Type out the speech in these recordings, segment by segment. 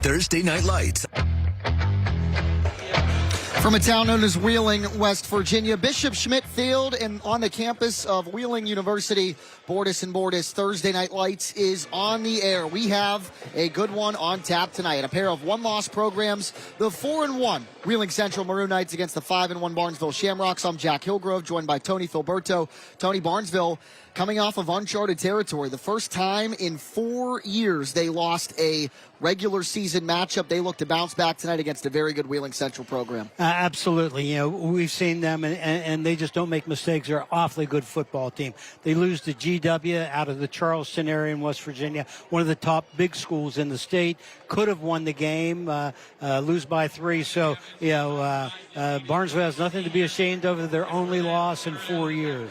Thursday Night Lights. From a town known as Wheeling, West Virginia, Bishop Schmidt Field, and on the campus of Wheeling University, Bordas and Bordas, Thursday Night Lights is on the air. We have a good one on tap tonight. A pair of one-loss programs, the 4-1 Wheeling Central Maroon Knights against the 5-1 Barnesville Shamrocks. I'm Jack Hillgrove, joined by Tony Filberto. Tony, Barnesville coming off of uncharted territory. The first time in 4 years they lost a regular season matchup. They look to bounce back tonight against a very good Wheeling Central program. Absolutely. You know, we've seen them, and they just don't make mistakes. They're an awfully good football team. They lose to GW out of the Charleston area in West Virginia, one of the top big schools in the state. Could have won the game, lose by 3. So, Barnesville has nothing to be ashamed of. Their only loss in 4 years.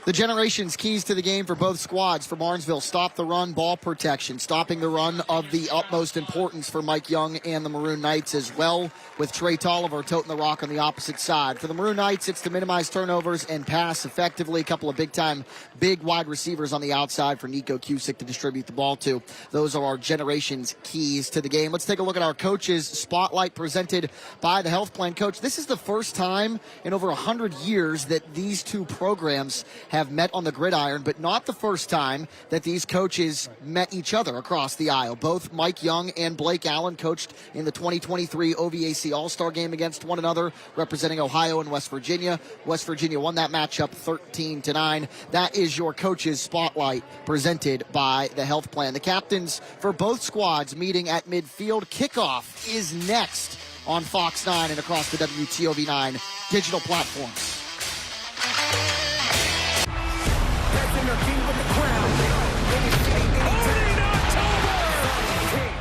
The generation's keys to the game for both squads. For Barnesville, stop the run, ball protection. Stopping the run of the utmost importance for Mike Young and the Maroon Knights as well, with Trey Tolliver toting the rock on the opposite side. For the Maroon Knights, it's to minimize turnovers and pass effectively. A couple of big wide receivers on the outside for Nico Cusick to distribute the ball to. Those are our generation's keys to the game. Let's take a look at our coaches' spotlight presented by the Health Plan. Coach, this is the first time in over 100 years that these two programs have met on the gridiron, but not the first time that these coaches met each other across the aisle. Both Mike Young and Blake Allen coached in the 2023 OVAC All-Star game against one another, representing Ohio and West Virginia. West Virginia won that matchup 13-9. That is your coaches' spotlight presented by the Health Plan. The captains for both squads meeting at midfield. Kickoff is next on Fox 9 and across the WTOV9 digital platforms.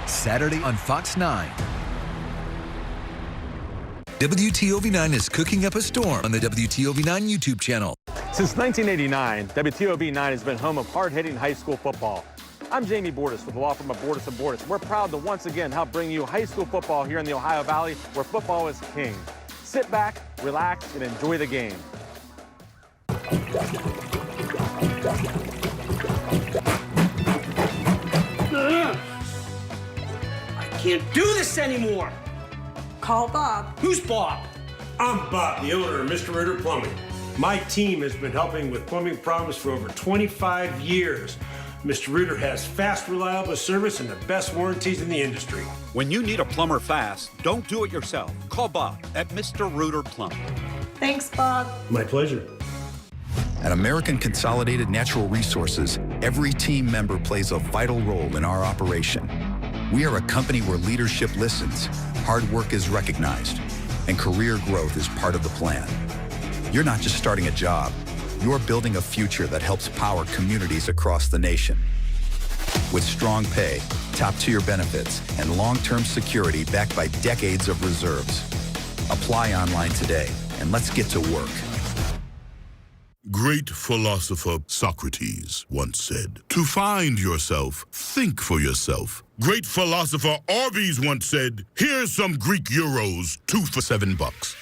Saturday on Fox 9. WTOV9 is cooking up a storm on the WTOV9 YouTube channel. Since 1989, WTOV9 has been home of hard-hitting high school football. I'm Jamie Bordas with the law firm of Bordas & Bordas. We're proud to once again help bring you high school football here in the Ohio Valley, where football is king. Sit back, relax, and enjoy the game. Can't do this anymore. Call Bob. Who's Bob? I'm Bob, the owner of Mr. Reuter Plumbing. My team has been helping with plumbing problems for over 25 years. Mr. Reuter has fast, reliable service and the best warranties in the industry. When you need a plumber fast, don't do it yourself. Call Bob at Mr. Reuter Plumbing. Thanks, Bob. My pleasure. At American Consolidated Natural Resources, every team member plays a vital role in our operation. We are a company where leadership listens, hard work is recognized, and career growth is part of the plan. You're not just starting a job, you're building a future that helps power communities across the nation. With strong pay, top-tier benefits, and long-term security backed by decades of reserves. Apply online today, and let's get to work. Great philosopher Socrates once said, "To find yourself, think for yourself." Great philosopher Arby's once said, "Here's some Greek euros, 2 for $7.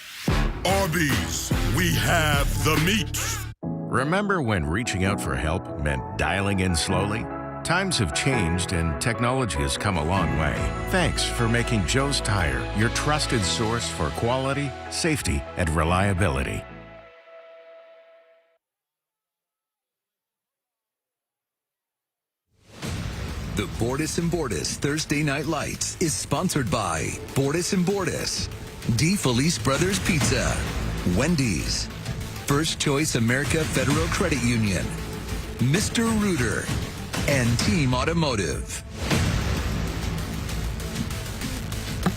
Arby's, we have the meat. Remember when reaching out for help meant dialing in slowly? Times have changed and technology has come a long way. Thanks for making Joe's Tire your trusted source for quality, safety, and reliability. The Bordas and Bordas Thursday Night Lights is sponsored by Bordas and Bordas, D. Felice Brothers Pizza, Wendy's, First Choice America Federal Credit Union, Mr. Reuter, and Team Automotive.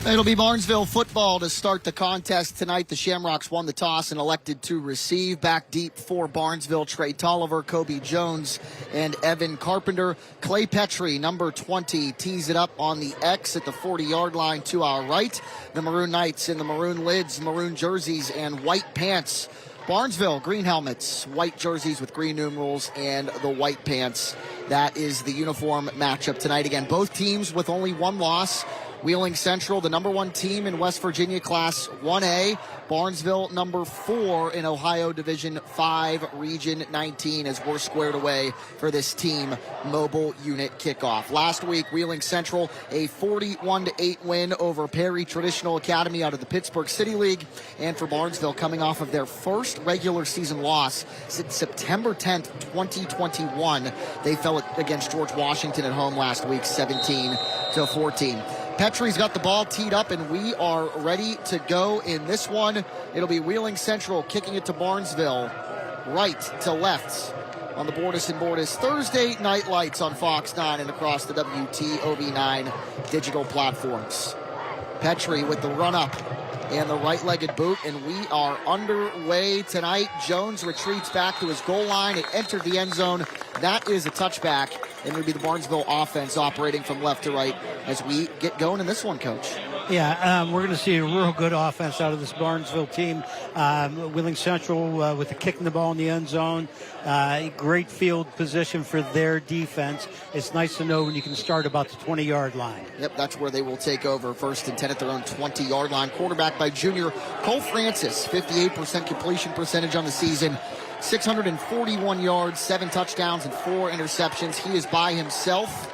It'll be Barnesville football to start the contest tonight. The Shamrocks won the toss and elected to receive. Back deep for Barnesville, Trey Tolliver, Kobe Jones, and Evan Carpenter. Clay Petrie, number 20, tees it up on the X at the 40-yard line to our right. The Maroon Knights in the maroon lids, maroon jerseys, and white pants. Barnesville, green helmets, white jerseys with green numerals, and the white pants. That is the uniform matchup tonight. Again, both teams with only one loss. Wheeling Central, the number 1 team in West Virginia Class 1A. Barnesville, number 4 in Ohio Division 5, Region 19, as we're squared away for this team mobile unit kickoff. Last week, Wheeling Central, a 41-8 win over Perry Traditional Academy out of the Pittsburgh City League. And for Barnesville, coming off of their first regular season loss since September 10th, 2021. They fell against George Washington at home last week, 17-14. Petrie's got the ball teed up, and we are ready to go in this one. It'll be Wheeling Central kicking it to Barnesville, right to left on the Bordas and Bordas Thursday Night Lights on Fox 9 and across the WTOV9 digital platforms. Petrie with the run-up and the right-legged boot, and we are underway tonight. Jones retreats back to his goal line. It entered the end zone. That is a touchback, and it'll be the Barnesville offense operating from left to right as we get going in this one, Coach. Yeah, we're going to see a real good offense out of this Barnesville team. Wheeling Central with the kicking the ball in the end zone. Great field position for their defense. It's nice to know when you can start about the 20-yard line. Yep, that's where they will take over. 1st and 10 at their own 20-yard line. Quarterback by junior Cole Francis, 58% completion percentage on the season. 641 yards, 7 touchdowns, and 4 interceptions. He is by himself,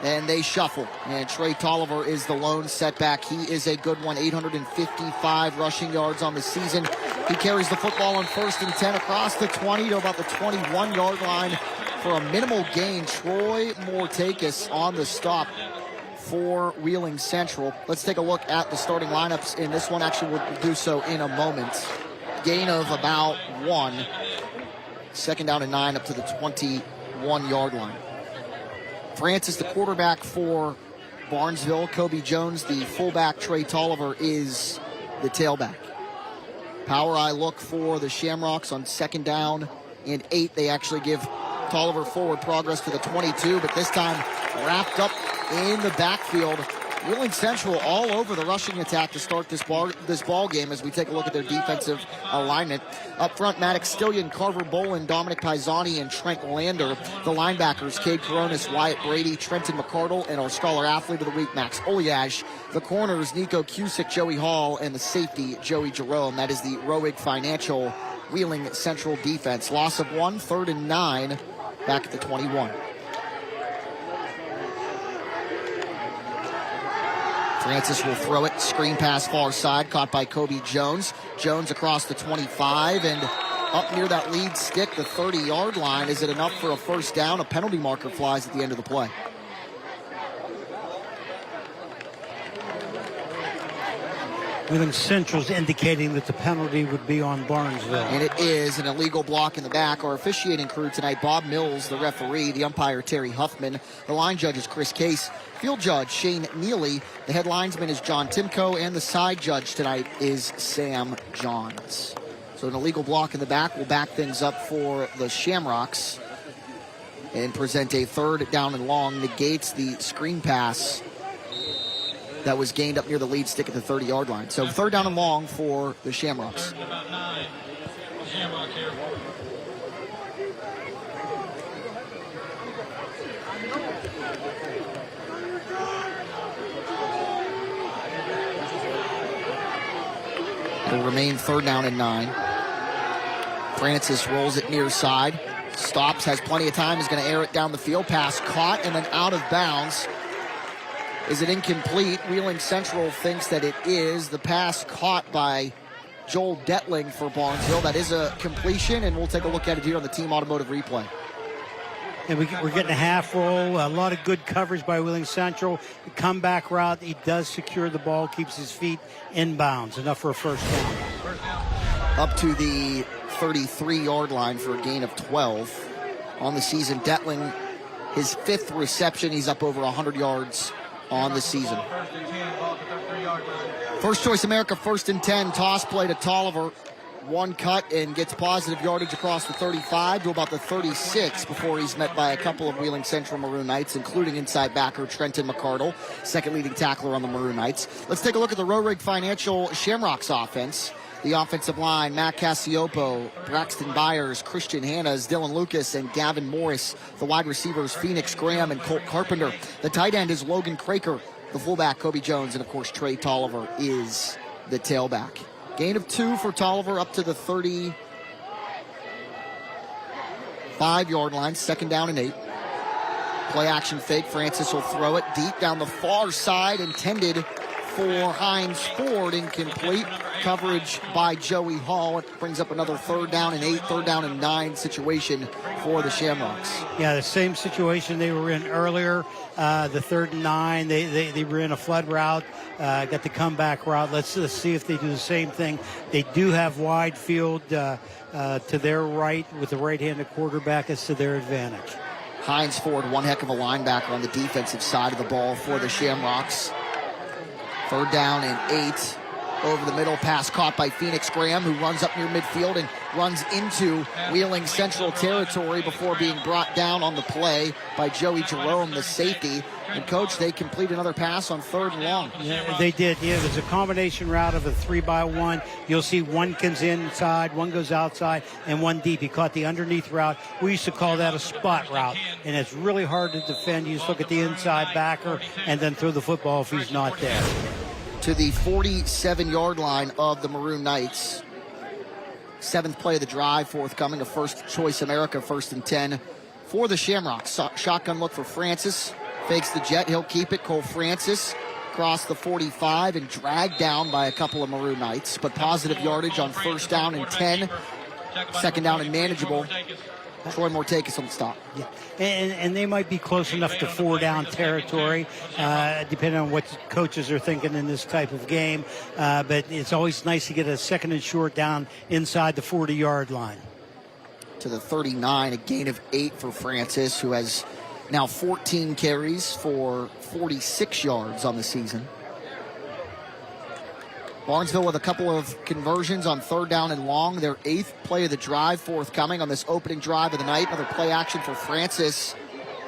and they shuffle. And Trey Tolliver is the lone setback. He is a good one, 855 rushing yards on the season. He carries the football on 1st and 10 across the 20 to about the 21-yard line for a minimal gain. Troy Mortakis on the stop for Wheeling Central. Let's take a look at the starting lineups in this one. Actually, we'll do so in a moment. Gain of about 1. 2nd down and 9 up to the 21-yard line. Francis, the quarterback for Barnesville. Kobe Jones, the fullback. Trey Tolliver is the tailback. Power eye look for the Shamrocks on 2nd down and 8. They actually give Tolliver forward progress to the 22, but this time wrapped up in the backfield. Wheeling Central all over the rushing attack to start this ball game as we take a look at their defensive alignment. Up front, Maddox Stillion, Carver Bolin, Dominic Paisani, and Trent Lander. The linebackers, Cade Coronis, Wyatt Brady, Trenton McCardle, and our Scholar Athlete of the Week, Max Oliage. The corners, Nico Cusick, Joey Hall, and the safety, Joey Jerome. That is the Roig Financial Wheeling Central defense. Loss of 1, 3rd and 9, back at the 21. Francis will throw it. Screen pass far side, caught by Kobe Jones. Jones across the 25 and up near that lead stick, the 30-yard line. Is it enough for a 1st down? A penalty marker flies at the end of the play. Wheeling Central's indicating that the penalty would be on Barnesville. And it is an illegal block in the back. Our officiating crew tonight, Bob Mills, the referee, the umpire, Terry Huffman. The line judge is Chris Case. Field judge, Shane Neely. The head linesman is John Timko. And the side judge tonight is Sam Johns. So an illegal block in the back will back things up for the Shamrocks and present a 3rd down and long. Negates the screen pass that was gained up near the lead stick at the 30-yard line. So 3rd down and long for the Shamrocks. It'll remain 3rd down and 9. Francis rolls it near side. Stops, has plenty of time, is going to air it down the field. Pass caught and then out of bounds. Is it incomplete? Wheeling Central thinks that it is. The pass caught by Joel Detling for Barnesville. That is a completion, and we'll take a look at it here on the Team Automotive replay. And we're getting a half roll. A lot of good coverage by Wheeling Central. The comeback route, he does secure the ball, keeps his feet inbounds. Enough for a 1st down. Up to the 33-yard line for a gain of 12. On the season, Detling, his 5th reception. He's up over 100 yards on the season. First Choice America, 1st and 10. Toss play to Tolliver. 1 cut and gets positive yardage across the 35 to about the 36 before he's met by a couple of Wheeling Central Maroon Knights, including inside backer Trenton McCardle, 2nd leading tackler on the Maroon Knights. Let's take a look at the Roig Financial Shamrocks offense. The offensive line, Matt Cassiopo, Braxton Byers, Christian Hannas, Dylan Lucas, and Gavin Morris. The wide receivers, Phoenix Graham and Colt Carpenter. The tight end is Logan Craker. the fullback, Kobe Jones, and, of course, Trey Tolliver is the tailback. Gain of 2 for Tolliver up to the 35-yard line, 2nd down and 8. Play action fake. Francis will throw it deep down the far side, intended for Hines Ford, incomplete. Coverage by Joey Hall. It brings up another 3rd down and 8, 3rd down and 9 situation for the Shamrocks. Yeah, the same situation they were in earlier. The 3rd and 9, they were in a flood route, got the comeback route. Let's see if they do the same thing. They do have wide field to their right with the right-handed quarterback. It's to their advantage. Hines Ford, one heck of a linebacker on the defensive side of the ball for the Shamrocks. 3rd down and 8. Over the middle, pass caught by Phoenix Graham, who runs up near midfield and runs into Wheeling Central territory before being brought down on the play by Joey Jerome, the safety. And, Coach, they complete another pass on 3rd and long. Yeah, they did. Yeah, there's a combination route of a 3-by-1. You'll see one comes inside, one goes outside, and one deep. He caught the underneath route. We used to call that a spot route, and it's really hard to defend. You just look at the inside backer and then throw the football if he's not there. To the 47-yard line of the Maroon Knights. 7th play of the drive, forthcoming. A first choice America, 1st and 10 for the Shamrocks. Shotgun look for Francis. Fakes the jet. He'll keep it. Cole Francis across the 45 and dragged down by a couple of Maroon Knights. But positive yardage on 1st down and 10. 2nd down and manageable. Troy Mortakis on the stop. Yeah. And they might be close enough to 4-down territory, depending on what coaches are thinking in this type of game. But it's always nice to get a 2nd and short down inside the 40-yard line. To the 39, a gain of 8 for Francis, who has now 14 carries for 46 yards on the season. Barnesville with a couple of conversions on 3rd down and long. Their 8th play of the drive forthcoming on this opening drive of the night. Another play action for Francis.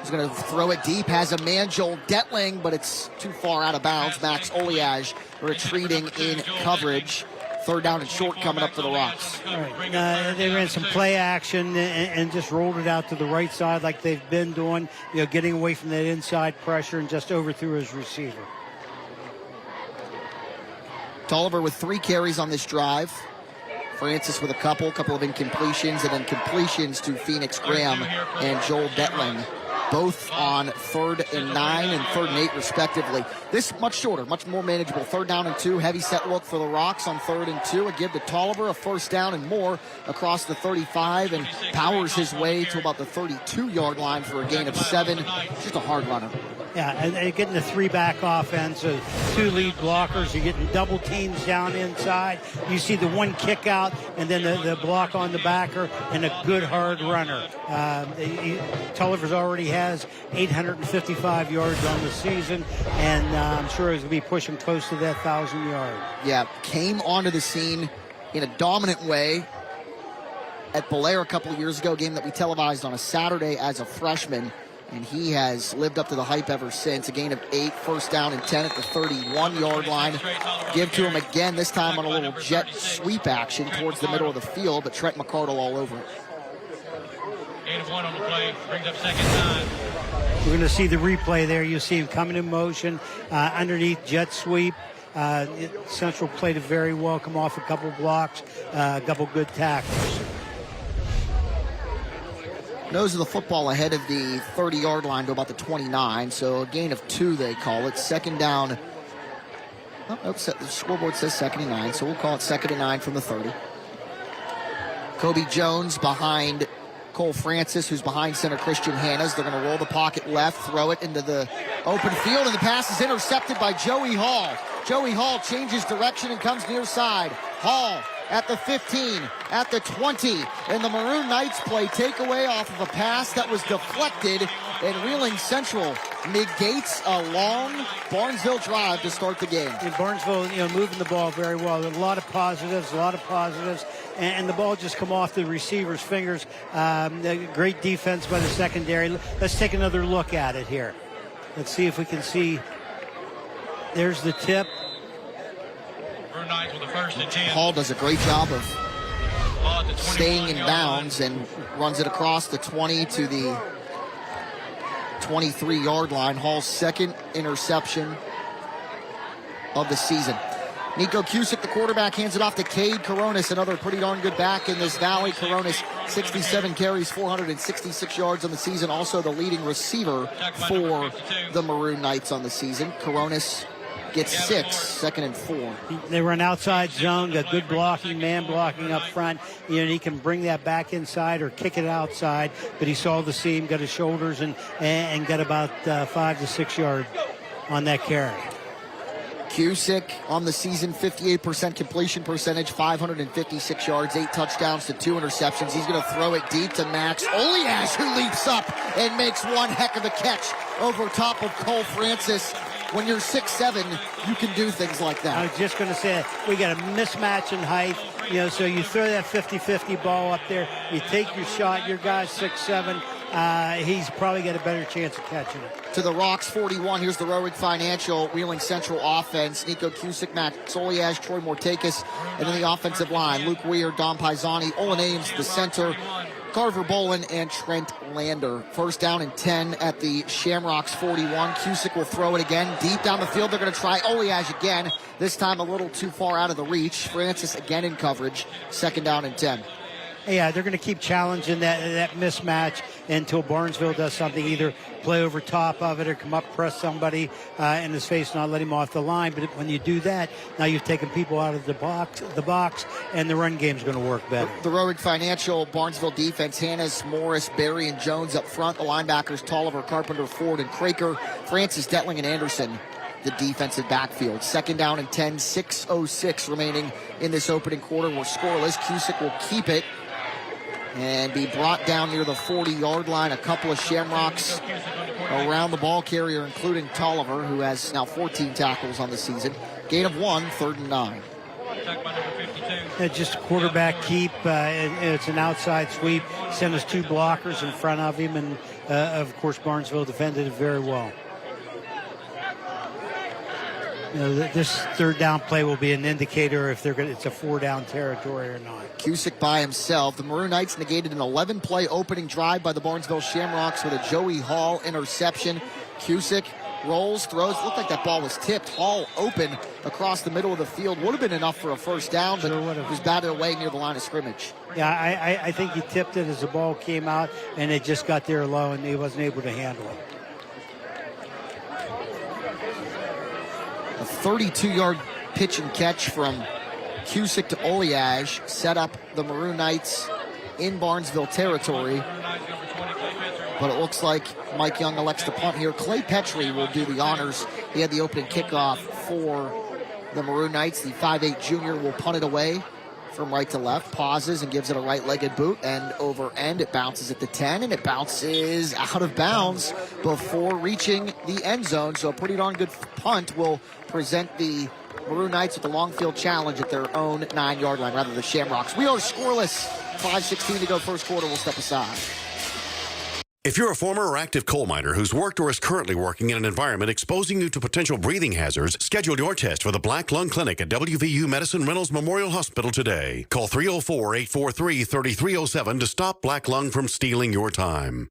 He's going to throw it deep. Has a man, Joel Detling, but it's too far out of bounds. Max Oliage retreating in coverage. 3rd down and short coming up for the Rocks. All right. They ran some play action and just rolled it out to the right side like they've been doing, getting away from that inside pressure and just overthrew his receiver. Tolliver with 3 carries on this drive. Francis with a couple of incompletions, and then completions to Phoenix Graham and Joel Detling, both on 3rd and 9 and 3rd and 8 respectively. This much shorter, much more manageable. 3rd down and 2, heavy set look for the Rocks on 3rd and 2. A give to Tolliver, a 1st down and more across the 35, and powers his way to about the 32-yard line for a gain of 7. Just a hard runner. Yeah, and getting the 3-back offense, 2 lead blockers. You're getting double teams down inside. You see the one kick out and then the block on the backer and a good hard runner. Tolliver's already has 855 yards on the season, and I'm sure he's going to be pushing close to that 1,000 yards. Yeah, came onto the scene in a dominant way at Belair a couple of years ago, a game that we televised on a Saturday as a freshman. And he has lived up to the hype ever since. A gain of 8, 1st down and 10 at the 31-yard line. Give to him again, this time on a little jet sweep action towards the middle of the field, but Trent McCardle all over it. Gain of 1 on the play, brings up 2nd 9. We're going to see the replay there. You'll see him coming in motion, underneath jet sweep. Central played it very well, come off a couple blocks, a couple good tackles. Nose of the football ahead of the 30-yard line to about the 29, so a gain of 2 they call it. 2nd down. The scoreboard says 2nd and 9, so we'll call it 2nd and 9 from the 30. Kobe Jones behind Cole Francis, who's behind center Christian Hannas. They're going to roll the pocket left, throw it into the open field, and the pass is intercepted by Joey Hall. Joey Hall changes direction and comes near side. Hall at the 15, at the 20, and the Maroon Knights play takeaway off of a pass that was deflected, and Wheeling Central negates a long Barnesville drive to start the game. And Barnesville, moving the ball very well. A lot of positives, and the ball just come off the receiver's fingers. Great defense by the secondary. Let's take another look at it here. Let's see if we can see. There's the tip. With the 1st and 10. Hall does a great job of staying in bounds and runs it across the 20 to the 23-yard line. Hall's 2nd interception of the season. Nico Cusick, the quarterback, hands it off to Cade Coronis, another pretty darn good back in this valley. Coronis, 67 carries, 466 yards on the season. Also the leading receiver for the Maroon Knights on the season. Coronis gets 6, 2nd and 4. They run outside zone, got good blocking, man blocking up front. He can bring that back inside or kick it outside, but he saw the seam, got his shoulders, and got about 5 to 6 yards on that carry. Cusick on the season, 58% completion percentage, 556 yards, 8 touchdowns to 2 interceptions. He's going to throw it deep to Max Oliash, who leaps up and makes one heck of a catch over top of Cole Francis. When you're 6'7", you can do things like that. I was just going to say, we got a mismatch in height. So you throw that 50-50 ball up there, you take your shot, your guy's 6'7", he's probably got a better chance of catching it. To the Rocks 41, here's the Rorick Financial Wheeling Central offense. Nico Cusick, Max Oliash, Troy Mortakis, and then the offensive line. Luke Weir, Dom Pisani, Olin Ames, the center, Carver Bolin, and Trent Lander. First down and 10 at the Shamrocks 41. Cusick will throw it again. Deep down the field, they're going to try Oliash again. This time a little too far out of the reach. Francis again in coverage. 2nd down and 10. Yeah, they're going to keep challenging that mismatch until Barnesville does something, either play over top of it or come up, press somebody in his face, not let him off the line. But when you do that, now you've taken people out of the box, and the run game's going to work better. The Rorick Financial Barnesville defense, Hannes, Morris, Berry, and Jones up front. The linebackers, Tolliver, Carpenter, Ford, and Craker. Francis, Detling, and Anderson, the defensive backfield. 2nd down and 10, 6:06 remaining in this opening quarter. We're scoreless. Cusick will keep it and be brought down near the 40-yard line. A couple of Shamrocks around the ball carrier, including Tolliver, who has now 14 tackles on the season. Gain of 1, 3rd and 9. Just a quarterback keep. It's an outside sweep. Send us 2 blockers in front of him, and of course Barnesville defended it very well. This 3rd down play will be an indicator if it's a 4-down territory or not. Cusick by himself. The Maroon Knights negated an 11-play opening drive by the Barnesville Shamrocks with a Joey Hall interception. Cusick rolls, throws. Looked like that ball was tipped. Hall open across the middle of the field. Would have been enough for a 1st down, but it was batted away near the line of scrimmage. Yeah, I think he tipped it as the ball came out, and it just got there low, and he wasn't able to handle it. A 32-yard pitch and catch from Cusick to Oliash set up the Maroon Knights in Barnesville territory. But it looks like Mike Young elects to punt here. Clay Petrie will do the honors. He had the opening kickoff for the Maroon Knights. The 5'8 junior will punt it away from right to left, pauses and gives it a right-legged boot, and over end it bounces at the 10, and it bounces out of bounds before reaching the end zone. So a pretty darn good punt will present the Maroon Knights with the long field challenge at their own 9-yard line, rather the Shamrocks. We are scoreless. 5:16 to go first quarter. We'll step aside. If you're a former or active coal miner who's worked or is currently working in an environment exposing you to potential breathing hazards, schedule your test for the Black Lung Clinic at WVU Medicine Reynolds Memorial Hospital today. Call 304-843-3307 to stop black lung from stealing your time.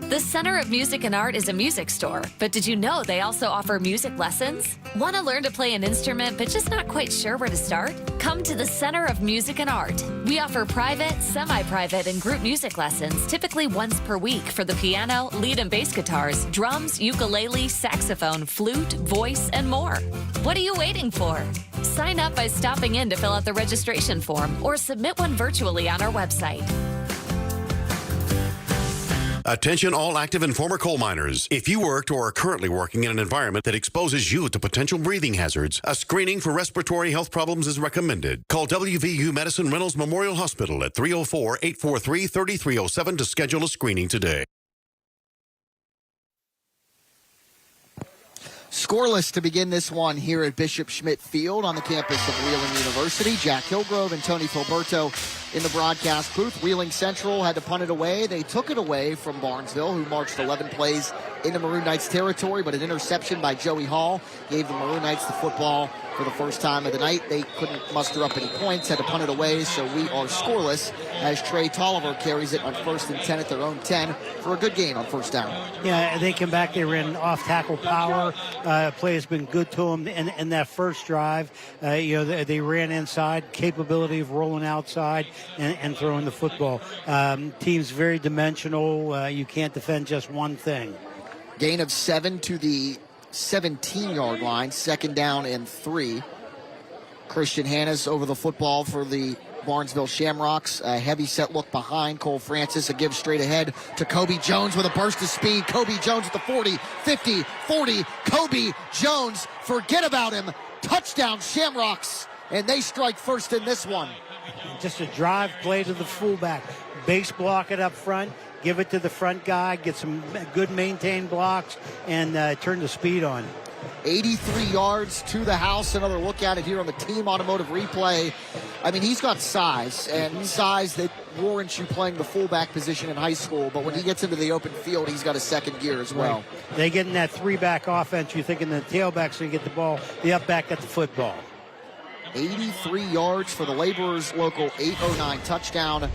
The Center of Music and Art is a music store, but did you know they also offer music lessons? Want to learn to play an instrument but just not quite sure where to start? Come to the Center of Music and Art. We offer private, semi-private, and group music lessons, typically once per week for the piano, lead and bass guitars, drums, ukulele, saxophone, flute, voice, and more. What are you waiting for? Sign up by stopping in to fill out the registration form or submit one virtually on our website. Attention all active and former coal miners. If you worked or are currently working in an environment that exposes you to potential breathing hazards, a screening for respiratory health problems is recommended. Call WVU Medicine Reynolds Memorial Hospital at 304-843-3307 to schedule a screening today. Scoreless to begin this one here at Bishop Schmidt Field on the campus of Wheeling University. Jack Hillgrove and Tony Filberto in the broadcast booth. Wheeling Central had to punt it away. They took it away from Barnesville, who marched 11 plays into Maroon Knights territory, but an interception by Joey Hall gave the Maroon Knights the football for the first time of the night. They couldn't muster up any points, had to punt it away, so we are scoreless as Trey Tolliver carries it on 1st and 10 at their own 10 for a good gain on first down. Yeah, they came back. They ran off-tackle power. Play has been good to them in that first drive. They ran inside, capability of rolling outside and throwing the football. Team's very dimensional. You can't defend just one thing. Gain of 7 to the 17-yard line, 2nd down and 3. Christian Hannes over the football for the Barnesville Shamrocks. A heavy set look behind Cole Francis. A give straight ahead to Kobe Jones with a burst of speed. Kobe Jones at the 40, 50, 40. Kobe Jones, forget about him. Touchdown Shamrocks, and they strike first in this one. Just a drive play to the fullback. Base block it up front. Give it to the front guy, get some good maintained blocks, and turn the speed on. 83 yards to the house. Another look at it here on the Team Automotive replay. I mean, he's got size, and size that warrants you playing the fullback position in high school. But when he gets into the open field, he's got a second gear as well. Right. They get in that three-back offense. You're thinking the tailback's going to get the ball. The up-back got the football. 83 yards for the Laborers' local 809 touchdown.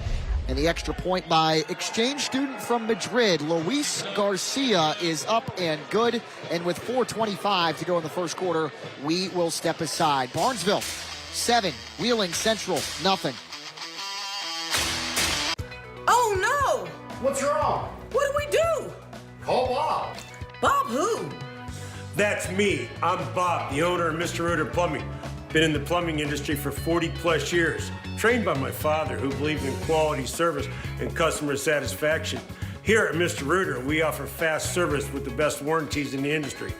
And the extra point by exchange student from Madrid, Luis Garcia, is up and good. And with 4:25 to go in the first quarter, we will step aside. Barnesville, 7. Wheeling Central, nothing. Oh, no! What's wrong? What do we do? Call Bob. Bob who? That's me. I'm Bob, the owner of Mr. Reuter Plumbing. Been in the plumbing industry for 40 plus years. Trained by my father, who believed in quality service and customer satisfaction. Here at Mr. Reuter, we offer fast service with the best warranties in the industry.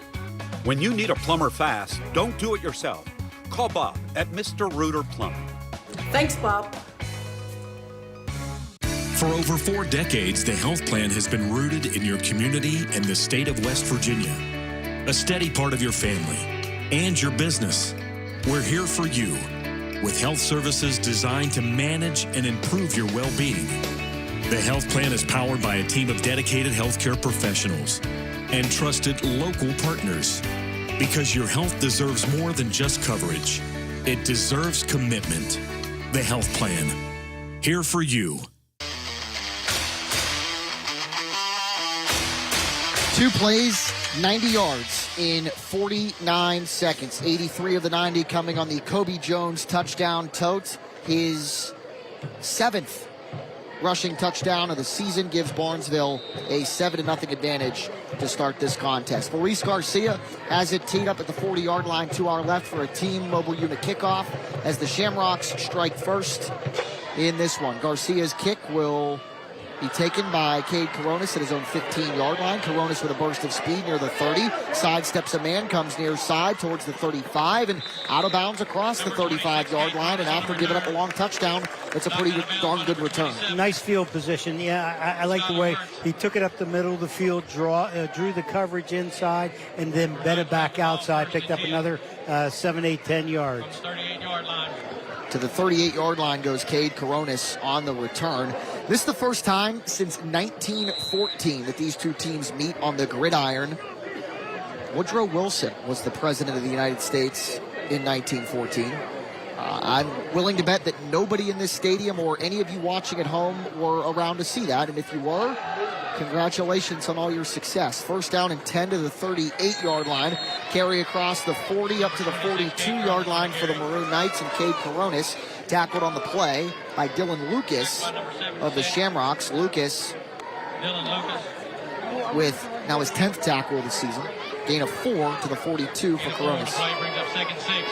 When you need a plumber fast, don't do it yourself. Call Bob at Mr. Reuter Plumbing. Thanks, Bob. For over 4 decades, the health plan has been rooted in your community and the state of West Virginia. A steady part of your family and your business. We're here for you with health services designed to manage and improve your well-being. The health plan is powered by a team of dedicated healthcare professionals and trusted local partners. Because your health deserves more than just coverage. It deserves commitment. The health plan. Here for you. 2 plays, 90 yards in 49 seconds. 83 of the 90 coming on the Kobe Jones touchdown tote. His 7th rushing touchdown of the season gives Barnesville a 7-0 advantage to start this contest. Luis Garcia has it teed up at the 40-yard line to our left for a team mobile unit kickoff as the Shamrocks strike first in this one. Garcia's kick will be taken by Cade Coronis at his own 15-yard line. Coronis with a burst of speed near the 30. Sidesteps a man, comes near side towards the 35, and out of bounds across the 35-yard line. And after giving up a long touchdown, it's a pretty darn good return. Nice field position. Yeah, I like the way he took it up the middle of the field, drew the coverage inside, and then bent it back outside. Picked up another 7, 8, 10 yards. 38-yard line. To the 38-yard line goes Cade Coronis on the return. This is the first time since 1914 that these two teams meet on the gridiron. Woodrow Wilson was the president of the United States in 1914. I'm willing to bet that nobody in this stadium or any of you watching at home were around to see that. And if you were, congratulations on all your success. First down and 10 to the 38-yard line. Carry across the 40 up to the 42-yard line for the Maroon Knights, and Cade Coronis tackled on the play by Dylan Lucas of the Shamrocks. Lucas with now his 10th tackle of the season. Gain of 4 to the 42 for Coronis. Brings up 2nd and 6.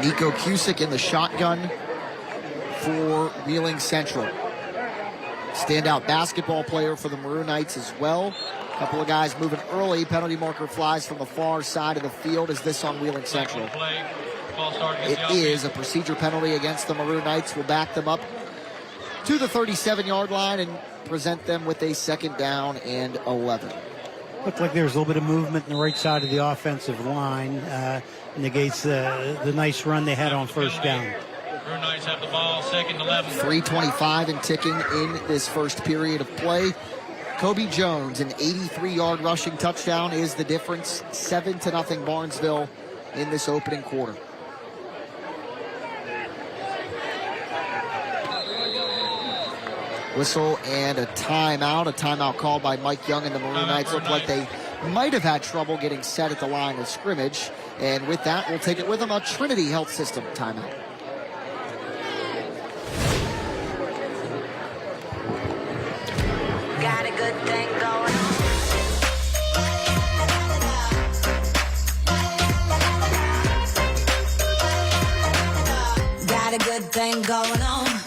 Nico Cusick in the shotgun for Wheeling Central. Standout basketball player for the Maroon Knights as well. A couple of guys moving early. Penalty marker flies from the far side of the field. Is this on Wheeling Central? It is a procedure penalty against the Maroon Knights. Will back them up to the 37-yard line, and present them with a second down and 11. Looked like there was a little bit of movement in the right side of the offensive line. Negates the nice run they had on first down. Maroon Knights have the ball, second 11. 3:25 and ticking in this first period of play. Kobe Jones, an 83-yard rushing touchdown is the difference. 7-0 Barnesville in this opening quarter. Whistle and a timeout called by Mike Young, and the Maroon Knights look like they might have had trouble getting set at the line of scrimmage. And with that, we'll take it with them, a Trinity Health System timeout. Got a good thing going on. Got a good thing going on.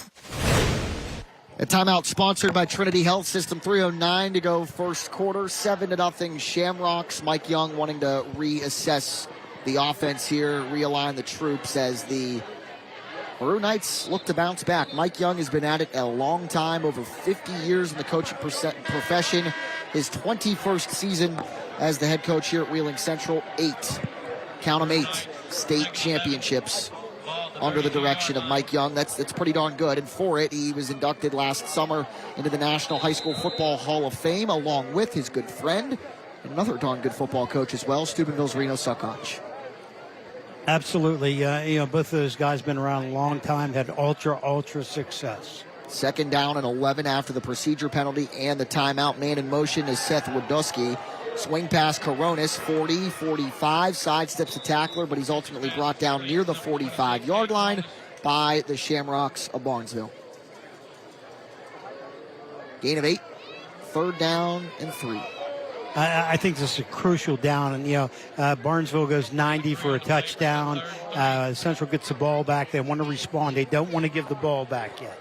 A timeout sponsored by Trinity Health System. 3:09 to go first quarter. 7-0 Shamrocks. Mike Young wanting to reassess the offense here, realign the troops as the Maroon Knights look to bounce back. Mike Young has been at it a long time, over 50 years in the coaching profession. His 21st season as the head coach here at Wheeling Central. 8, count them 8, state championships under the direction of Mike Young. That's pretty darn good. And for it, he was inducted last summer into the National High School Football Hall of Fame, along with his good friend, another darn good football coach as well, Steubenville's Reno Suckoch. Absolutely. Both of those guys been around a long time, had ultra success. Second down and 11 after the procedure penalty and the timeout. Man in motion is Seth Wadowski. Swing pass Coronis, 40, 45, sidesteps the tackler, but he's ultimately brought down near the 45-yard line by the Shamrocks of Barnesville. Gain of 8, third down and 3. I think this is a crucial down, and Barnesville goes 90 for a touchdown. Central gets the ball back. They want to respond. They don't want to give the ball back yet.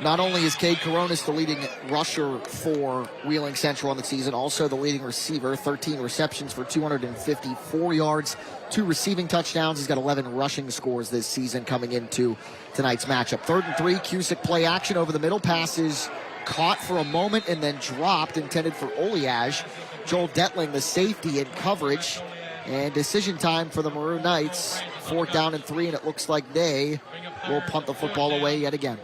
Not only is Cade Coronis the leading rusher for Wheeling Central on the season, also the leading receiver, 13 receptions for 254 yards, 2 receiving touchdowns. He's got 11 rushing scores this season coming into tonight's matchup. 3rd and 3, Cusick play action over the middle. Passes caught for a moment and then dropped, intended for Oleage. Joel Detling, the safety in coverage. And decision time for the Maroon Knights. 4th down and 3, and it looks like they will punt the football away yet again.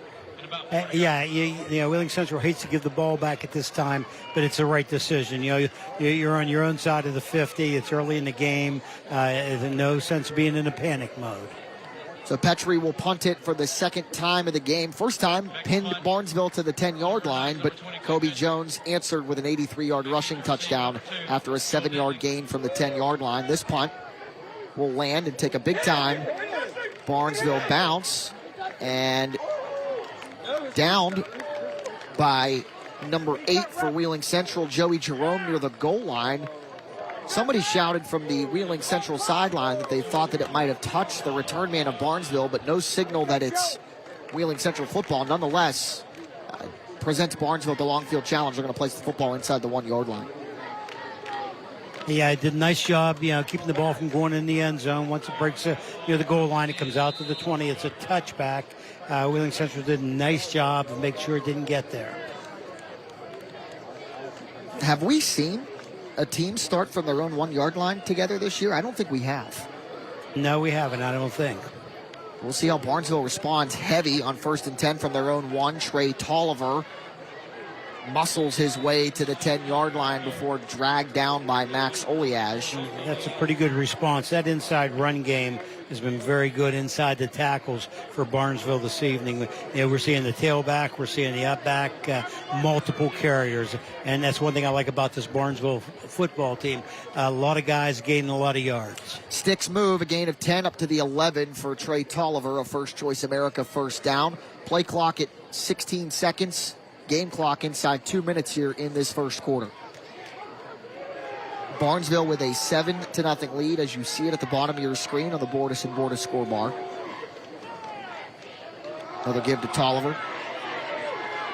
Wheeling Central hates to give the ball back at this time, but it's the right decision. You're on your own side of the 50. It's early in the game. There's no sense being in a panic mode. So Petrie will punt it for the second time of the game. First time, pinned Barnesville to the 10-yard line, but Kobe Jones answered with an 83-yard rushing touchdown after a 7-yard gain from the 10-yard line. This punt will land and take a big time. Barnesville bounce and downed by number 8 for Wheeling Central, Joey Jerome, near the goal line. Somebody shouted from the Wheeling Central sideline that they thought that it might have touched the return man of Barnesville, but no signal that it's Wheeling Central football. Nonetheless, presents Barnesville the long field challenge. They're going to place the football inside the 1-yard line. Yeah, it did a nice job, keeping the ball from going in the end zone. Once it breaks the goal line, it comes out to the 20. It's a touchback. Wheeling Central did a nice job of making sure it didn't get there. Have we seen a team start from their own 1-yard line together this year? I don't think we have. No, we haven't, I don't think. We'll see how Barnesville responds. Heavy on 1st and 10 from their own 1. Trey Tolliver muscles his way to the 10-yard line before dragged down by Max Oleage. That's a pretty good response. That inside run game has been very good inside the tackles for Barnesville this evening. We're seeing the tailback, we're seeing the upback, multiple carriers, and that's one thing I like about this Barnesville football team. A lot of guys gaining a lot of yards. Sticks move, a gain of 10 up to the 11 for Trey Tolliver, a First Choice America first down. Play clock at 16 seconds. Game clock inside 2 minutes here in this first quarter. Barnesville with a 7-0 lead, as you see it at the bottom of your screen on the Bordas and Bordas score bar. Another give to Tolliver.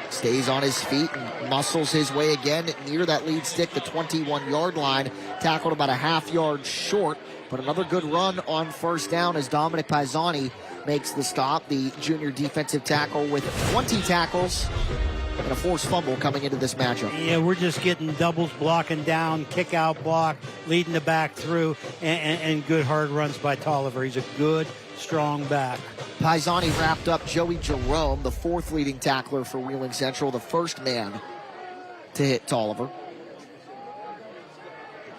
Stays on his feet and muscles his way again near that lead stick, the 21-yard line. Tackled about a half-yard short, but another good run on first down as Dominic Paisani makes the stop. The junior defensive tackle with 20 tackles and a forced fumble coming into this matchup. Yeah, we're just getting doubles, blocking down, kick out block, leading the back through, and good hard runs by Tolliver. He's a good, strong back. Pisani wrapped up Joey Jerome, the fourth leading tackler for Wheeling Central, the first man to hit Tolliver.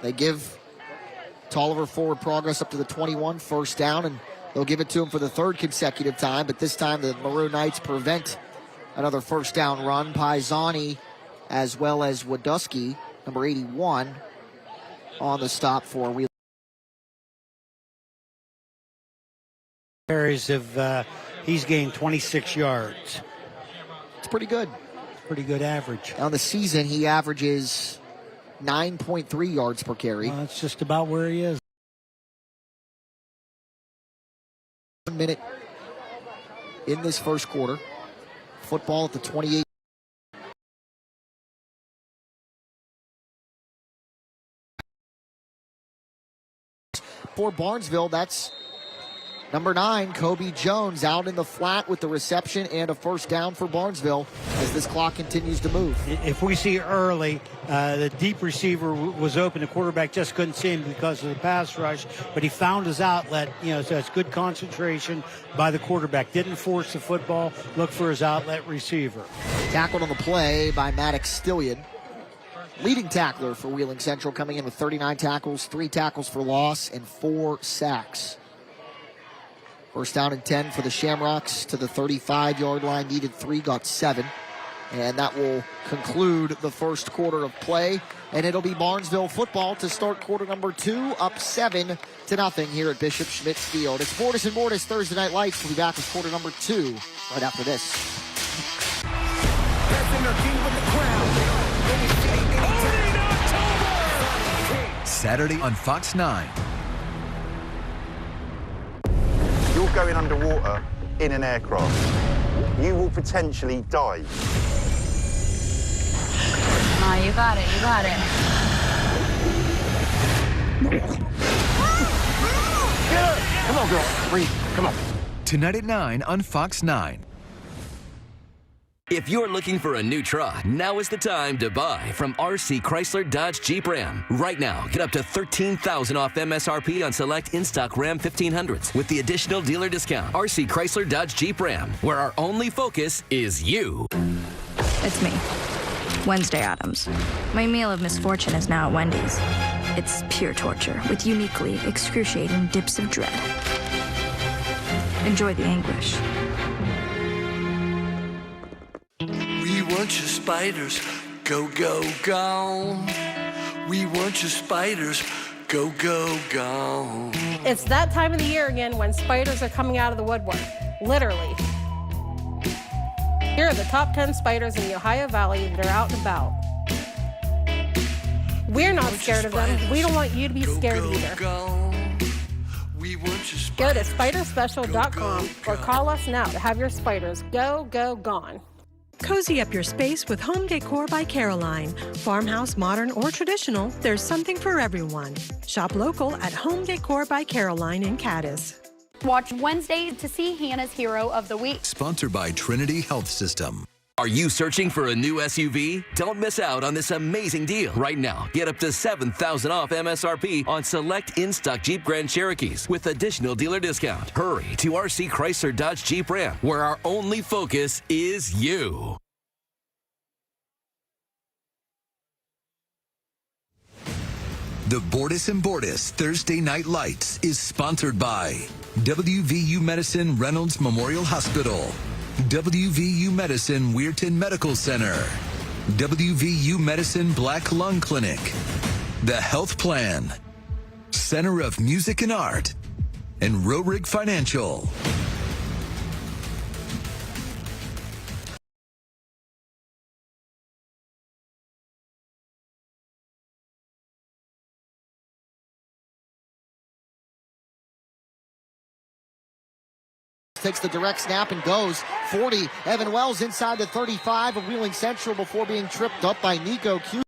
They give Tolliver forward progress up to the 21, first down, and they'll give it to him for the third consecutive time, but this time the Maroon Knights prevent another first down run. Pisani as well as Wadusky, number 81, on the stop for Wheeling. Carries have he's gained 26 yards. It's pretty good. Pretty good average. On the season, he averages 9.3 yards per carry. Well, that's just about where he is. 1 minute in this first quarter. Football at the 28. For Barnesville, that's number 9, Kobe Jones, out in the flat with the reception and a first down for Barnesville as this clock continues to move. If we see early, the deep receiver was open. The quarterback just couldn't see him because of the pass rush, but he found his outlet. So it's good concentration by the quarterback. Didn't force the football, look for his outlet receiver. Tackled on the play by Maddox Stillion. Leading tackler for Wheeling Central, coming in with 39 tackles, 3 tackles for loss, and 4 sacks. First down and 10 for the Shamrocks to the 35-yard line. Needed 3, got 7. And that will conclude the first quarter of play. And it'll be Barnesville football to start quarter number 2, up 7-0 here at Bishop Schmitz Field. It's Bordas and Bordas Thursday Night Lights. We'll be back with quarter number 2 right after this. Saturday on Fox 9. You're going underwater in an aircraft. You will potentially die. Oh, you got it, you got it. Come on, girl. Breathe. Come on. Tonight at 9 on Fox 9. If you're looking for a new truck, now is the time to buy from RC Chrysler Dodge Jeep Ram. Right now, get up to $13,000 off MSRP on select in-stock Ram 1500s with the additional dealer discount. RC Chrysler Dodge Jeep Ram, where our only focus is you. It's me, Wednesday Addams. My meal of misfortune is now at Wendy's. It's pure torture with uniquely excruciating dips of dread. Enjoy the anguish. We want your spiders, go, go, go. We want your spiders, go, go, go. It's that time of the year again when spiders are coming out of the woodwork, literally. Here are the top 10 spiders in the Ohio Valley that are out and about. We're not scared of them. We don't want you to be scared either. Go to spiderspecial.com or call us now to have your spiders go, go, gone. Cozy up your space with Home Decor by Caroline. Farmhouse, modern, or traditional, there's something for everyone. Shop local at Home Decor by Caroline in Cadiz. Watch Wednesday to see Hannah's Hero of the Week. Sponsored by Trinity Health System. Are you searching for a new SUV? Don't miss out on this amazing deal. Right now, get up to $7,000 off MSRP on select in-stock Jeep Grand Cherokees with additional dealer discount. Hurry to RC Chrysler Dodge Jeep Ram, where our only focus is you. The Bordas and Bordas Thursday Night Lights is sponsored by WVU Medicine Reynolds Memorial Hospital, WVU Medicine Weirton Medical Center, WVU Medicine Black Lung Clinic, The Health Plan, Center of Music and Art, and Rorig Financial. Takes the direct snap and goes 40. Evan Wells inside the 35 of Wheeling Central before being tripped up by Nico Q.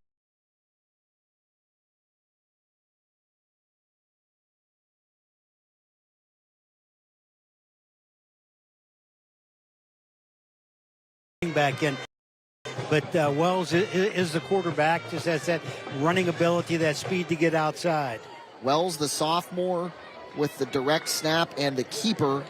Back in. But Wells is the quarterback, just has that running ability, that speed to get outside. Wells, the sophomore, with the direct snap and the keeper.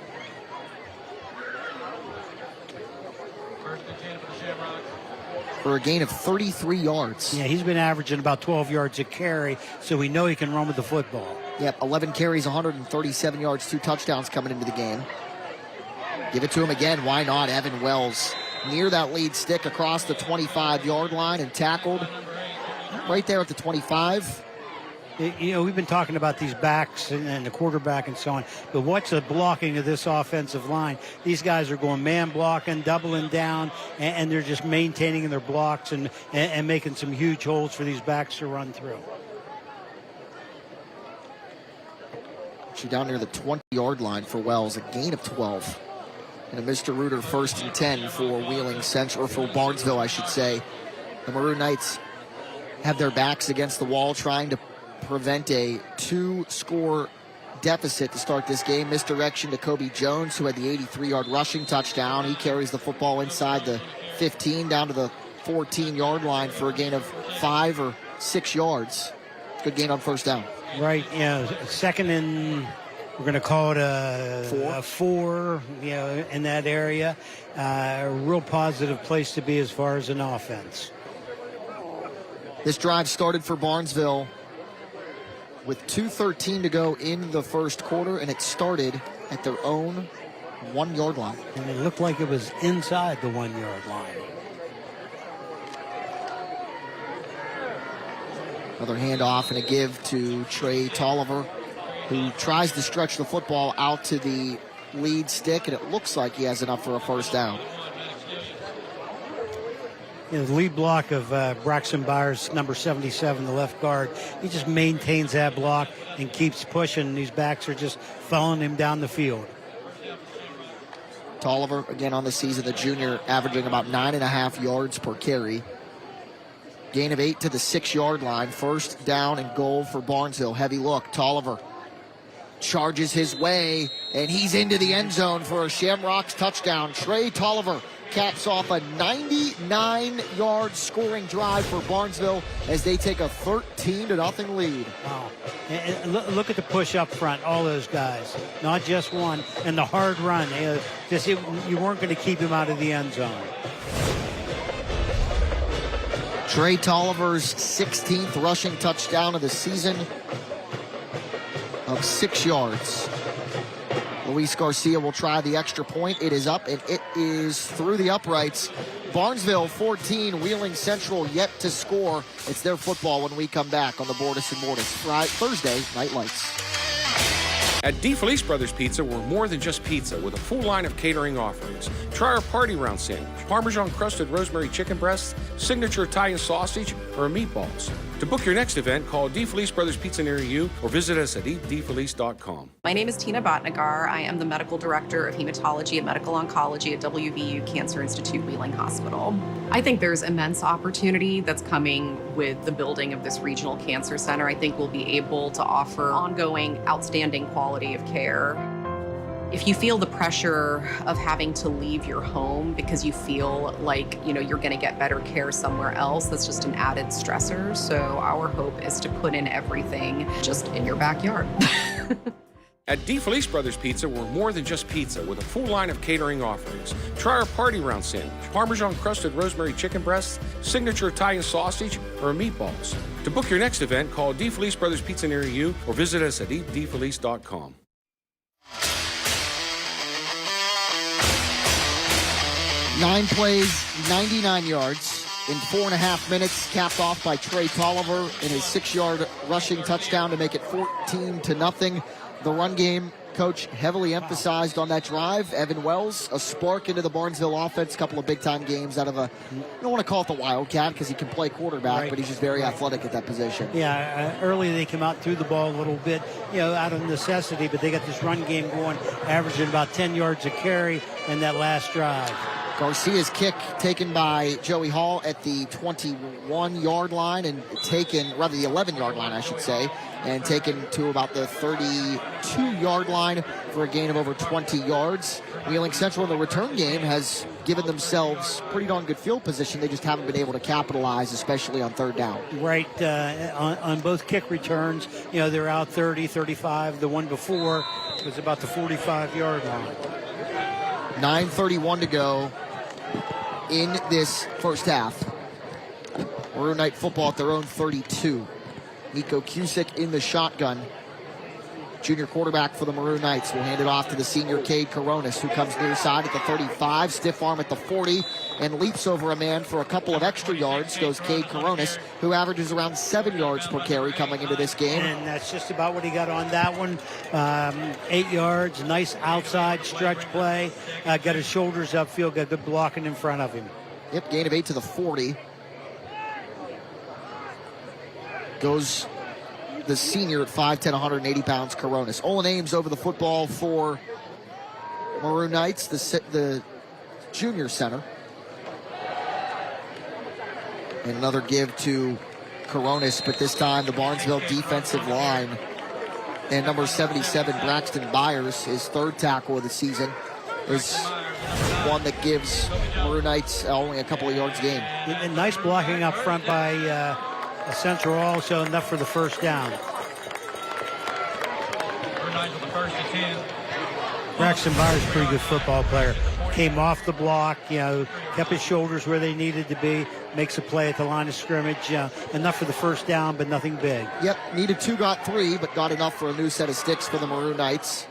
For a gain of 33 yards. Yeah, he's been averaging about 12 yards a carry, so we know he can run with the football. Yep, 11 carries, 137 yards, 2 touchdowns coming into the game. Give it to him again. Why not? Evan Wells near that lead stick across the 25-yard line and tackled right there at the 25. You know, we've been talking about these backs and the quarterback and so on, but what's the blocking of this offensive line? These guys are going man blocking, doubling down, and they're just maintaining their blocks and making some huge holes for these backs to run through. Actually down near the 20-yard line for Wells, a gain of 12. And a Mr. Reuter 1st and 10 for Wheeling Central, or for Barnesville, I should say. The Maroon Knights have their backs against the wall, trying to prevent a 2-score deficit to start this game. Misdirection to Kobe Jones, who had the 83-yard rushing touchdown. He carries the football inside the 15 down to the 14-yard line for a gain of 5 or 6 yards. Good gain on first down. Right, yeah, second and we're going to call it a 4, you know, in that area. A real positive place to be as far as an offense. This drive started for Barnesville with 2:13 to go in the first quarter, and it started at their own 1-yard line. And it looked like it was inside the 1-yard line. Another handoff and a give to Trey Tolliver, who tries to stretch the football out to the lead stick, and it looks like he has enough for a first down. You know, the lead block of Braxton Byers, number 77, the left guard, he just maintains that block and keeps pushing. These backs are just following him down the field. Tolliver, again on the season, the junior, averaging about 9.5 yards per carry. Gain of 8 to the 6-yard line. First down and goal for Barnesville. Heavy look. Tolliver charges his way, and he's into the end zone for a Shamrocks touchdown. Trey Tolliver caps off a 99-yard scoring drive for Barnesville as they take a 13-0 lead. Wow. And look at the push up front, all those guys. Not just one. And the hard run. You weren't going to keep him out of the end zone. Trey Tolliver's 16th rushing touchdown of the season of 6 yards. Luis Garcia will try the extra point. It is up, and it is through the uprights. Barnesville 14, Wheeling Central yet to score. It's their football when we come back on the Bordas and Bordas Thursday Night Lights. At DeFelice Brothers Pizza, we're more than just pizza with a full line of catering offerings. Try our party round sandwich, Parmesan crusted rosemary chicken breasts, signature Italian sausage, or meatballs. To book your next event, call DeFelice Brothers Pizza near you or visit us at eatdefelice.com. My name is Tina Bhatnagar. I am the Medical Director of Hematology and Medical Oncology at WVU Cancer Institute Wheeling Hospital. I think there's immense opportunity that's coming with the building of this regional cancer center. I think we'll be able to offer ongoing, outstanding quality of care. If you feel the pressure of having to leave your home because you feel like, you're going to get better care somewhere else, that's just an added stressor. So our hope is to put in everything just in your backyard. At DeFelice Brothers Pizza, we're more than just pizza with a full line of catering offerings. Try our party round sandwich, Parmesan crusted rosemary chicken breasts, signature Italian sausage, or meatballs. To book your next event, call DeFelice Brothers Pizza near you or visit us at eatdefelice.com. Nine plays, 99 yards in 4.5 minutes, capped off by Trey Tolliver in his 6-yard rushing touchdown to make it 14-0. The run game, Coach, heavily emphasized on that drive. Evan Wells, a spark into the Barnesville offense, a couple of big-time games out of a, you don't want to call it the Wildcat because he can play quarterback, right, but he's just very athletic at that position. Yeah, early they came out, threw the ball a little bit, out of necessity, but they got this run game going, averaging about 10 yards a carry in that last drive. Garcia's kick taken by Joey Hall at the 21-yard line and rather the 11-yard line, I should say, and taken to about the 32-yard line for a gain of over 20 yards. Wheeling Central in the return game has given themselves pretty darn good field position. They just haven't been able to capitalize, especially on third down. Right, on both kick returns, they're out 30, 35. The one before was about the 45-yard line. 9:31 to go in this first half. Maroon Knight football at their own 32. Nico Cusick in the shotgun. Junior quarterback for the Maroon Knights will hand it off to the senior Cade Coronis, who comes near side at the 35, stiff arm at the 40, and leaps over a man for a couple of extra yards. Goes Cade Coronis, who averages around 7 yards per carry coming into this game. And that's just about what he got on that one. 8 yards, nice outside stretch play. Got his shoulders upfield, got good blocking in front of him. Yep, gain of 8 to the 40. Goes the senior at 5'10", 180 pounds, Coronis. Olin Ames over the football for Maroon Knights, the junior center. And another give to Coronis, but this time the Barnesville defensive line. And number 77, Braxton Byers, his third tackle of the season, is one that gives Maroon Knights only a couple of yards gain. And nice blocking up front by Central, also enough for the first down. Braxton Byers, pretty good football player. Came off the block, kept his shoulders where they needed to be, makes a play at the line of scrimmage. Enough for the first down, but nothing big. Yep, needed 2, got 3, but got enough for a new set of sticks for the Maroon Knights.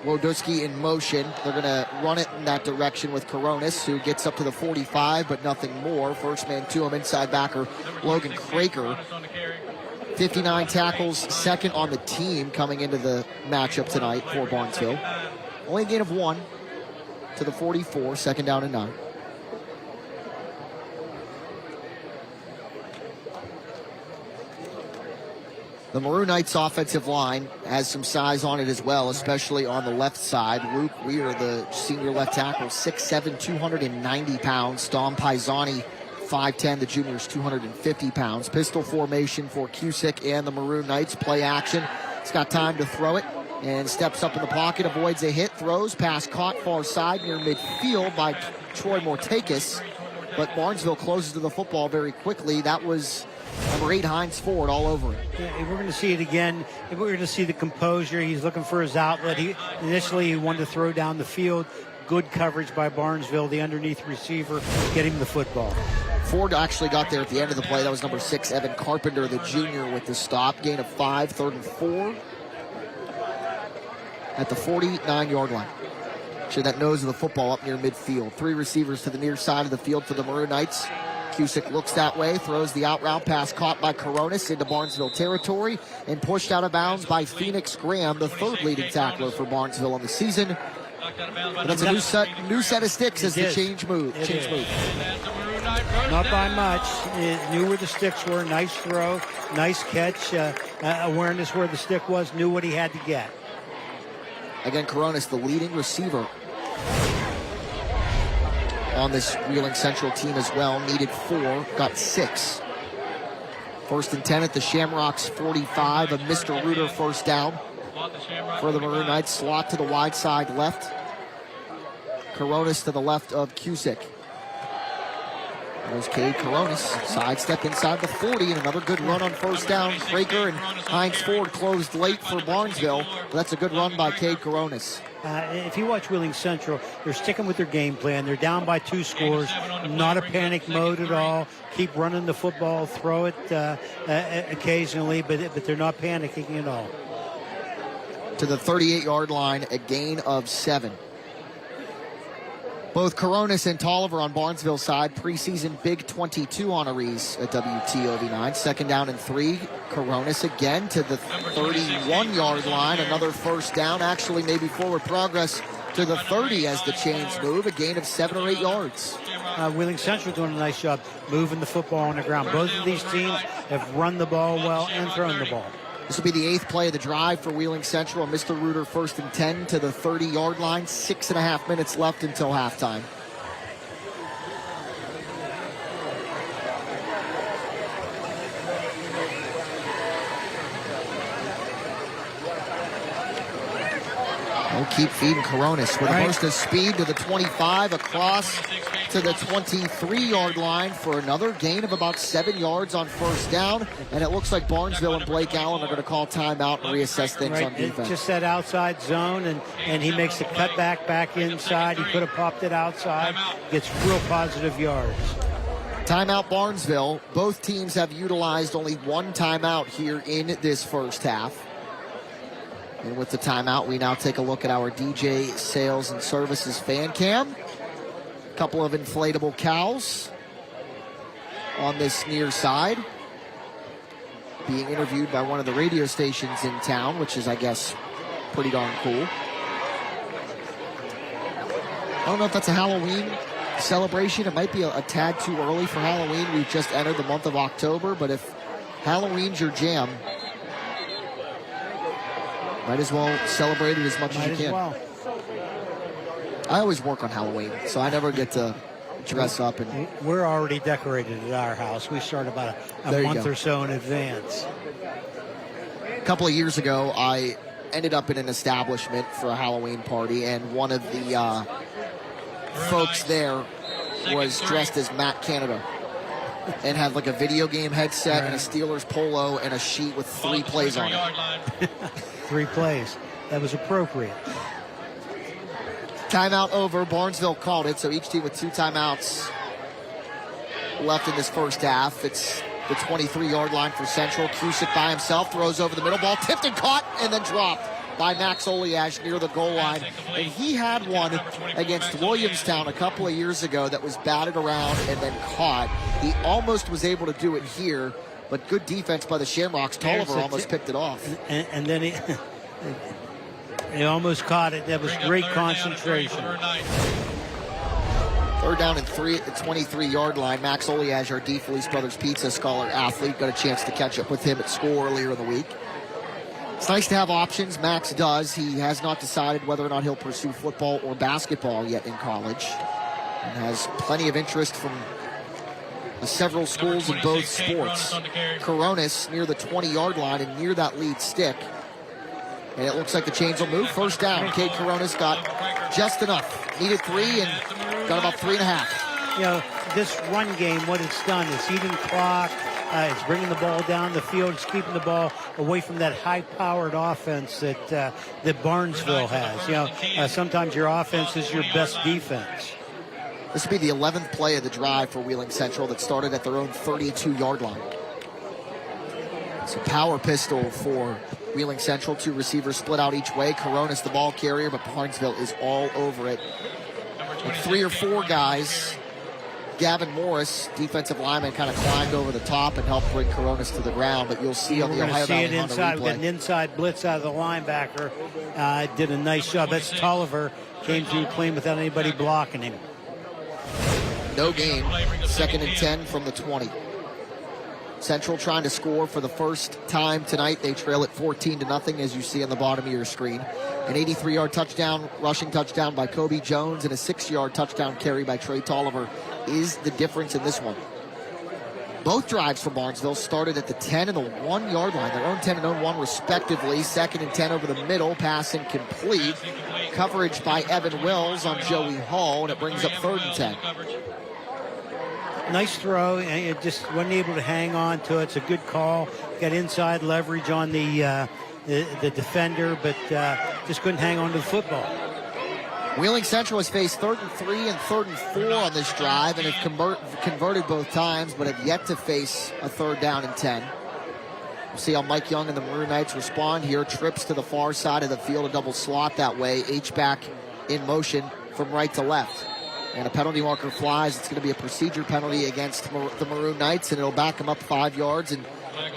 Wodowski in motion. They're going to run it in that direction with Coronis, who gets up to the 45, but nothing more. First man to him, inside backer Logan Craker. 59 tackles, second on the team coming into the matchup tonight for Barnesville. Only a gain of 1 to the 44, second down and 9. The Maroon Knights offensive line has some size on it as well, especially on the left side. Luke Weir, the senior left tackle, 6'7", 290 pounds. Dom Paisani, 5'10", the junior's 250 pounds. Pistol formation for Cusick and the Maroon Knights. Play action. He's got time to throw it and steps up in the pocket, avoids a hit, throws, pass caught far side near midfield by Troy Mortakis. But Barnesville closes to the football very quickly. That was number 8, Hines Ford, all over it. Yeah, we're going to see it again. We're going to see the composure. He's looking for his outlet. Initially, he wanted to throw down the field. Good coverage by Barnesville, the underneath receiver, get him the football. Ford actually got there at the end of the play. That was number 6, Evan Carpenter, the junior, with the stop. Gain of 5, 3rd and 4. At the 49-yard line. Actually, that nose of the football up near midfield. 3 receivers to the near side of the field for the Maroon Knights. Cusick looks that way, throws the out route, pass caught by Coronis into Barnesville territory, and pushed out of bounds by Phoenix Graham, the 3rd leading tackler for Barnesville on the season. But that's a new set of sticks as the change move. Not by much. Knew where the sticks were. Nice throw, nice catch. Awareness where the stick was, knew what he had to get. Again, Coronis, the leading receiver on this Wheeling Central team as well. Needed 4, got 6. 1st and 10 at the Shamrocks 45. A Mr. Reuter first down for the Maroon Knights. Slot to the wide side left. Coronis to the left of Cusick. There's Cade Coronis, sidestep inside the 40, and another good run on first down. Craker and Hines Ford closed late for Barnesville, but that's a good run by Cade Coronis. If you watch Wheeling Central, they're sticking with their game plan. They're down by 2 scores, not a panic mode at all. Keep running the football, throw it occasionally, but they're not panicking at all. To the 38-yard line, a gain of 7. Both Coronis and Tolliver on Barnesville's side, preseason Big 22 honorees at WTOV9. Second down and 3. Coronis again to the 31-yard line. Another first down, actually maybe forward progress to the 30 as the chains move. A gain of 7 or 8 yards. Wheeling Central doing a nice job moving the football on the ground. Both of these teams have run the ball well and thrown the ball. This will be the 8th play of the drive for Wheeling Central. Mr. Reuter 1st and 10 to the 30-yard line. 6.5 minutes left until halftime. keep feeding Coronis with a burst of speed to the 25, across to the 23-yard line for another gain of about 7 yards on first down. And it looks like Barnesville and Blake Allen are going to call timeout and reassess things on defense. Just that outside zone, and he makes the cutback back inside. He could have popped it outside. Gets real positive yards. Timeout Barnesville. Both teams have utilized only one timeout here in this first half. And with the timeout, we now take a look at our DJ Sales and Services fan cam. A couple of inflatable cows on this near side, being interviewed by one of the radio stations in town, which is, I guess, pretty darn cool. I don't know if that's a Halloween celebration. It might be a tad too early for Halloween. We've just entered the month of October, but if Halloween's your jam, might as well celebrate it as much as you can. Well. I always work on Halloween, so I never get to dress up. And we're already decorated at our house. We start about a month or so in advance. A couple of years ago, I ended up in an establishment for a Halloween party, and one of the folks there was dressed as Matt Canada and had like a video game headset and a Steelers polo and a sheet with 3 plays on it. 3 plays. That was appropriate. Timeout over. Barnesville called it, so each team with 2 timeouts left in this first half. It's the 23-yard line for Central. Cusick by himself throws over the middle. Ball tipped and caught and then dropped by Max Oliash near the goal line. And he had one against Williamstown a couple of years ago that was batted around and then caught. He almost was able to do it here, but good defense by the Shamrocks. Tolliver almost picked it off. And then he almost caught it. That was great concentration. Third down and 3 at the 23-yard line. Max Oliash, our D. Felice Brothers Pizza Scholar athlete, got a chance to catch up with him at school earlier in the week. It's nice to have options. Max does. He has not decided whether or not he'll pursue football or basketball yet in college, and has plenty of interest from several schools in both sports. Coronis near the 20-yard line and near that lead stick. And it looks like the chains will move. First down. Cade Coronis got just enough. Needed 3 and got about 3.5. You know, this run game, what it's done is even clock. It's bringing the ball down the field. It's keeping the ball away from that high-powered offense that Barnesville has. You know, sometimes your offense is your best defense. This will be the 11th play of the drive for Wheeling Central that started at their own 32-yard line. It's a power pistol for Wheeling Central. 2 receivers split out each way. Coronis the ball carrier, but Barnesville is all over it. With 3 or 4 guys, Gavin Morris, defensive lineman, kind of climbed over the top and helped bring Coronis to the ground, but you'll see on the Ohio Valley Honda replay. We got an inside blitz out of the linebacker. Did a nice job. That's Tolliver. Came through clean without anybody blocking him. No gain. 2nd and 10 from the 20. Central trying to score for the first time tonight. They trail it 14-0, as you see on the bottom of your screen. An 83-yard touchdown, rushing touchdown by Kobe Jones, and a 6-yard touchdown carry by Trey Tolliver is the difference in this one. Both drives for Barnesville started at the 10 and the 1-yard line. Their own 10 and own 1 respectively. 2nd and 10 over the middle. Pass incomplete. Coverage by Evan Wills on Joey Hall, and it brings up 3rd and 10. Nice throw, and it just wasn't able to hang on to it. It's a good call. Got inside leverage on the defender, but just couldn't hang on to the football. Wheeling Central has faced 3rd and 3 and 3rd and 4 on this drive and have converted both times, but have yet to face a 3rd down and 10. We'll see how Mike Young and the Maroon Knights respond here. Trips to the far side of the field, a double slot that way. H-back in motion from right to left. And a penalty marker flies. It's going to be a procedure penalty against the Maroon Knights, and it'll back them up 5 yards and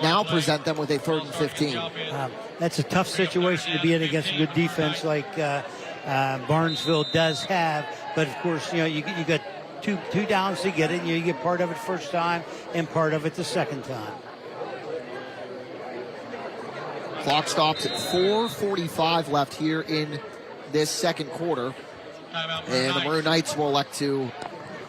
now present them with a 3rd and 15. That's a tough situation to be in against a good defense like Barnesville does have. But, of course, you know, you got two downs to get it. And you get part of it first time and part of it the second time. Clock stops at 4:45 left here in this second quarter. And the Maroon Knights will elect to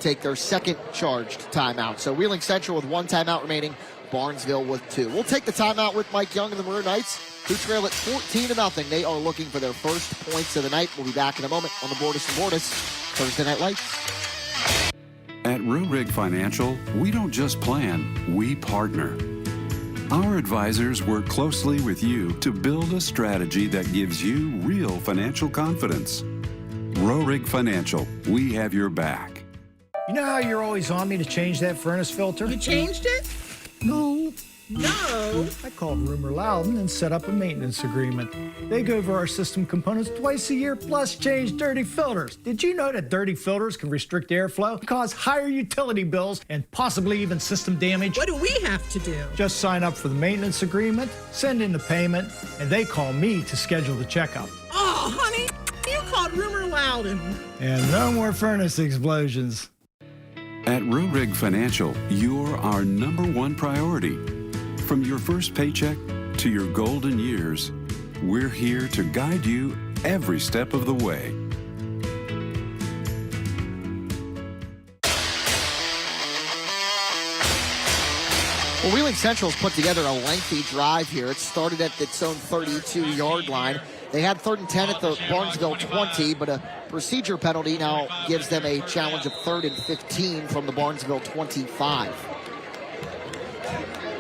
take their second charged timeout. So Wheeling Central with 1 timeout remaining, Barnesville with 2. We'll take the timeout with Mike Young and the Maroon Knights. who trail at 14-0. They are looking for their first points of the night. We'll be back in a moment on the Bordas and Bordas Thursday Night Lights. At Rurig Financial, we don't just plan, we partner. Our advisors work closely with you to build a strategy that gives you real financial confidence. Rurig Financial, we have your back. You know how you're always on me to change that furnace filter? You changed it? No. No. I called Rumor Loudon and set up a maintenance agreement. They go over our system components twice a year, plus change dirty filters. Did you know that dirty filters can restrict airflow, cause higher utility bills, and possibly even system damage? What do we have to do? Just sign up for the maintenance agreement, send in the payment, and they call me to schedule the checkup. Oh, honey, you called Rumor Loudon. And no more furnace explosions. At Rurig Financial, you're our #1 priority. From your first paycheck to your golden years, we're here to guide you every step of the way. Well, Wheeling Central's put together a lengthy drive here. It started at its own 32-yard line. They had 3rd and 10 at the Barnesville 20, but a procedure penalty now gives them a challenge of 3rd and 15 from the Barnesville 25.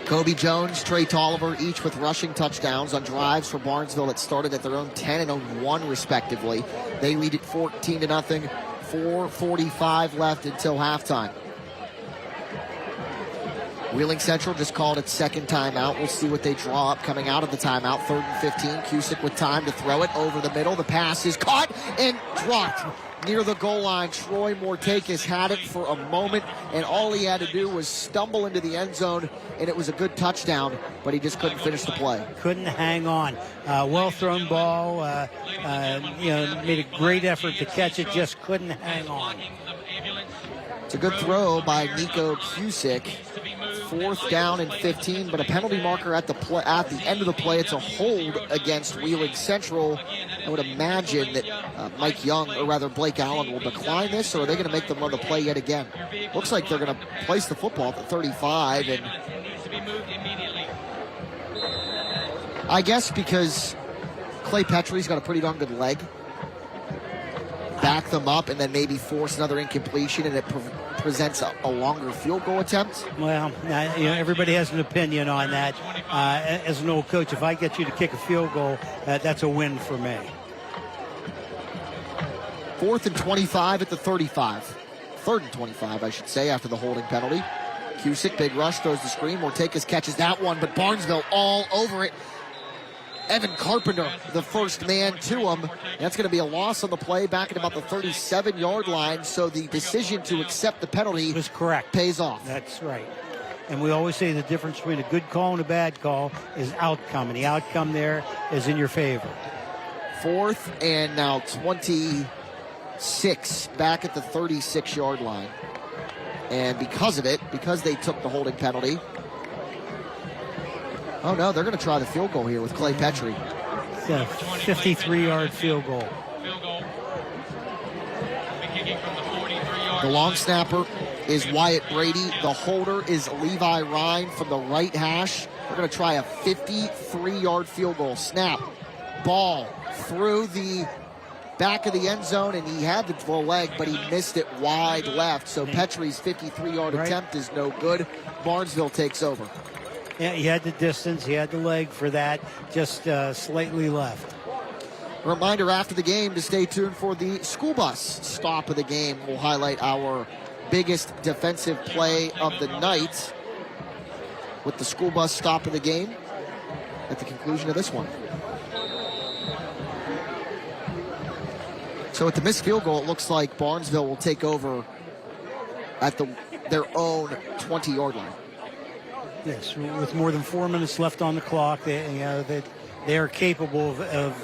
Kobe Jones, Trey Tolliver, each with rushing touchdowns on drives for Barnesville that started at their own 10 and own 1, respectively. They lead at 14-0, 4:45 left until halftime. Wheeling Central just called its second timeout. We'll see what they draw up coming out of the timeout. 3rd and 15. Cusick with time to throw it over the middle. The pass is caught and dropped near the goal line. Troy Mortakis had it for a moment, and all he had to do was stumble into the end zone, and it was a good touchdown, but he just couldn't finish the play. Couldn't hang on. Well-thrown ball. Made a great effort to catch it, just couldn't hang on. It's a good throw by Nico Cusick. 4th down and 15, but a penalty marker at the end of the play. It's a hold against Wheeling Central. I would imagine that Mike Young, or rather Blake Allen, will decline this, or are they going to make them run the play yet again? Looks like they're going to place the football at the 35, and I guess because Clay Petrie's got a pretty darn good leg, back them up and then maybe force another incompletion, and it presents a longer field goal attempt. Well, everybody has an opinion on that. As an old coach, if I get you to kick a field goal, that's a win for me. 4th and 25 at the 35. 3rd and 25, I should say, after the holding penalty. Cusick, big rush, throws the screen. Mortakis catches that one, but Barnesville all over it. Evan Carpenter, the first man to him. That's going to be a loss on the play back at about the 37-yard line, so the decision to accept the penalty was correct. Pays off. That's right. And we always say the difference between a good call and a bad call is outcome, and the outcome there is in your favor. 4th and now 26 back at the 36-yard line. And because of it, because they took the holding penalty, oh no, they're going to try the field goal here with Clay Petrie. It's a 53-yard field goal. The long snapper is Wyatt Brady. The holder is Levi Ryan from the right hash. They're going to try a 53-yard field goal. Snap, ball through the back of the end zone, and he had the leg, but he missed it wide left. So Petrie's 53-yard attempt is no good. Barnesville takes over. Yeah, he had the distance, he had the leg for that, just slightly left. A reminder after the game to stay tuned for the school bus stop of the game. We'll highlight our biggest defensive play of the night with the school bus stop of the game at the conclusion of this one. So with the missed field goal, it looks like Barnesville will take over at their own 20-yard line. Yes, with more than 4 minutes left on the clock, they are capable of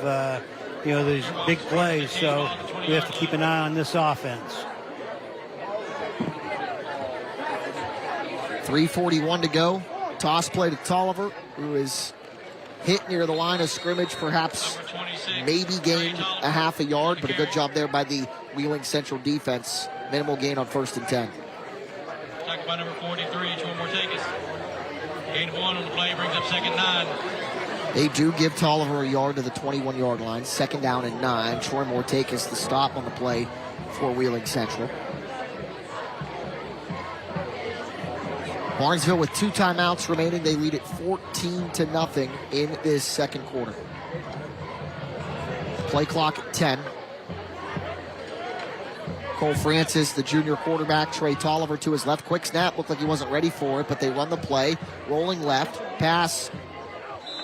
these big plays. So we have to keep an eye on this offense. 3:41 to go. Toss play to Tolliver, who is hit near the line of scrimmage, perhaps maybe gained a half a yard, but a good job there by the Wheeling Central defense. Minimal gain on 1st and 10. Tackled by number 43, Troy Mortakis. Gain of 1 on the play, brings up 2nd and 9. They do give Tolliver a yard to the 21-yard line. 2nd down and 9. Troy Mortakis the stop on the play for Wheeling Central. Barnesville with 2 timeouts remaining. They lead it 14-0 in this second quarter. Play clock at 10. Cole Francis, the junior quarterback. Trey Tolliver to his left. Quick snap. Looked like he wasn't ready for it, but they run the play. Rolling left. Pass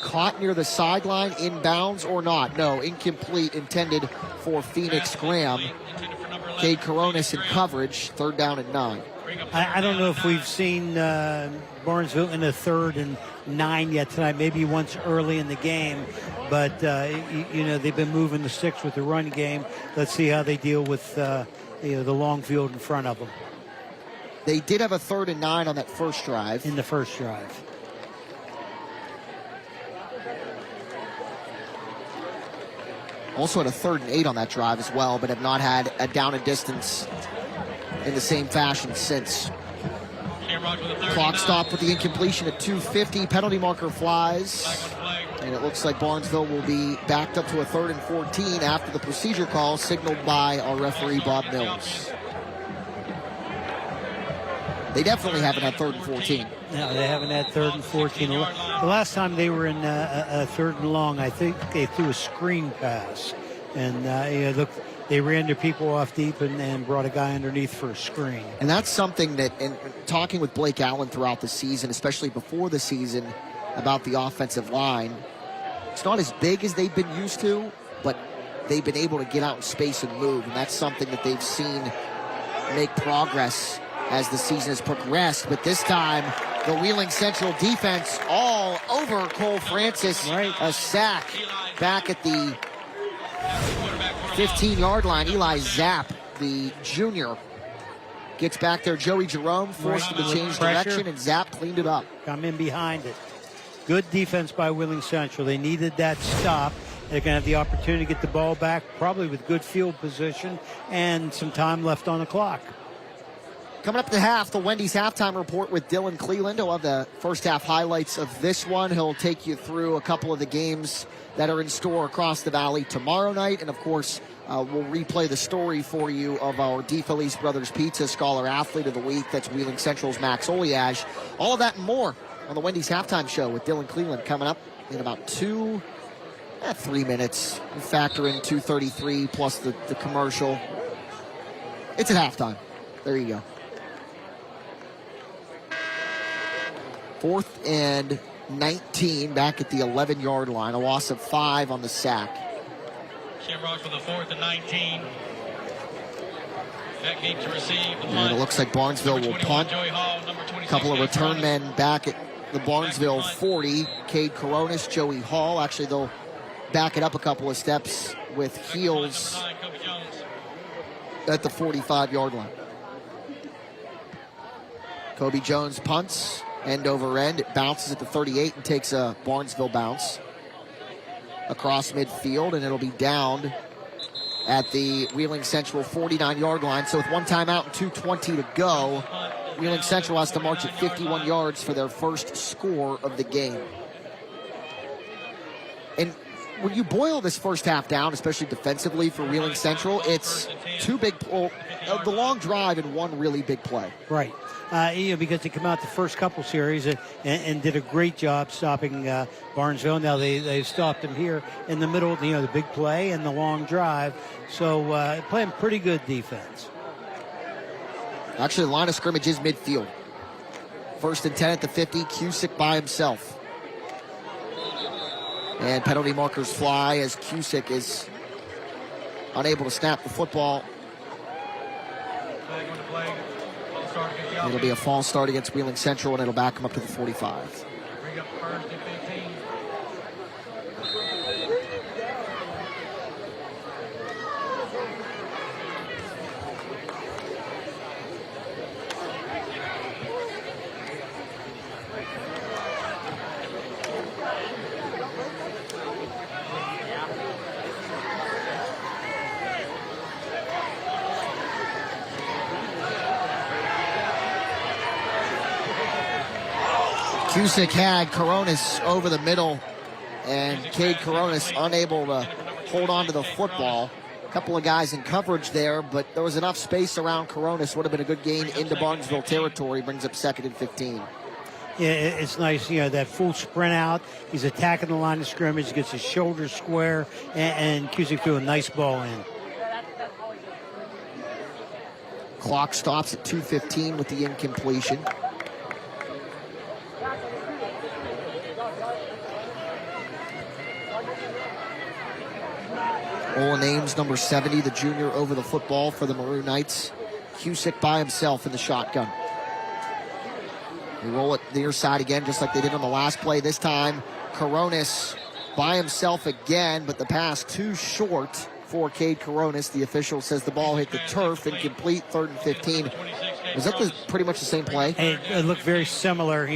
caught near the sideline. Inbounds or not? No, incomplete. Intended for Phoenix Graham. Cade Coronis in coverage. 3rd down and 9. I don't know if we've seen Barnesville in a 3rd and 9 yet tonight. Maybe once early in the game. But, they've been moving the sticks with the run game. Let's see how they deal with the long field in front of them. They did have a 3rd and 9 on that first drive. In the first drive. Also had a 3rd and 8 on that drive as well, but have not had a down and distance in the same fashion since. Clock stopped with the incompletion at 2:50. Penalty marker flies. And it looks like Barnesville will be backed up to a 3rd and 14 after the procedure call signaled by our referee, Bob Mills. They definitely haven't had 3rd and 14. No, they haven't had 3rd and 14. The last time they were in a 3rd and long, I think they threw a screen pass. And they ran their people off deep and brought a guy underneath for a screen. And that's something that, in talking with Blake Allen throughout the season, especially before the season, about the offensive line, it's not as big as they've been used to, but they've been able to get out in space and move. And that's something that they've seen make progress as the season has progressed. But this time, the Wheeling Central defense all over Cole Francis. Right. A sack back at the 15-yard line. Eli Zapp, the junior, gets back there. Joey Jerome forced him to change direction, and Zapp cleaned it up. Come in behind it. Good defense by Wheeling Central. They needed that stop. They're going to have the opportunity to get the ball back, probably with good field position and some time left on the clock. Coming up at the half, the Wendy's halftime report with Dylan Cleland. He'll have the first half highlights of this one. He'll take you through a couple of the games that are in store across the valley tomorrow night. And, of course, we'll replay the story for you of our DeFelice Brothers Pizza Scholar Athlete of the Week. That's Wheeling Central's Max Oliage. All of that and more on the Wendy's halftime show with Dylan Cleland coming up in about 3 minutes. We factor in 2:33 plus the commercial. It's at halftime. There you go. 4th and 19 back at the 11-yard line. A loss of 5 on the sack. Shamrocks with a 4th and 19. Back deep to receive. And it looks like Barnesville will punt. A couple of return men back at the Barnesville 40. Cade Coronis, Joey Hall. Actually, they'll back it up a couple of steps with Heels at the 45-yard line. Kobe Jones punts. End over end. It bounces at the 38 and takes a Barnesville bounce across midfield, and it'll be downed at the Wheeling Central 49-yard line. So with 1 timeout and 2:20 to go, Wheeling Central has to march at 51 yards for their first score of the game. And when you boil this first half down, especially defensively for Wheeling Central, it's 2 big, the long drive and 1 really big play. Right. Because they come out the first couple series and did a great job stopping Barnesville. Now they've stopped them here in the middle, the big play and the long drive. So playing pretty good defense. Actually, the line of scrimmage is midfield. 1st and 10 at the 50, Cusick by himself. And penalty markers fly as Cusick is unable to snap the football. It'll be a false start against Wheeling Central, and it'll back them up to the 45. Bring up 1st and 15. Cusick had Coronis over the middle And Cade Coronis unable to hold on to the football. A couple of guys in coverage there, but there was enough space around Coronis. Would have been a good gain into Barnesville territory. Brings up 2nd and 15. Yeah, it's nice, that full sprint out. He's attacking the line of scrimmage, gets his shoulders square, and Cusick threw a nice ball in. Clock stops at 2:15 with the incompletion. Owen Ames, number 70, the junior, over the football for the Maroon Knights. Cusick by himself in the shotgun. They roll it near side again, just like they did on the last play. This time, Coronis by himself again, but the pass too short for Cade Coronis. The official says the ball hit the turf, incomplete, 3rd and 15. Was that pretty much the same play? It looked very similar.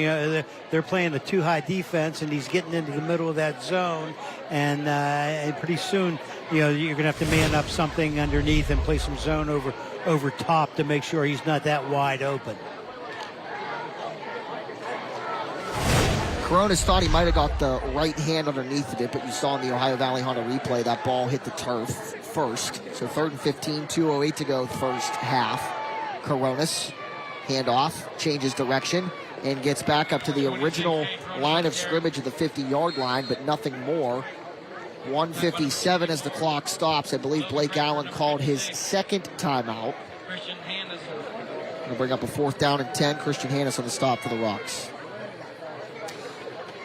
They're playing the too high defense, and he's getting into the middle of that zone. And pretty soon, you're going to have to man up something underneath and play some zone over top to make sure he's not that wide open. Coronis thought he might have got the right hand underneath of it, but you saw in the Ohio Valley Honda replay that ball hit the turf first. So 3rd and 15, 2:08 to go, first half. Coronis, handoff, changes direction, and gets back up to the original line of scrimmage at the 50-yard line, but nothing more. 1:57 as the clock stops. I believe Blake Allen called his 2nd timeout. Going to bring up a 4th down and 10. Christian Hannes on the stop for the Rocks.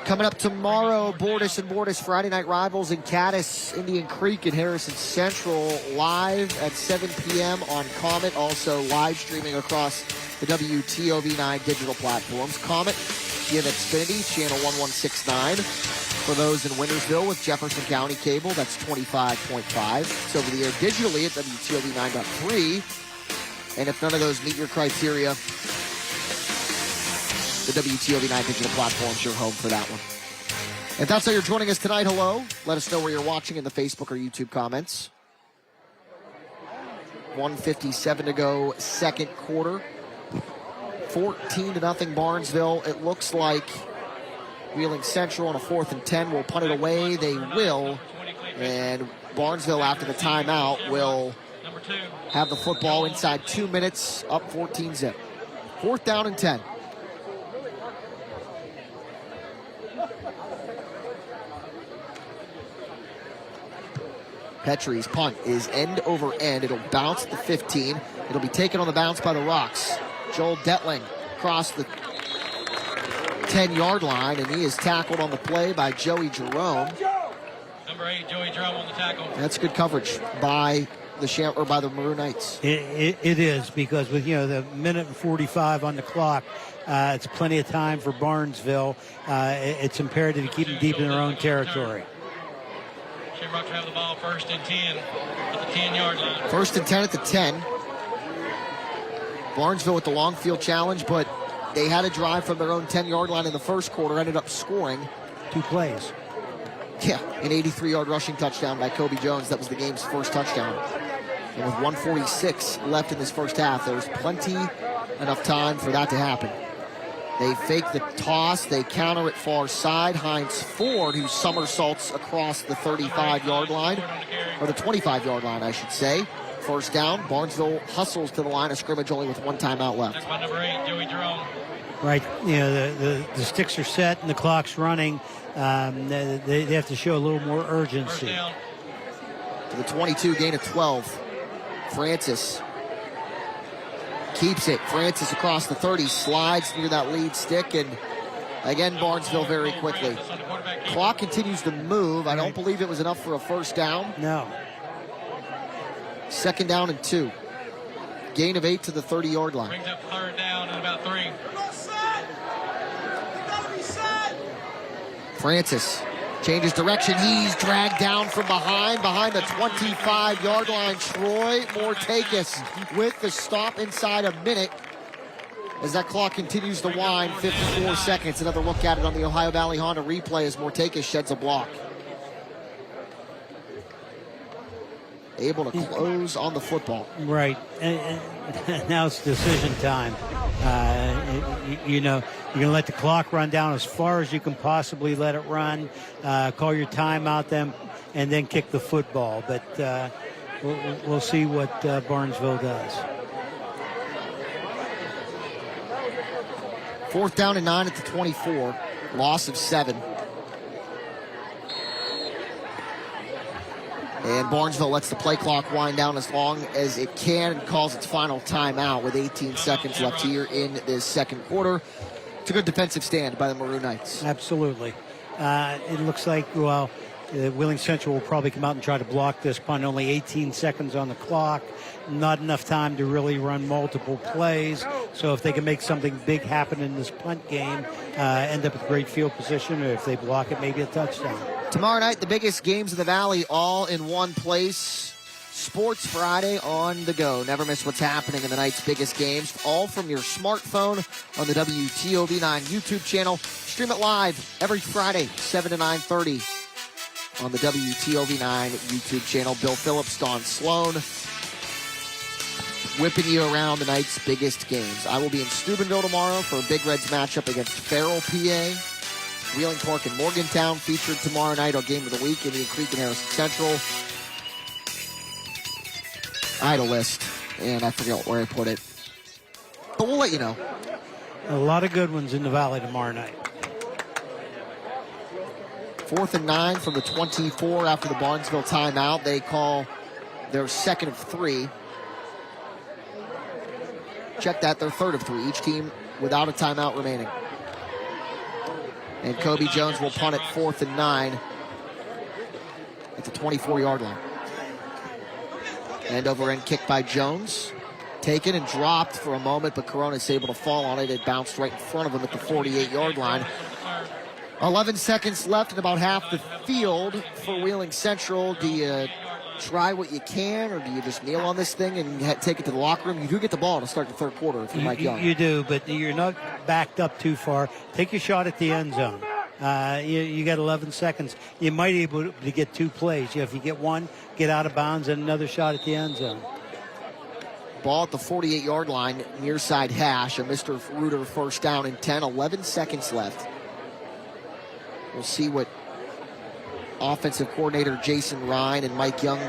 Coming up tomorrow, Bordas and Bordas Friday night rivals in Caddis, Indian Creek, and Harrison Central, live at 7 p.m. on Comet. Also live streaming across the WTOV9 digital platforms. Comet, you have Xfinity, channel 1169. For those in Wintersville with Jefferson County cable, that's 25.5. It's over the air digitally at WTOV9.3. And if none of those meet your criteria, the WTOV9 digital platform's your home for that one. If that's how you're joining us tonight, hello. Let us know where you're watching in the Facebook or YouTube comments. 1:57 to go, 2nd quarter. 14-0 Barnesville. It looks like Wheeling Central on a 4th and 10 will punt it away. They will. And Barnesville, after the timeout, will have the football inside 2 minutes, up 14-zip. 4th down and 10. Petrie's punt is end over end. It'll bounce at the 15. It'll be taken on the bounce by the Rocks. Joel Detling across the 10-yard line, and he is tackled on the play by Joey Jerome. Number 8, Joey Jerome on the tackle. That's good coverage by the Maroon Knights. It is, because with the minute and 45 on the clock, it's plenty of time for Barnesville. It's imperative to keep them deep in their own territory. Shamrock have the ball 1st and 10 at the 10-yard line. 1st and 10 at the 10. Barnesville with the long field challenge, but they had a drive from their own 10-yard line in the first quarter, ended up scoring 2 plays. Yeah, an 83-yard rushing touchdown by Kobe Jones. That was the game's first touchdown. And with 1:46 left in this first half, there's enough time for that to happen. They fake the toss. They counter it far side. Hines Ford, who somersaults across the 35-yard line, or the 25-yard line, I should say. 1st down. Barnesville hustles to the line of scrimmage only with 1 timeout left. That's by number 8, Joey Jerome. Right. The sticks are set and the clock's running. They have to show a little more urgency. To the 22, gain of 12. Francis keeps it. Francis across the 30, slides near that lead stick, and again, Barnesville very quickly. Clock continues to move. I don't believe it was enough for a 1st down. No. 2nd down and 2. Gain of 8 to the 30-yard line. Brings up 3rd down and about 3. Francis changes direction. He's dragged down from behind the 25-yard line. Troy Mortakis with the stop inside a minute as that clock continues to wind. 54 seconds. Another look at it on the Ohio Valley Honda replay as Mortakis sheds a block. Able to close on the football. Right. And now it's decision time. you're going to let the clock run down as far as you can possibly let it run, call your timeout then, and then kick the football. But we'll see what Barnesville does. 4th down and 9 at the 24. Loss of 7. And Barnesville lets the play clock wind down as long as it can and calls its final timeout with 18 seconds left here in this second quarter. It's a good defensive stand by the Maroon Knights. Absolutely. It looks like, Wheeling Central will probably come out and try to block this punt. Only 18 seconds on the clock. Not enough time to really run multiple plays. So if they can make something big happen in this punt game, end up with great field position, or if they block it, maybe a touchdown. Tomorrow night, the biggest games of the Valley all in one place. Sports Friday on the go. Never miss what's happening in the night's biggest games. All from your smartphone on the WTOV9 YouTube channel. Stream it live every Friday, 7 to 9:30 on the WTOV9 YouTube channel. Bill Phillips, Don Sloan, whipping you around the night's biggest games. I will be in Steubenville tomorrow for a Big Reds matchup against Farrell, PA. Wheeling Park and Morgantown featured tomorrow night on Game of the Week. Indian Creek and Harrison Central. I had a list, and I forget where I put it. But we'll let you know. A lot of good ones in the Valley tomorrow night. 4th and 9 from the 24 after the Barnesville timeout. They call their 2nd of 3. Check that, their 3rd of 3. Each team without a timeout remaining. And Kobe Jones will punt it 4th and 9 at the 24-yard line. End over end kick by Jones. Taken and dropped for a moment, but Corona's able to fall on it. It bounced right in front of him at the 48-yard line. 11 seconds left and about half the field for Wheeling Central. Do you try what you can, or do you just kneel on this thing and take it to the locker room? You do get the ball to start the third quarter if you're Mike Young. You do, but you're not backed up too far. Take your shot at the end zone. You got 11 seconds. You might be able to get 2 plays. If you get one, get out of bounds, and another shot at the end zone. Ball at the 48-yard line, near side hash. A Mr. Reuter 1st down and 10. 11 seconds left. We'll see what offensive coordinator Jason Ryan and Mike Young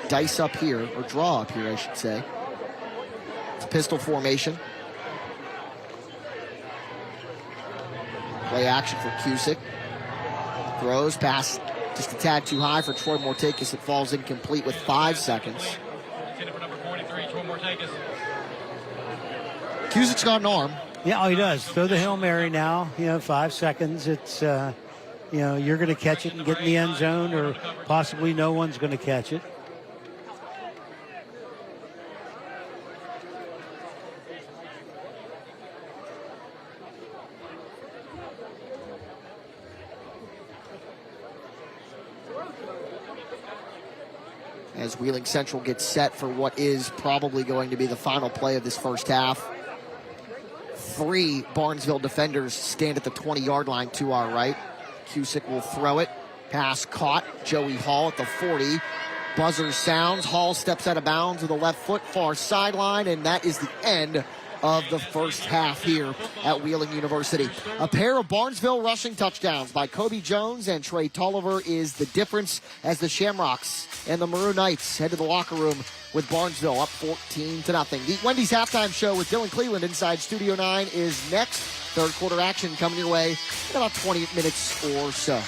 dice up here, or draw up here, I should say. It's pistol formation. Play action for Cusick. Throws, pass just a tad too high for Troy Mortakis. It falls incomplete with 5 seconds. Cusick's got an arm. Yeah, he does. Throw the Hail Mary now. 5 seconds. It's, you're going to catch it and get in the end zone, or possibly no one's going to catch it. As Wheeling Central gets set for what is probably going to be the final play of this first half. 3 Barnesville defenders stand at the 20-yard line to our right. Cusick will throw it. Pass caught. Joey Hall at the 40. Buzzer sounds. Hall steps out of bounds with a left foot, far sideline, and that is the end of the first half here at Wheeling University. A pair of Barnesville rushing touchdowns by Kobe Jones and Trey Tolliver is the difference as the Shamrocks and the Maroon Knights head to the locker room with Barnesville up 14-0. The Wendy's halftime show with Dylan Cleveland inside Studio 9 is next. Third quarter action coming your way in about 20 minutes or so.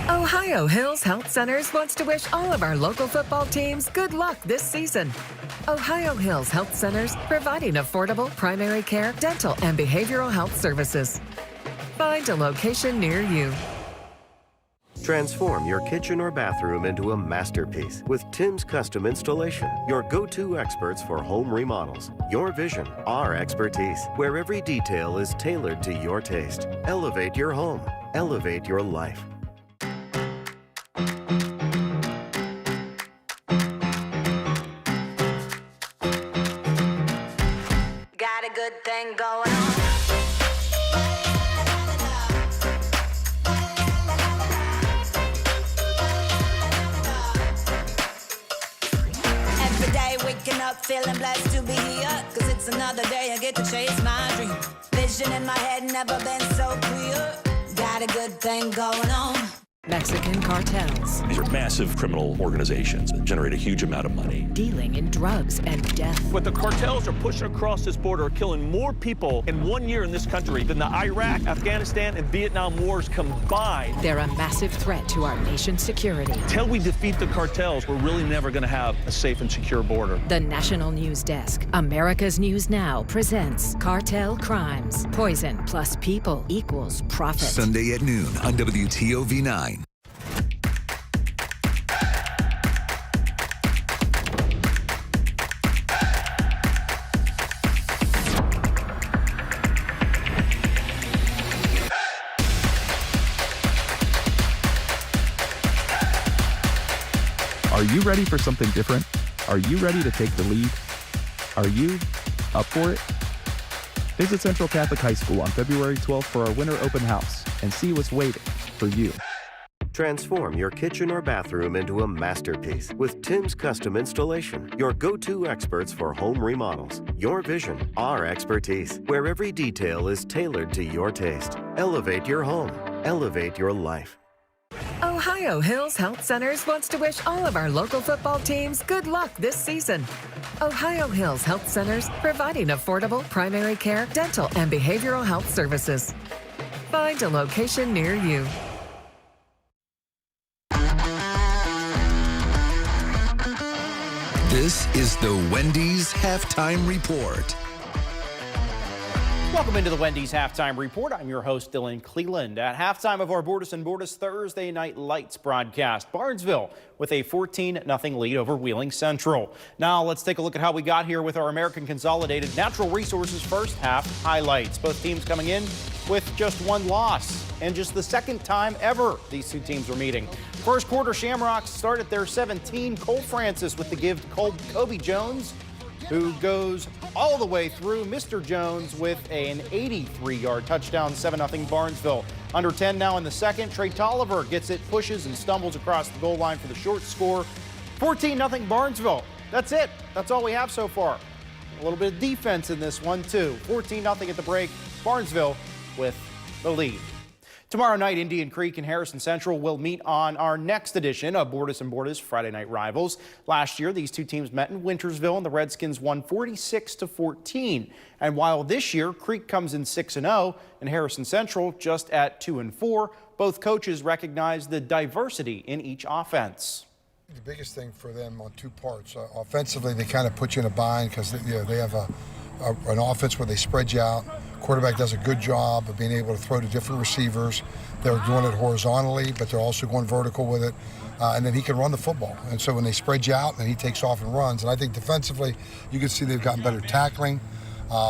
Ohio Hills Health Centers wants to wish all of our local football teams good luck this season. Ohio Hills Health Centers, providing affordable primary care, dental, and behavioral health services. Find a location near you. Transform your kitchen or bathroom into a masterpiece with Tim's Custom Installation, your go-to experts for home remodels. Your vision, our expertise, where every detail is tailored to your taste. Elevate your home. Elevate your life. Got a good thing going on. Every day waking up feeling blessed to be here, 'cause it's another day I get to chase my dream. Vision in my head never been so clear. Got a good thing going on. Mexican cartels. These are massive criminal organizations that generate a huge amount of money. Dealing in drugs and death. But the cartels are pushing across this border, are killing more people in 1 year in this country than the Iraq, Afghanistan, and Vietnam wars combined. They're a massive threat to our nation's security. Until we defeat the cartels, we're really never going to have a safe and secure border. The National News Desk, America's News Now, presents Cartel Crimes. Poison plus people equals profit. Sunday at noon on WTOV 9. Are you ready for something different? Are you ready to take the lead? Are you up for it? Visit Central Catholic High School on February 12th for our winter open house and see what's waiting for you. Transform your kitchen or bathroom into a masterpiece with Tim's Custom Installation, your go-to experts for home remodels. Your vision, our expertise, where every detail is tailored to your taste. Elevate your home. Elevate your life. Ohio Hills Health Centers wants to wish all of our local football teams good luck this season. Ohio Hills Health Centers, providing affordable primary care, dental, and behavioral health services. Find a location near you. This is the Wendy's Halftime Report. Welcome into the Wendy's Halftime Report. I'm your host, Dylan Cleland. At halftime of our Bordas and Bordas Thursday Night Lights broadcast, Barnesville with a 14-0 lead over Wheeling Central. Now let's take a look at how we got here with our American Consolidated Natural Resources first half highlights. Both teams coming in with just one loss, and just the second time ever these two teams were meeting. First quarter, Shamrocks start at their 17. Cole Francis with the give to Kobe Jones, who goes all the way through. Mr. Jones with an 83-yard touchdown, 7-0 Barnesville. Under 10 now in the second. Trey Tolliver gets it, pushes and stumbles across the goal line for the short score. 14-0 Barnesville. That's it. That's all we have so far. A little bit of defense in this one, too. 14-0 at the break. Barnesville with the lead. Tomorrow night, Indian Creek and Harrison Central will meet on our next edition of Bordas and Bordas Friday Night Rivals. Last year, these two teams met in Wintersville, and the Redskins won 46-14. And while this year, Creek comes in 6-0 and Harrison Central just at 2-4, both coaches recognize the diversity in each offense. The biggest thing for them on two parts. Offensively, they kind of put you in a bind because they have an offense where they spread you out. Quarterback does a good job of being able to throw to different receivers. They're doing it horizontally, but they're also going vertical with it. And then he can run the football. And so when they spread you out, then he takes off and runs. And I think defensively, you can see they've gotten better tackling.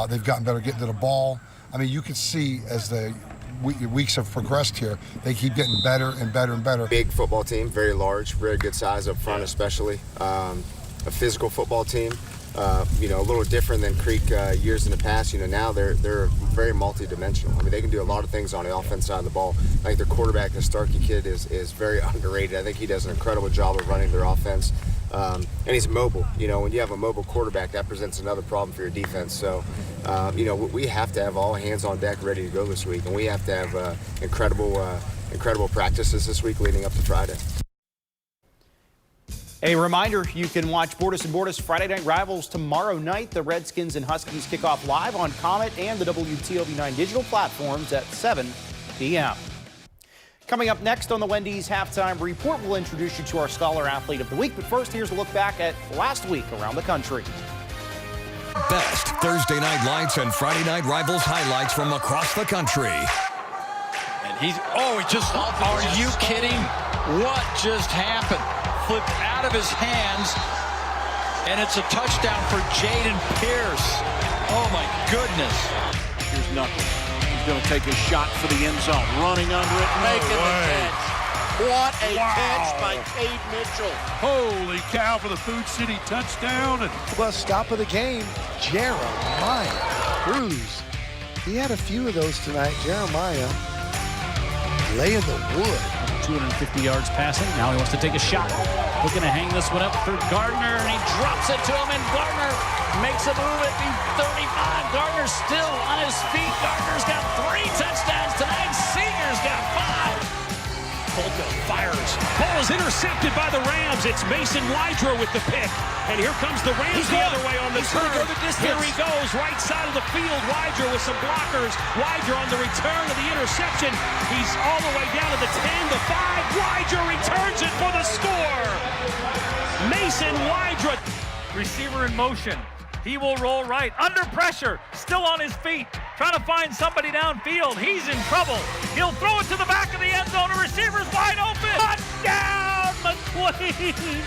They've gotten better getting to the ball. I mean, you can see as the weeks have progressed here, they keep getting better and better and better. Big football team, very large, very good size up front especially. A physical football team. A little different than Creek years in the past. Now they're very multi-dimensional. I mean, they can do a lot of things on the offense side of the ball. I think their quarterback, the Starkey kid, is very underrated. I think he does an incredible job of running their offense. And he's mobile. When you have a mobile quarterback, that presents another problem for your defense. So, we have to have all hands on deck ready to go this week. And we have to have incredible practices this week leading up to Friday. A reminder, you can watch Bordas and Bordas Friday Night Rivals tomorrow night. The Redskins and Huskies kick off live on Comet and the WTOV9 digital platforms at 7 p.m. Coming up next on the Wendy's Halftime Report, we'll introduce you to our Scholar Athlete of the Week. But first, here's a look back at last week around the country. Best Thursday Night Lights and Friday Night Rivals highlights from across the country. And are you kidding? What just happened? Flipped out of his hands, and it's a touchdown for Jaden Pierce. Oh my goodness. Here's Knuckles. He's going to take a shot for the end zone. Running under it, making the catch. What a catch by Cade Mitchell. Holy cow for the Food City touchdown. And plus stop of the game, Jeremiah Cruz. He had a few of those tonight. Jeremiah laying the wood. 250 yards passing. Now he wants to take a shot. Looking to hang this one up for Gardner, and he drops it to him, and Gardner makes a move at the 35. Gardner's still on his feet. Gardner's got 3 touchdowns tonight. Seeger's got 5. Polka fires. Ball is intercepted by the Rams. It's Mason Wydra with the pick. And here comes the Rams the other way on the turn. Here he goes, right side of the field. Wydra with some blockers. Wydra on the return of the interception. He's all the way down to the 10, the 5. Wydra returns it for the score. Mason Wydra. Receiver in motion. He will roll right. Under pressure. Still on his feet. Trying to find somebody downfield. He's in trouble. He'll throw it to the back of the end zone. A receiver's wide open. Touchdown, McQueen.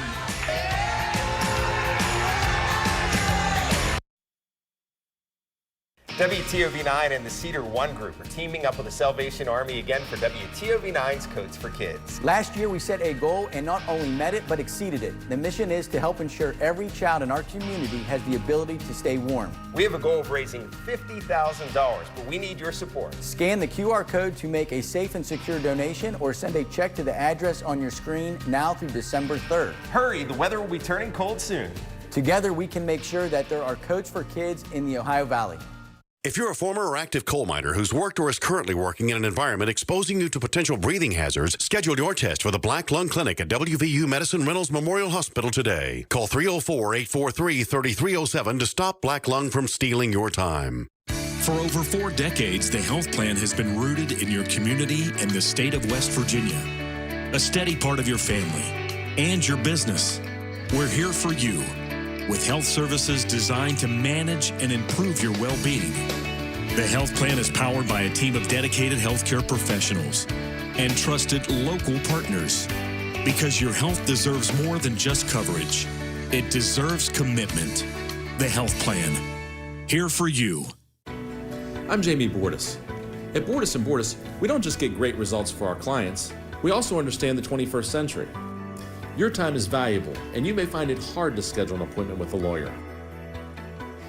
WTOV9 and the Cedar One Group are teaming up with the Salvation Army again for WTOV9's Coats for Kids. Last year, we set a goal and not only met it, but exceeded it. The mission is to help ensure every child in our community has the ability to stay warm. We have a goal of raising $50,000, but we need your support. Scan the QR code to make a safe and secure donation or send a check to the address on your screen now through December 3rd. Hurry, the weather will be turning cold soon. Together, we can make sure that there are Coats for Kids in the Ohio Valley. If you're a former or active coal miner who's worked or is currently working in an environment exposing you to potential breathing hazards, schedule your test for the Black Lung Clinic at WVU Medicine Reynolds Memorial Hospital today. Call 304-843-3307 to stop black lung from stealing your time. For over 4 decades, the health plan has been rooted in your community and the state of West Virginia. A steady part of your family and your business. We're here for you, with health services designed to manage and improve your well-being. The health plan is powered by a team of dedicated healthcare professionals and trusted local partners. Because your health deserves more than just coverage. It deserves commitment. The health plan. Here for you. I'm Jamie Bordas. At Bordas & Bordas, we don't just get great results for our clients, we also understand the 21st century. Your time is valuable, and you may find it hard to schedule an appointment with a lawyer.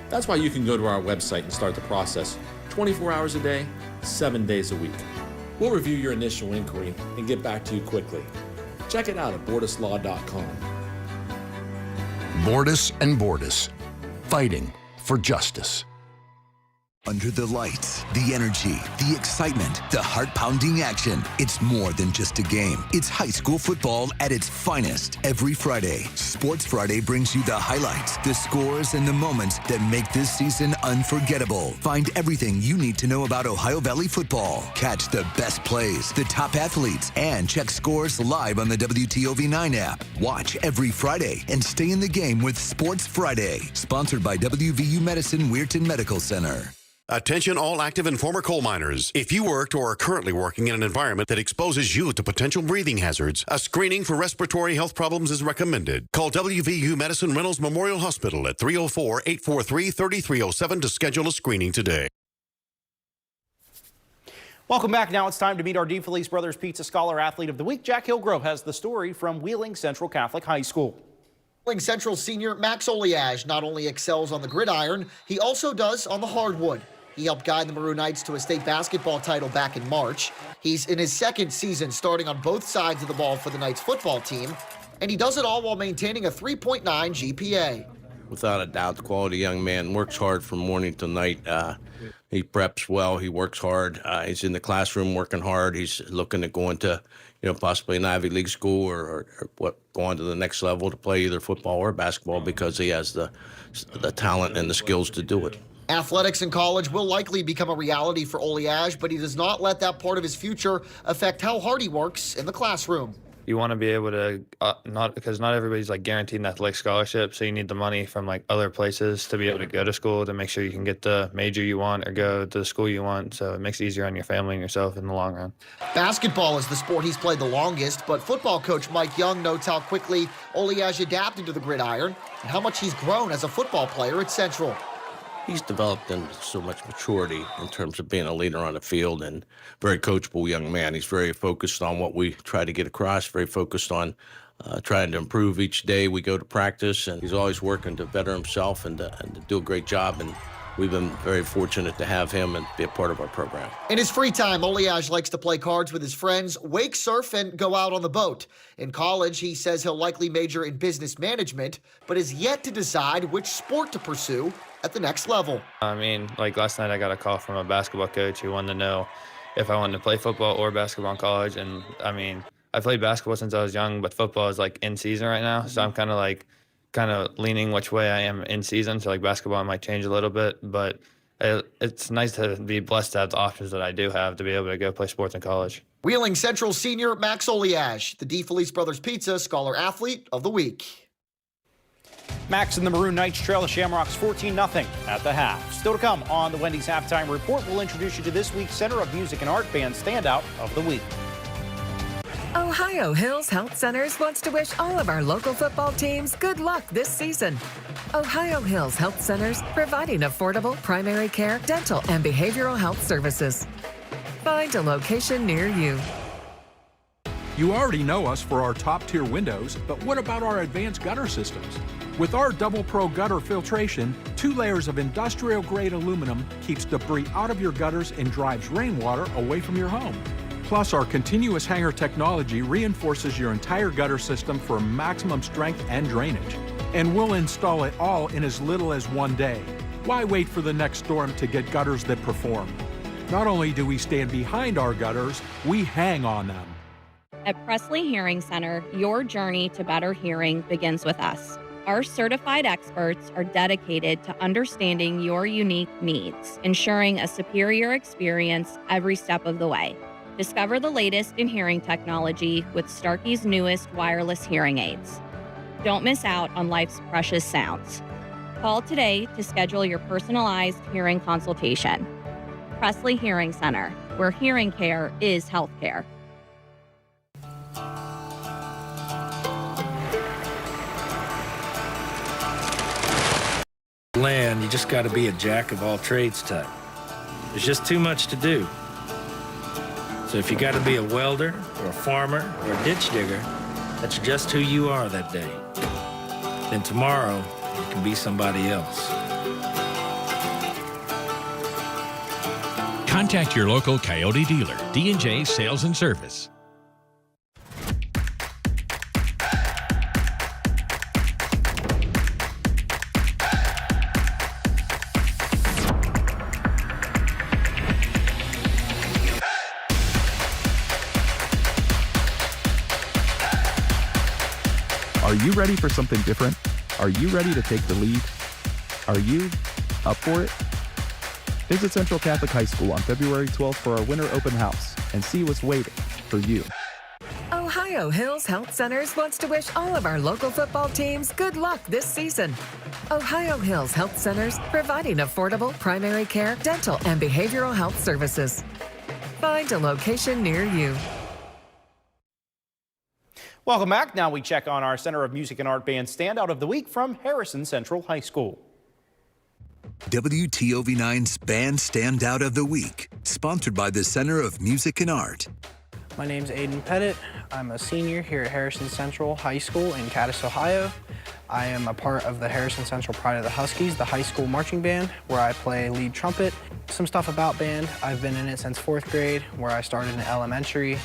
That's why you can go to our website and start the process 24 hours a day, 7 days a week. We'll review your initial inquiry and get back to you quickly. Check it out at bordaslaw.com. Bordas & Bordas, fighting for justice. Under the lights, the energy, the excitement, the heart-pounding action. It's more than just a game. It's high school football at its finest. Every Friday, Sports Friday brings you the highlights, the scores, and the moments that make this season unforgettable. Find everything you need to know about Ohio Valley football. Catch the best plays, the top athletes, and check scores live on the WTOV9 app. Watch every Friday and stay in the game with Sports Friday. Sponsored by WVU Medicine Weirton Medical Center. Attention all active and former coal miners. If you worked or are currently working in an environment that exposes you to potential breathing hazards, a screening for respiratory health problems is recommended. Call WVU Medicine Reynolds Memorial Hospital at 304-843-3307 to schedule a screening today. Welcome back. Now it's time to meet our DeFelice Brothers Pizza Scholar Athlete of the Week. Jack Hillgrove has the story from Wheeling Central Catholic High School. Wheeling Central senior Max Oliage not only excels on the gridiron, he also does on the hardwood. He helped guide the Maroon Knights to a state basketball title back in March. He's in his second season starting on both sides of the ball for the Knights football team, and he does it all while maintaining a 3.9 GPA. Without a doubt, the quality young man, works hard from morning to night. He preps well, he works hard. He's in the classroom working hard. He's looking to go into, possibly an Ivy League school or go on to the next level to play either football or basketball because he has the talent and the skills to do it. Athletics in college will likely become a reality for Oliage, but he does not let that part of his future affect how hard he works in the classroom. You want to be able to, because not everybody's guaranteed an athletic scholarship, so you need the money from other places to be able to go to school to make sure you can get the major you want or go to the school you want, so it makes it easier on your family and yourself in the long run. Basketball is the sport he's played the longest, but football coach Mike Young notes how quickly Oliage adapted to the gridiron and how much he's grown as a football player at Central. He's developed into so much maturity in terms of being a leader on the field and very coachable young man. He's very focused on what we try to get across, very focused on trying to improve each day we go to practice, and he's always working to better himself and to do a great job. And we've been very fortunate to have him and be a part of our program. In his free time, Oliage likes to play cards with his friends, wake surf, and go out on the boat. In college, he says he'll likely major in business management, but is yet to decide which sport to pursue at the next level. I mean, like last night I got a call from a basketball coach who wanted to know if I wanted to play football or basketball in college. And I mean, I played basketball since I was young, but football is like in season right now. So I'm kind of leaning which way I am in season. So like basketball might change a little bit, but it's nice to be blessed to have the options that I do have to be able to go play sports in college. Wheeling Central senior Max Oliage, the DeFelice Brothers Pizza Scholar Athlete of the Week. Max and the Maroon Knights trail the Shamrocks 14-0 at the half. Still to come on the Wendy's Halftime Report, we'll introduce you to this week's Center of Music and Art Band Standout of the Week. Ohio Hills Health Centers wants to wish all of our local football teams good luck this season. Ohio Hills Health Centers, providing affordable primary care, dental, and behavioral health services. Find a location near you. You already know us for our top-tier windows, but what about our advanced gutter systems? With our Double Pro gutter filtration, 2 layers of industrial-grade aluminum keeps debris out of your gutters and drives rainwater away from your home. Plus, our continuous hanger technology reinforces your entire gutter system for maximum strength and drainage. And we'll install it all in as little as 1 day. Why wait for the next storm to get gutters that perform? Not only do we stand behind our gutters, we hang on them. At Presley Hearing Center, your journey to better hearing begins with us. Our certified experts are dedicated to understanding your unique needs, ensuring a superior experience every step of the way. Discover the latest in hearing technology with Starkey's newest wireless hearing aids. Don't miss out on life's precious sounds. Call today to schedule your personalized hearing consultation. Presley Hearing Center, where hearing care is healthcare. Land, you just got to be a jack of all trades type. There's just too much to do. So if you got to be a welder or a farmer or a ditch digger, that's just who you are that day. Then tomorrow, you can be somebody else. Contact your local Coyote dealer, D&J Sales and Service. Are you ready for something different? Are you ready to take the lead? Are you up for it? Visit Central Catholic High School on February 12th for our winter open house and see what's waiting for you. Ohio Hills Health Centers wants to wish all of our local football teams good luck this season. Ohio Hills Health Centers, providing affordable primary care, dental, and behavioral health services. Find a location near you. Welcome back. Now we check on our Center of Music and Art Band Standout of the Week from Harrison Central High School. WTOV9's Band Standout of the Week, sponsored by the Center of Music and Art. My name's Aiden Pettit. I'm a senior here at Harrison Central High School in Cadiz, Ohio. I am a part of the Harrison Central Pride of the Huskies, the high school marching band, where I play lead trumpet. Some stuff about band, I've been in it since 4th grade, where I started in elementary.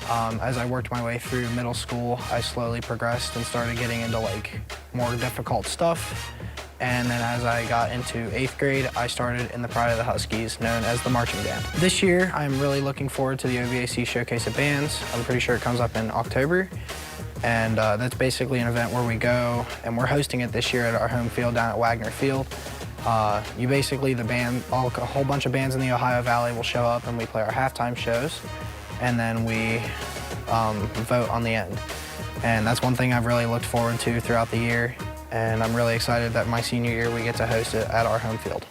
As I worked my way through middle school, I slowly progressed and started getting into more difficult stuff. And then as I got into 8th grade, I started in the Pride of the Huskies, known as the marching band. This year, I'm really looking forward to the OVAC Showcase of Bands. I'm pretty sure it comes up in October. And that's basically an event where we go, and we're hosting it this year at our home field down at Wagner Field. The band, a whole bunch of bands in the Ohio Valley will show up and we play our halftime shows. And then we vote on the end. And that's one thing I've really looked forward to throughout the year. And I'm really excited that my senior year we get to host it at our home field.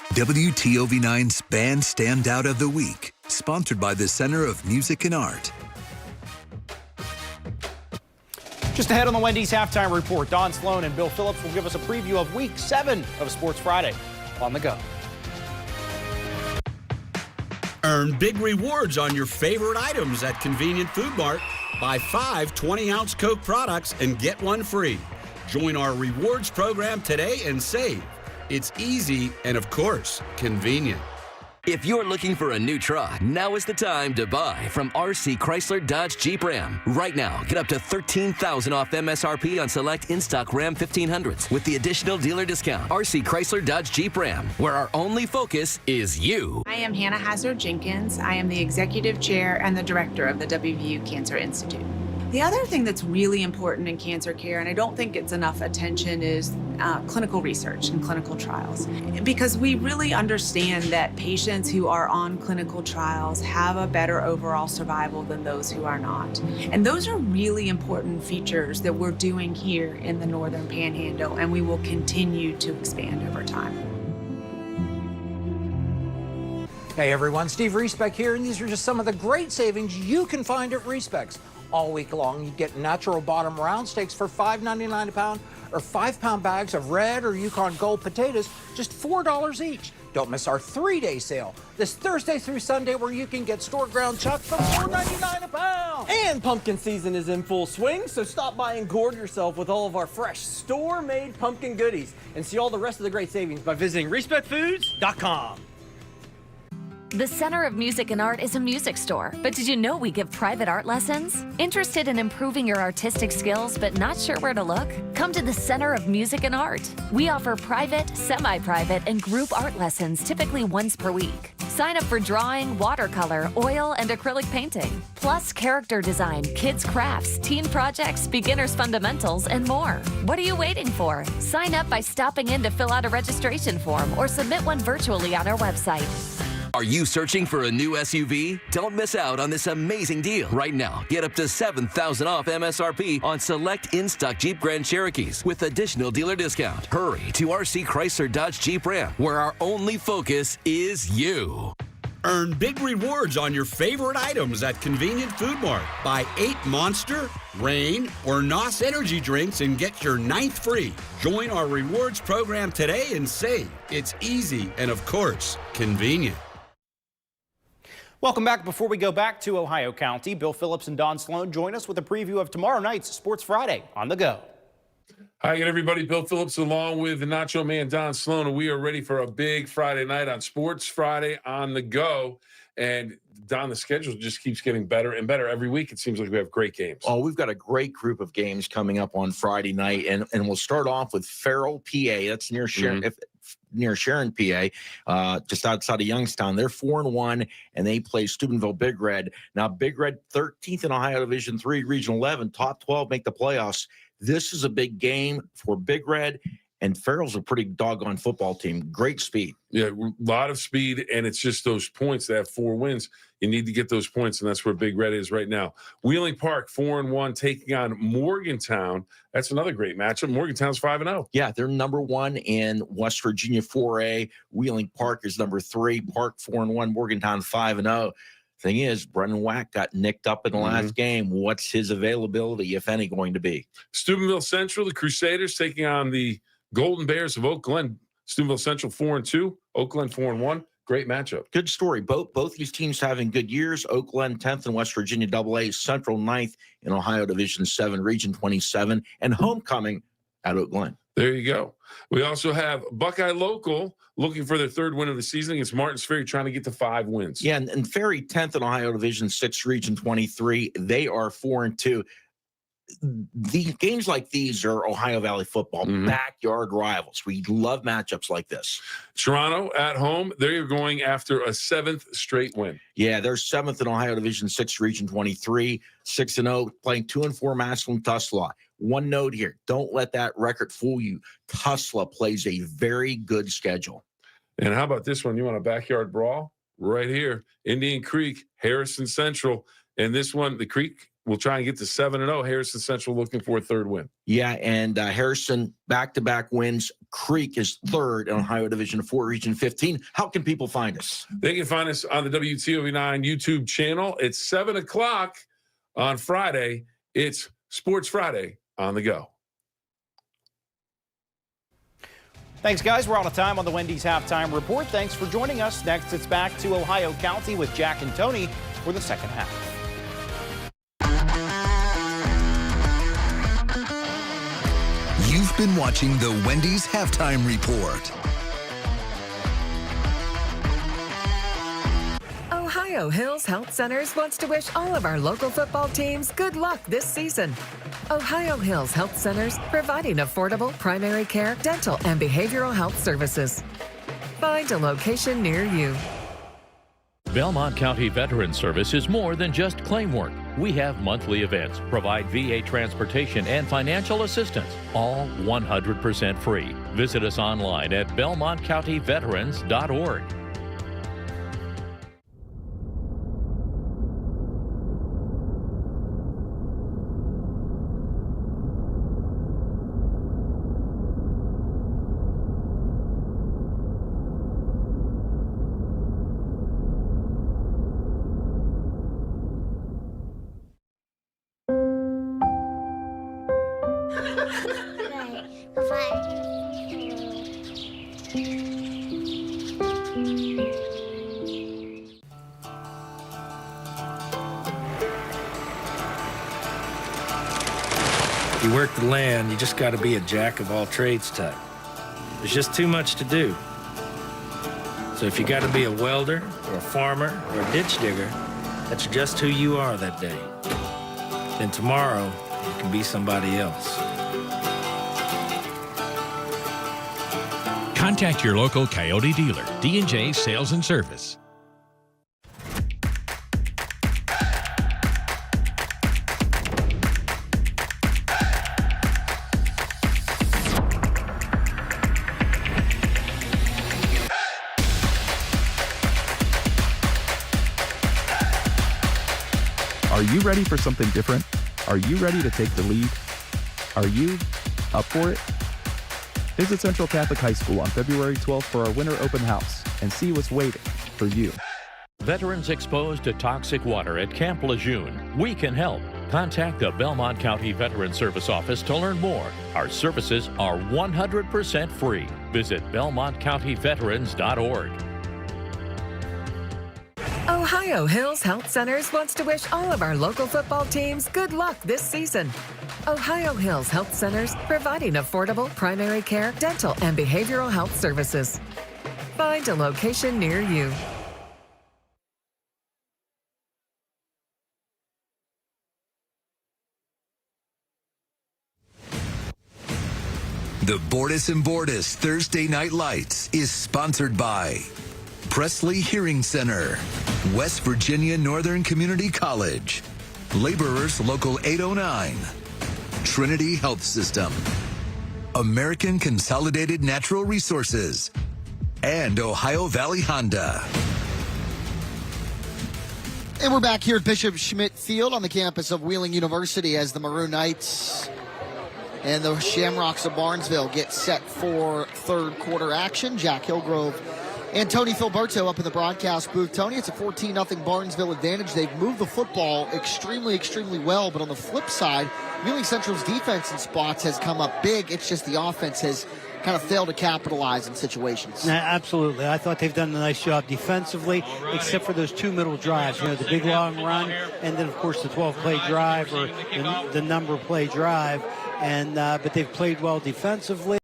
WTOV9's Band Standout of the Week, sponsored by the Center of Music and Art. Just ahead on the Wendy's Halftime Report, Don Sloan and Bill Phillips will give us a preview of Week 7 of Sports Friday. On the go. Earn big rewards on your favorite items at Convenient Food Mart. Buy 5 20-ounce Coke products and get one free. Join our rewards program today and save. It's easy and, of course, convenient. If you're looking for a new truck, now is the time to buy from RC Chrysler Dodge Jeep Ram. Right now, get up to $13,000 off MSRP on select in-stock Ram 1500s with the additional dealer discount. RC Chrysler Dodge Jeep Ram, where our only focus is you. I am Hannah Hazard Jenkins. I am the Executive Chair and the Director of the WVU Cancer Institute. The other thing that's really important in cancer care, and I don't think gets enough attention, is clinical research and clinical trials. Because we really understand that patients who are on clinical trials have a better overall survival than those who are not. And those are really important features that we're doing here in the Northern Panhandle, and we will continue to expand over time. Hey everyone, Steve Reesbeck here, and these are just some of the great savings you can find at Reesbeck's. All week long, you get natural bottom round steaks for $5.99 a pound, or 5-pound bags of red or Yukon Gold potatoes, just $4 each. Don't miss our 3-day sale this Thursday through Sunday, where you can get store ground chuck for $4.99 a pound. And pumpkin season is in full swing, so stop by and gorge yourself with all of our fresh store-made pumpkin goodies, and see all the rest of the great savings by visiting ReespectFoods.com. The Center of Music and Art is a music store, but did you know we give private art lessons? Interested in improving your artistic skills but not sure where to look? Come to the Center of Music and Art. We offer private, semi-private, and group art lessons typically once per week. Sign up for drawing, watercolor, oil, and acrylic painting, plus character design, kids' crafts, teen projects, beginners' fundamentals, and more. What are you waiting for? Sign up by stopping in to fill out a registration form or submit one virtually on our website. Are you searching for a new SUV? Don't miss out on this amazing deal. Right now, get up to $7,000 off MSRP on select in-stock Jeep Grand Cherokees with additional dealer discount. Hurry to RC Chrysler Dodge Jeep Ram, where our only focus is you. Earn big rewards on your favorite items at Convenient Food Mart. Buy 8 Monster, Reign, or NOS energy drinks and get your 9th free. Join our rewards program today and save. It's easy and, of course, convenient. Welcome back. Before we go back to Ohio County, Bill Phillips and Don Sloan join us with a preview of tomorrow night's Sports Friday on the Go. Hi again, everybody. Bill Phillips along with the Nacho Man Don Sloan, and we are ready for a big Friday night on Sports Friday on the Go. And Don, the schedule just keeps getting better and better every week. It seems like we have great games. Oh, we've got a great group of games coming up on Friday night, and we'll start off with Farrell, PA. That's near Sharon, near Sharon, PA, just outside of Youngstown. They're 4-1, and they play Steubenville Big Red. Now, Big Red, 13th in Ohio Division III, Region 11, top 12 make the playoffs. This is a big game for Big Red, and Farrell's a pretty doggone football team. Great speed. Yeah, a lot of speed, and it's just those points. They have 4 wins. You need to get those points, and that's where Big Red is right now. Wheeling Park, 4-1, taking on Morgantown. That's another great matchup. Morgantown's 5-0. Yeah, they're number 1 in West Virginia 4A. Wheeling Park is number 3. Park 4-1, Morgantown 5-0. Thing is, Brendan Wack got nicked up in the last game. What's his availability, if any, going to be? Steubenville Central, the Crusaders, taking on the Golden Bears of Oak Glen. Steubenville Central 4-2, Oak Glen 4-1. Great matchup. Good story. Both these teams having good years. Oak Glen 10th in West Virginia AA, Central 9th in Ohio Division 7, Region 27, and homecoming at Oak Glen. There you go. We also have Buckeye Local looking for their 3rd win of the season against Martins Ferry, trying to get to 5 wins. Yeah, and Ferry 10th in Ohio Division 6, Region 23. They are 4-2. The games like these are Ohio Valley football, backyard rivals. We love matchups like this. Toronto at home, they're going after a 7th straight win. Yeah, they're 7th in Ohio Division 6, Region 23, 6-0, playing 2-4 Massillon Tuslaw. One note here, don't let that record fool you. Tuslaw plays a very good schedule. And how about this one? You want a backyard brawl? Right here, Indian Creek, Harrison Central. And this one, the Creek will try and get to 7-0. Harrison Central looking for a 3rd win. Yeah, and Harrison back-to-back wins. Creek is 3rd in Ohio Division 4, Region 15. How can people find us? They can find us on the WTOV9 YouTube channel. It's 7 o'clock on Friday. It's Sports Friday on the Go. Thanks, guys. We're out of time on the Wendy's Halftime Report. Thanks for joining us. Next, it's back to Ohio County with Jack and Tony for the second half. You've been watching the Wendy's Halftime Report. Ohio Hills Health Centers wants to wish all of our local football teams good luck this season. Ohio Hills Health Centers, providing affordable primary care, dental, and behavioral health services. Find a location near you. Belmont County Veterans Service is more than just claim work. We have monthly events, provide VA transportation and financial assistance, all 100% free. Visit us online at belmontcountyveterans.org. If you work the land, you just got to be a jack of all trades type. There's just too much to do. So if you got to be a welder or a farmer or a ditch digger, that's just who you are that day. Then tomorrow, you can be somebody else. Contact your local Coyote dealer, D&J Sales and Service. Are you ready for something different? Are you ready to take the lead? Are you up for it? Visit Central Catholic High School on February 12th for our winter open house and see what's waiting for you. Veterans exposed to toxic water at Camp Lejeune. We can help. Contact the Belmont County Veterans Service Office to learn more. Our services are 100% free. Visit belmontcountyveterans.org. Ohio Hills Health Centers wants to wish all of our local football teams good luck this season. Ohio Hills Health Centers, providing affordable primary care, dental, and behavioral health services. Find a location near you. The Bordas and Bordas Thursday Night Lights is sponsored by Presley Hearing Center, West Virginia Northern Community College, Laborers Local 809, Trinity Health System, American Consolidated Natural Resources, and Ohio Valley Honda. And we're back here at Bishop Schmidt Field on the campus of Wheeling University as the Maroon Knights and the Shamrocks of Barnesville get set for third quarter action. Jack Hillgrove and Tony Filberto up in the broadcast booth. Tony, it's a 14-0 Barnesville advantage. They've moved the football extremely, extremely well. But on the flip side, Wheeling Central's defense in spots has come up big. It's just the offense has kind of failed to capitalize in situations. Absolutely. I thought they've done a nice job defensively, except for those two middle drives. You know, the big long run, and then, of course, the 12-play drive or the number play drive. And but they've played well defensively.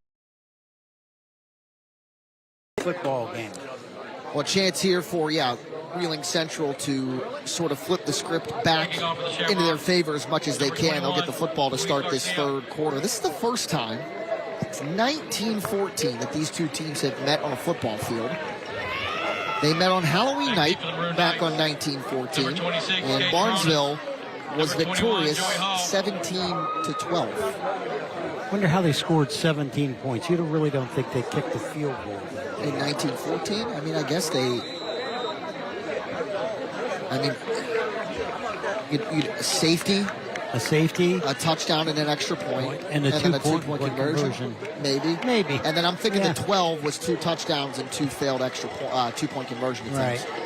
Football game. Well, chance here for, Wheeling Central to sort of flip the script back into their favor as much as they can. They'll get the football to start this third quarter. This is the first time, it's 1914, that these two teams have met on a football field. They met on Halloween night back on 1914, and Barnesville was victorious 17-12. Wonder how they scored 17 points. You really don't think they kicked the field goal in 1914? I mean, I guess safety. A safety. A touchdown and an extra point. And a two-point conversion. Maybe. And then I'm thinking the 12 was 2 touchdowns and 2 failed extra two-point conversion attempts. Right.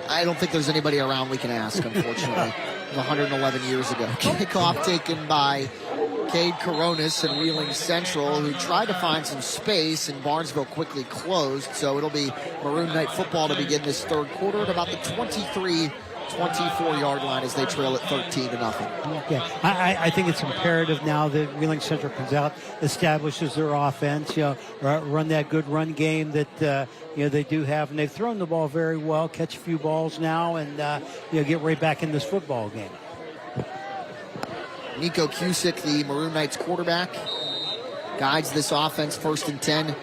I don't think there's anybody around we can ask, unfortunately. 111 years ago. Kickoff taken by Cade Coronis and Wheeling Central, who tried to find some space, and Barnesville quickly closed. So it'll be Maroon Knight football to begin this third quarter at about the 23 24-yard line as they trail at 13-0. Yeah, I think it's imperative now that Wheeling Central comes out, establishes their offense, run that good run game that they do have, and they've thrown the ball very well, catch a few balls now, and get right back in this football game. Nico Cusick, the Maroon Knights quarterback, guides this offense 1st and 10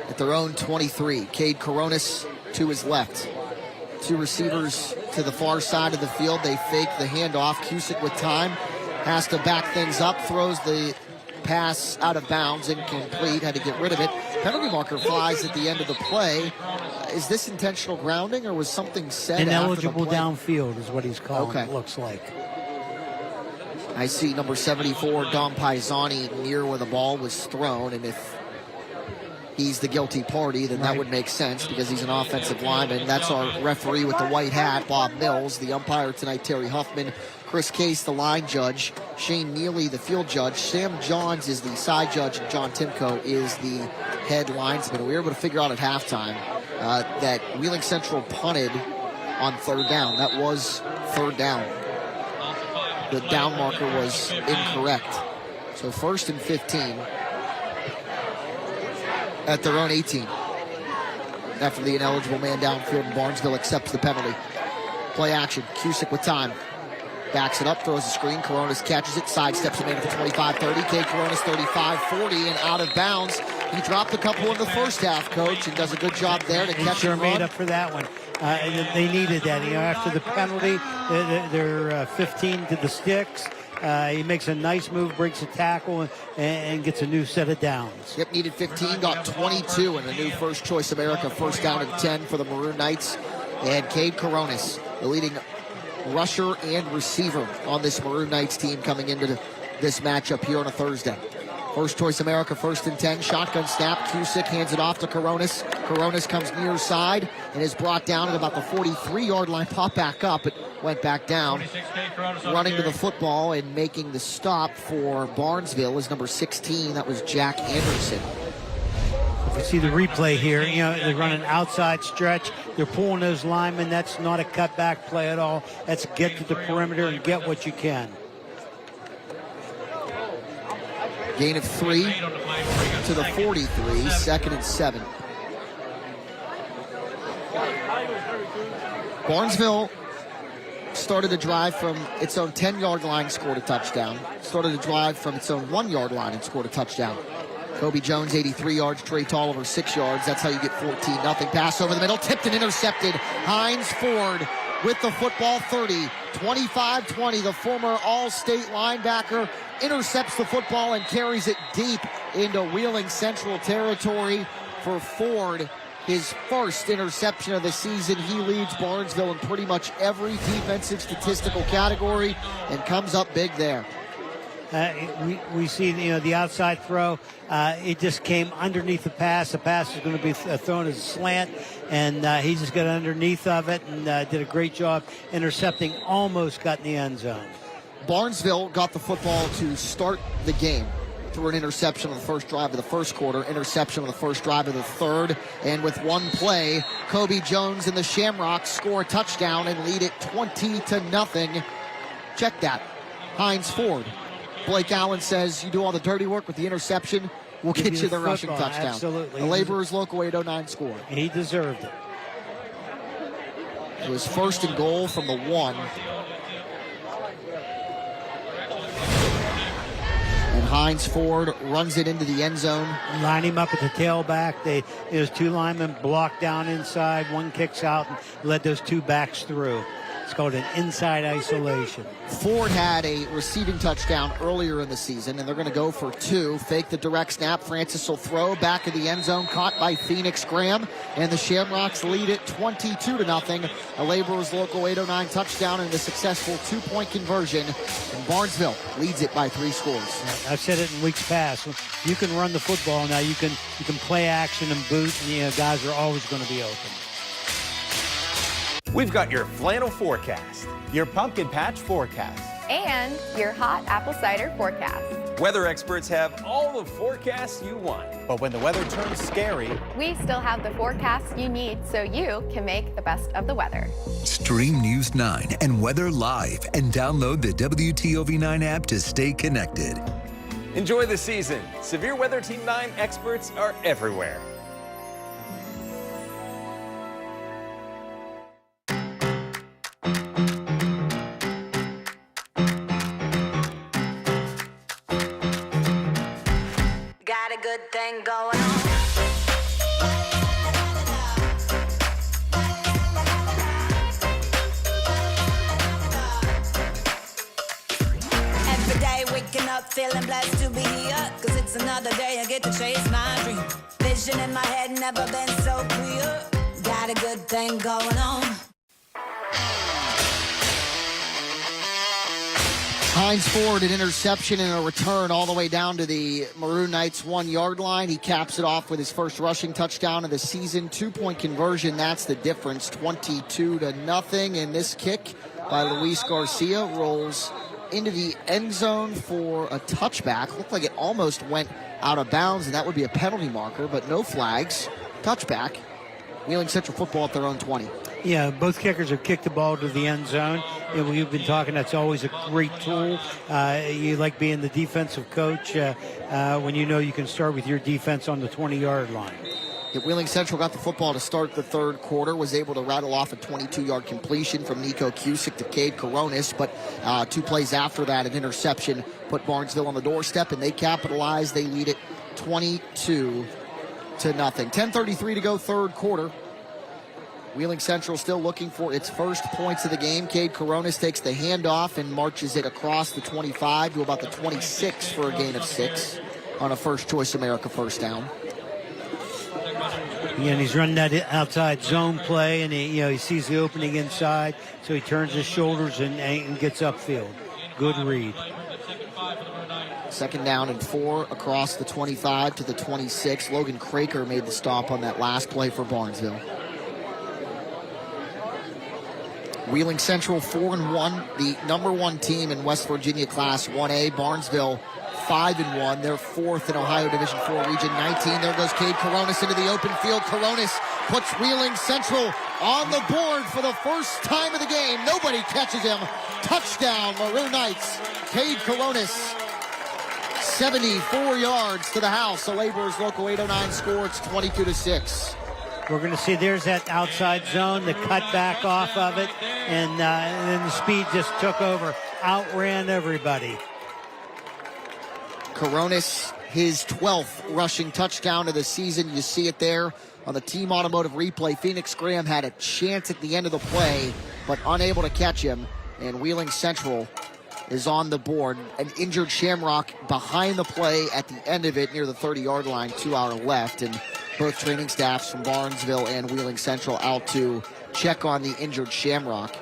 at their own 23. Cade Coronis to his left. 2 receivers to the far side of the field. They fake the handoff. Cusick with time has to back things up, throws the pass out of bounds, incomplete, had to get rid of it. Penalty marker flies at the end of the play. Is this intentional grounding, or was something said Ineligible after the play? Downfield is what he's calling it, looks like. I see number 74, Dom Paisani, near where the ball was thrown, and if he's the guilty party, then that would make sense because he's an offensive lineman. That's our referee with the white hat, Bob Mills. The umpire tonight, Terry Huffman. Chris Case, the line judge. Shane Neely, the field judge. Sam Johns is the side judge, and John Timko is the head linesman. We were able to figure out at halftime that Wheeling Central punted on 3rd down. That was 3rd down. The down marker was incorrect. So 1st and 15 at their own 18. After the ineligible man downfield, and Barnesville accepts the penalty. Play action. Cusick with time. Backs it up, throws a screen. Coronis catches it, sidesteps it maybe for 25-30. Cade Coronis 35-40 and out of bounds. He dropped a couple in the first half, Coach, and does a good job there to catch sure and run. Made up for that one. They needed that. After the penalty, they're 15 to the sticks. He makes a nice move, breaks a tackle, and gets a new set of downs. Yep, needed 15, got 22, and a new First Choice America 1st down and 10 for the Maroon Knights. And Cade Coronis, the leading rusher and receiver on this Maroon Knights team coming into this matchup here on a Thursday. First Choice America 1st and 10, shotgun snap. Cusick hands it off to Coronis. Coronis comes near side and is brought down at about the 43-yard line. Pop back up, it went back down. Running to the football and making the stop for Barnesville is number 16. That was Jack Anderson. You see the replay here. They run an outside stretch. They're pulling those linemen. That's not a cutback play at all. That's get to the perimeter and get what you can. Gain of 3 to the 43, 2nd and 7. Barnesville started a drive from its own 10-yard line, scored a touchdown. Started a drive from its own 1-yard line and scored a touchdown. Kobe Jones, 83 yards. Trey Tolliver, 6 yards. That's how you get 14-0. Pass over the middle, tipped and intercepted. Hines Ford with the football, 30, 25-20. The former All-State linebacker intercepts the football and carries it deep into Wheeling Central territory for Ford. His first interception of the season. He leads Barnesville in pretty much every defensive statistical category and comes up big there. We see the outside throw. It just came underneath the pass. The pass is going to be thrown as a slant, and he just got underneath of it and did a great job intercepting. Almost got in the end zone. Barnesville got the football to start the game through an interception on the first drive of the first quarter, interception on the first drive of the third, and with one play, Kobe Jones and the Shamrocks score a touchdown and lead it 20-0. Check that. Hines Ford. Blake Allen says, you do all the dirty work with the interception, we'll get you the rushing touchdown. Absolutely. The Laborers Local 809 score. He deserved it. It was 1st and goal from the 1. And Hines Ford runs it into the end zone. Line him up at the tailback. There's 2 linemen blocked down inside. One kicks out and led those 2 backs through. It's called an inside isolation. Ford had a receiving touchdown earlier in the season, and they're going to go for 2. Fake the direct snap. Francis will throw back in the end zone, caught by Phoenix Graham, and the Shamrocks lead it 22-0. A Laborers Local 809 touchdown and a successful 2-point conversion, and Barnesville leads it by 3 scores. I've said it in weeks past. You can run the football now. You can play action and boot, and guys are always going to be open. We've got your flannel forecast, your pumpkin patch forecast, and your hot apple cider forecast. Weather experts have all the forecasts you want. But when the weather turns scary, we still have the forecast you need so you can make the best of the weather. Stream News 9 and Weather live and download the WTOV9 app to stay connected. enjoy the season. Severe Weather Team 9 experts are everywhere. Got a good thing going on. Every day waking up feeling blessed to be here, 'cause it's another day I get to chase my dream. Vision in my head never been so clear. Got a good thing going on. Hines Ford, an interception and a return all the way down to the Maroon Knights 1-yard line. He caps it off with his first rushing touchdown of the season. 2-point conversion, that's the difference, 22-0. And this kick by Luis Garcia rolls into the end zone for a touchback. Looked like it almost went out of bounds, and that would be a penalty marker, but no flags. Touchback. Wheeling Central football at their own 20. Yeah, both kickers have kicked the ball to the end zone. And we've been talking, that's always a great tool. You like being the defensive coach when you know you can start with your defense on the 20-yard line. Yeah, Wheeling Central got the football to start the third quarter, was able to rattle off a 22-yard completion from Nico Cusick to Cade Coronis, but 2 plays after that, an interception put Barnesville on the doorstep, and they capitalized. They lead it 22-0. 10:33 to go, third quarter. Wheeling Central still looking for its first points of the game. Cade Coronis takes the handoff and marches it across the 25 to about the 26 for a gain of 6 on a First Choice America first down. Yeah, and he's running that outside zone play, and he sees the opening inside, so he turns his shoulders and gets upfield. Good read. Second down and 4 across the 25 to the 26. Logan Craker made the stop on that last play for Barnesville. Wheeling Central 4-1, the number 1 team in West Virginia Class 1A. Barnesville 5-1. They're 4th in Ohio Division 4 Region 19. There goes Cade Coronis into the open field. Coronis puts Wheeling Central on the board for the first time of the game. Nobody catches him. Touchdown, Maroon Knights. Cade Coronis, 74 yards to the house. The Laborers Local 809 score. It's 22-6. We're going to see there's that outside zone, the cut back off of it, and then the speed just took over, outran everybody. Coronis, his 12th rushing touchdown of the season. You see it there on the Team Automotive replay. Phoenix Graham had a chance at the end of the play, but unable to catch him, and Wheeling Central is on the board. An injured Shamrock behind the play at the end of it near the 30-yard line, 2 hour left, and both training staffs from Barnesville and Wheeling Central out to check on the injured Shamrock.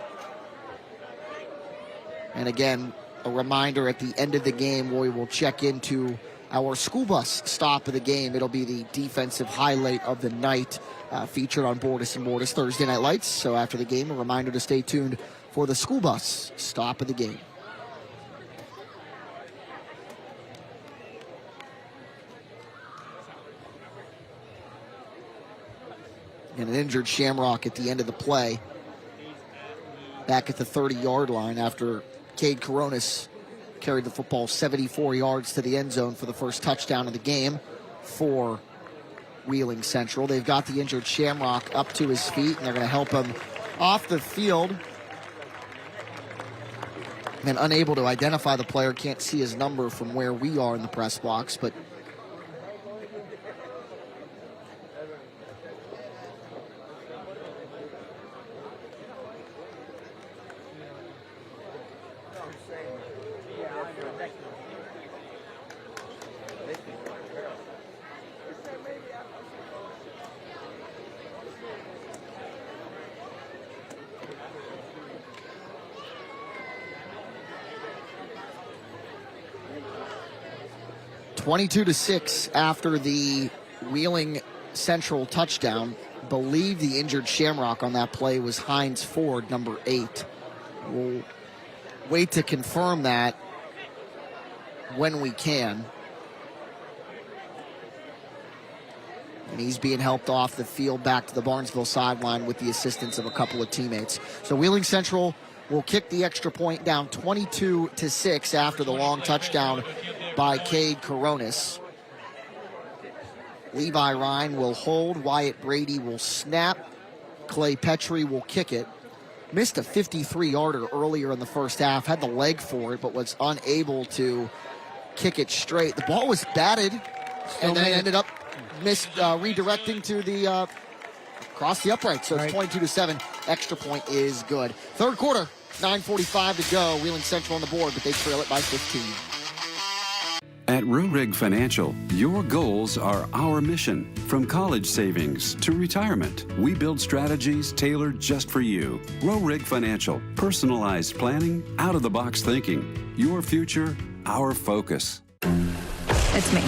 And again, a reminder at the end of the game, we will check into our school bus stop of the game. It'll be the defensive highlight of the night, featured on Bordas and Bordas Thursday Night Lights. So after the game, a reminder to stay tuned for the school bus stop of the game. And an injured Shamrock at the end of the play, back at the 30-yard line after Cade Coronis carried the football 74 yards to the end zone for the first touchdown of the game for Wheeling Central. They've got the injured Shamrock up to his feet, and they're going to help him off the field. And unable to identify the player, can't see his number from where we are in the press box, but (22-6) after the Wheeling Central touchdown. Believe the injured Shamrock on that play was Hines Ford, number 8. We'll wait to confirm that when we can. And he's being helped off the field back to the Barnesville sideline with the assistance of a couple of teammates. So Wheeling Central will kick the extra point down 22-6 after the long touchdown by Cade Coronis. Levi Ryan will hold. Wyatt Brady will snap. Clay Petrie will kick it. Missed a 53-yarder earlier in the first half. Had the leg for it, but was unable to kick it straight. The ball was batted, and then ended up redirecting to the across the upright. So it's 22-7. Extra point is good. Third quarter, 9:45 to go. Wheeling Central on the board, but they trail it by 15. At Rorig Financial, your goals are our mission. From college savings to retirement, we build strategies tailored just for you. Rorig Financial, personalized planning, out-of-the-box thinking. Your future, our focus. It's me,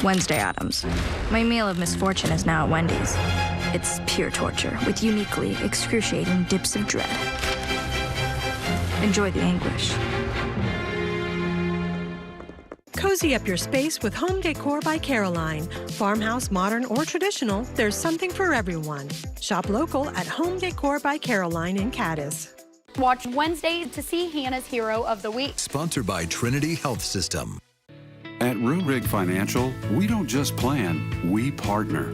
Wednesday Addams. My meal of misfortune is now at Wendy's. It's pure torture with uniquely excruciating dips of dread. Enjoy the anguish. Cozy up your space with home decor by Caroline. Farmhouse, modern, or traditional, there's something for everyone. Shop local at Home Decor by Caroline in Caddis. Watch Wednesday to see Hannah's Hero of the Week. Sponsored by Trinity Health System. At Rorig Financial, we don't just plan, we partner.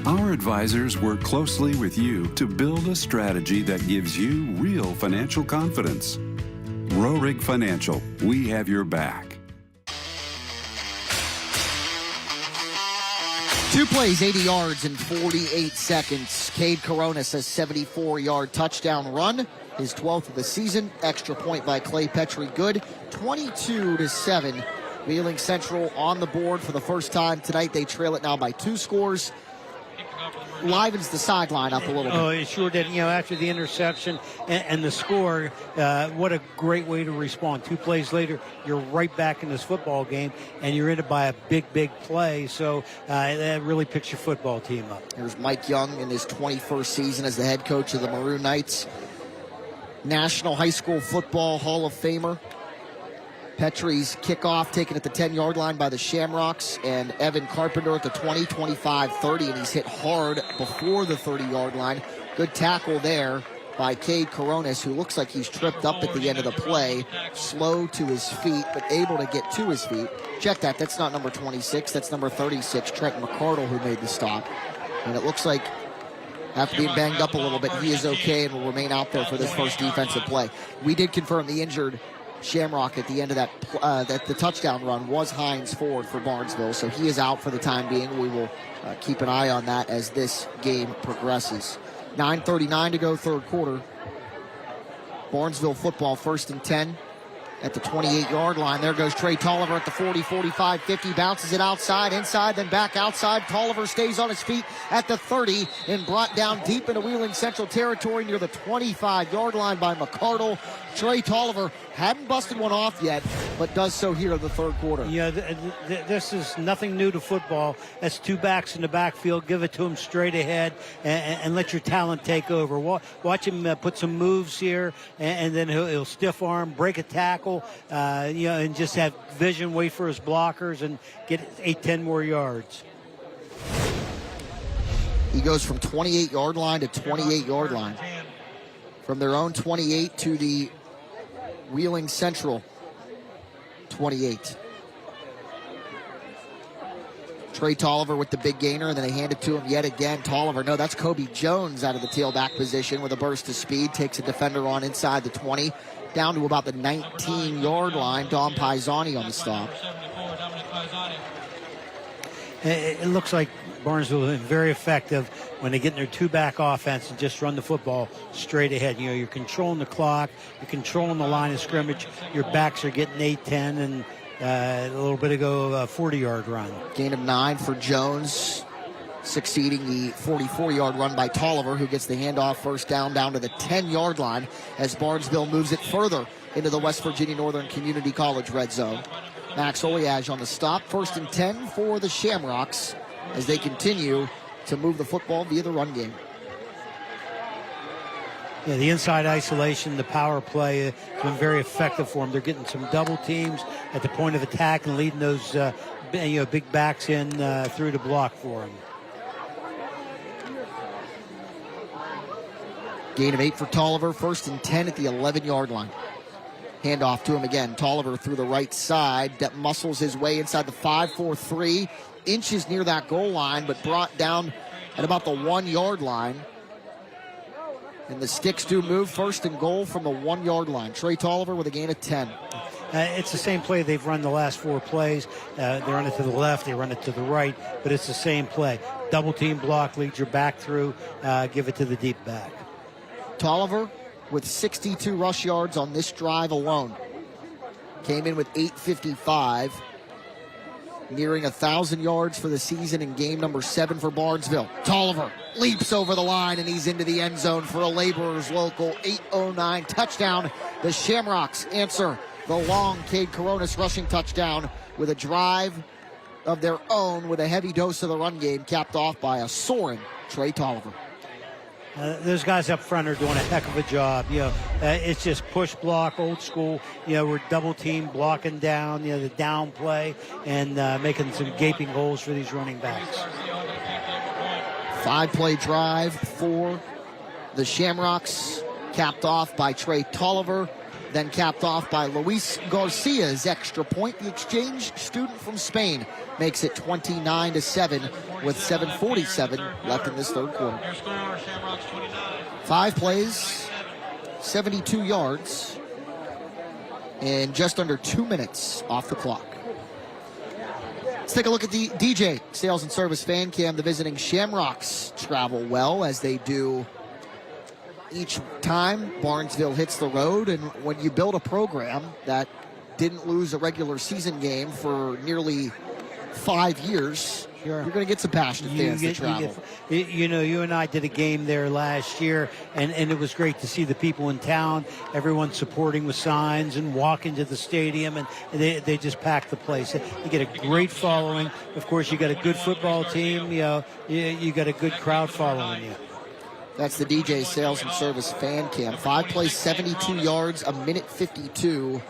Our advisors work closely with you to build a strategy that gives you real financial confidence. Rorig Financial, we have your back. 2 plays, 80 yards in 48 seconds. Cade Coronis, a 74-yard touchdown run, his 12th of the season. Extra point by Clay Petrie, good. 22-7. Wheeling Central on the board for the first time tonight. They trail it now by 2 scores. Livens the sideline up a little bit. Oh, it sure did. After the interception and the score, what a great way to respond. 2 plays later, you're right back in this football game, and you're in it by a big, big play. So that really picks your football team up. Here's Mike Young in his 21st season as the head coach of the Maroon Knights. National High School Football Hall of Famer. Petrie's kickoff taken at the 10-yard line by the Shamrocks, and Evan Carpenter at the 20, 25, 30, and he's hit hard before the 30-yard line. Good tackle there by Cade Coronis, who looks like he's tripped up at the end of the play. Slow to his feet, but able to get to his feet. Check that. That's not number 26. That's number 36, Trent McCardle, who made the stop. And it looks like, after being banged up a little bit, he is okay and will remain out there for this first defensive play. We did confirm the injured Shamrock at the end of that the touchdown run was Hines Ford for Barnesville, so he is out for the time being. We will keep an eye on that as this game progresses. 9:39 to go, third quarter. Barnesville football, 1st and 10 at the 28-yard line. There goes Trey Tolliver at the 40, 45, 50, bounces it outside, inside, then back outside. Tolliver stays on his feet at the 30 and brought down deep into Wheeling Central territory near the 25-yard line by McCardle. Trey Tolliver hadn't busted one off yet, but does so here in the third quarter. Yeah, this is nothing new to football. That's 2 backs in the backfield. Give it to him straight ahead and let your talent take over. Watch him put some moves here, and then he'll stiff arm, break a tackle, and just have vision, wait for his blockers, and get 8-10 more yards. He goes from 28-yard line to 28-yard line. From their own 28 to the Wheeling Central 28. Trey Tolliver with the big gainer, and then they hand it to him yet again. Tolliver, no, that's Kobe Jones out of the tailback position with a burst of speed. Takes a defender on inside the 20, down to about the 19-yard line. Dom Paisani on the stop. It looks like Barnesville is very effective when they get in their 2-back offense and just run the football straight ahead. You're controlling the clock, you're controlling the line of scrimmage. Your backs are getting 8-10, and a little bit ago, a 40-yard run. Gain of 9 for Jones, succeeding the 44-yard run by Tolliver, who gets the handoff, first down to the 10-yard line as Barnesville moves it further into the West Virginia Northern Community College red zone. Max Oliage on the stop. 1st and 10 for the Shamrocks as they continue to move the football via the run game. the inside isolation, the power play has been very effective for them. They're getting some double teams at the point of attack and leading those big backs in through the block for them. Gain of 8 for Tolliver, 1st and 10 at the 11-yard line. Handoff to him again. Tolliver through the right side. That muscles his way inside the 5-4-3. Inches near that goal line, but brought down at about the 1-yard line. And the sticks do move. 1st and goal from the 1-yard line. Trey Tolliver with a gain of 10. It's the same play they've run the last 4 plays. They run it to the left, they run it to the right, but it's the same play. Double team block, lead your back through, give it to the deep back. Tolliver with 62 rush yards on this drive alone. Came in with 855, nearing 1,000 yards for the season in game number 7 for Barnesville. Tolliver leaps over the line, and he's into the end zone for a Laborers local 809 touchdown. The Shamrocks answer the long Cade Coronis rushing touchdown with a drive of their own with a heavy dose of the run game, capped off by a soaring Trey Tolliver. Those guys up front are doing a heck of a job. It's just push block, old school. We're double team blocking down, the down play, and making some gaping holes for these running backs. 5-play drive for the Shamrocks, capped off by Trey Tolliver, then capped off by Luis Garcia's extra point. The exchange student from Spain makes it 29-7 with 7:47 left in this third quarter. 5 plays, 72 yards, and just under 2 minutes off the clock. Let's take a look at the DJ Sales and Service Fan Cam. The visiting Shamrocks travel well, as they do each time Barnesville hits the road. And when you build a program that didn't lose a regular season game for nearly 5 years, you're going to get some passionate fans that travel. You and I did a game there last year, and it was great to see the people in town, everyone supporting with signs and walking to the stadium, and they just packed the place. You get a great following. Of course, you got a good football team. You got a good crowd following you. That's the DJ Sales and Service Fan Cam. 5 plays, 72 yards, a minute 52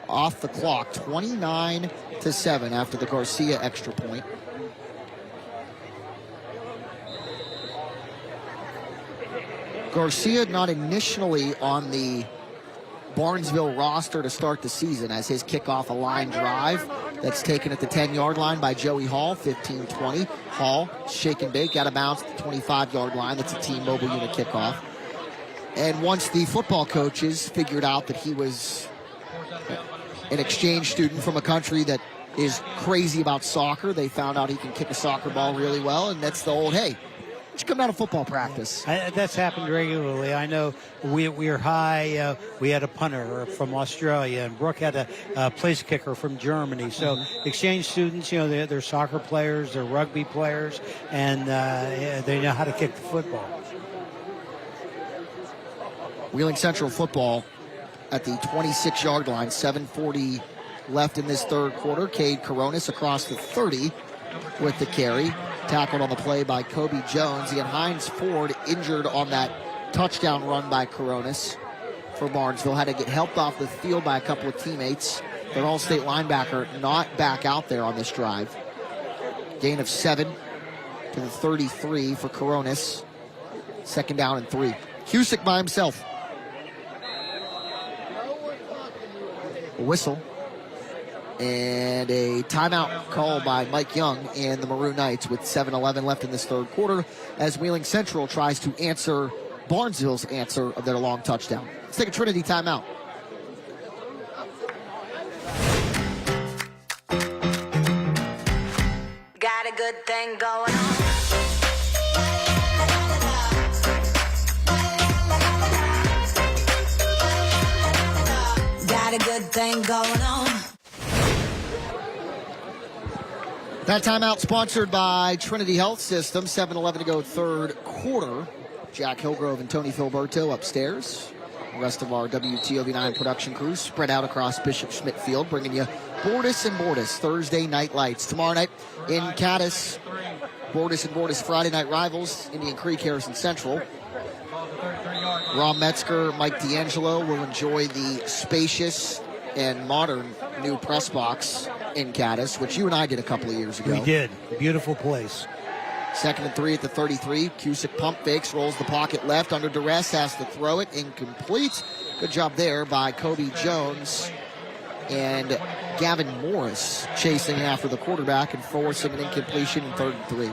off the clock. 29-7 after the Garcia extra point. Garcia not initially on the Barnesville roster to start the season, as his kickoff a line drive that's taken at the 10-yard line by Joey Hall, 15-20. Hall, shake and bake, out of bounds at the 25-yard line. That's a team mobile unit kickoff. And once the football coaches figured out that he was an exchange student from a country that is crazy about soccer, they found out he can kick a soccer ball really well, and that's the old, hey, you come down to football practice. That's happened regularly. I know we were high. We had a punter from Australia, and Brooke had a place kicker from Germany. So exchange students, they're soccer players, they're rugby players, and they know how to kick the football. Wheeling Central football at the 26-yard line, 7:40 left in this third quarter. Cade Coronis across the 30 with the carry. Tackled on the play by Kobe Jones. Ian Hines Ford injured on that touchdown run by Coronis for Barnesville. Had to get helped off the field by a couple of teammates. Their All-State linebacker not back out there on this drive. Gain of 7 to the 33 for Coronis. 2nd down and 3. Cusick by himself. A whistle. And a timeout called by Mike Young and the Maroon Knights with 7:11 left in this third quarter, as Wheeling Central tries to answer Barnesville's answer of their long touchdown. Let's take a Trinity timeout. Got a good thing going on. Got a good thing going on. That timeout sponsored by Trinity Health System. 7:11 to go, third quarter. Jack Hillgrove and Tony Filberto upstairs. The rest of our WTOV9 production crew spread out across Bishop Schmidt Field, bringing you Bordas and Bordas Thursday Night Lights. Tomorrow night in Caddis, Bordas and Bordas Friday Night Rivals, Indian Creek, Harrison Central. Ron Metzger, Mike D'Angelo will enjoy the spacious and modern new press box in Caddis, which you and I did a couple of years ago. We did. Beautiful place. 2nd and 3 at the 33. Cusick pump fakes, rolls the pocket left under duress, has to throw it, incomplete. Good job there by Kobe Jones. And Gavin Morris chasing after the quarterback and forcing an incompletion in 3rd and 3.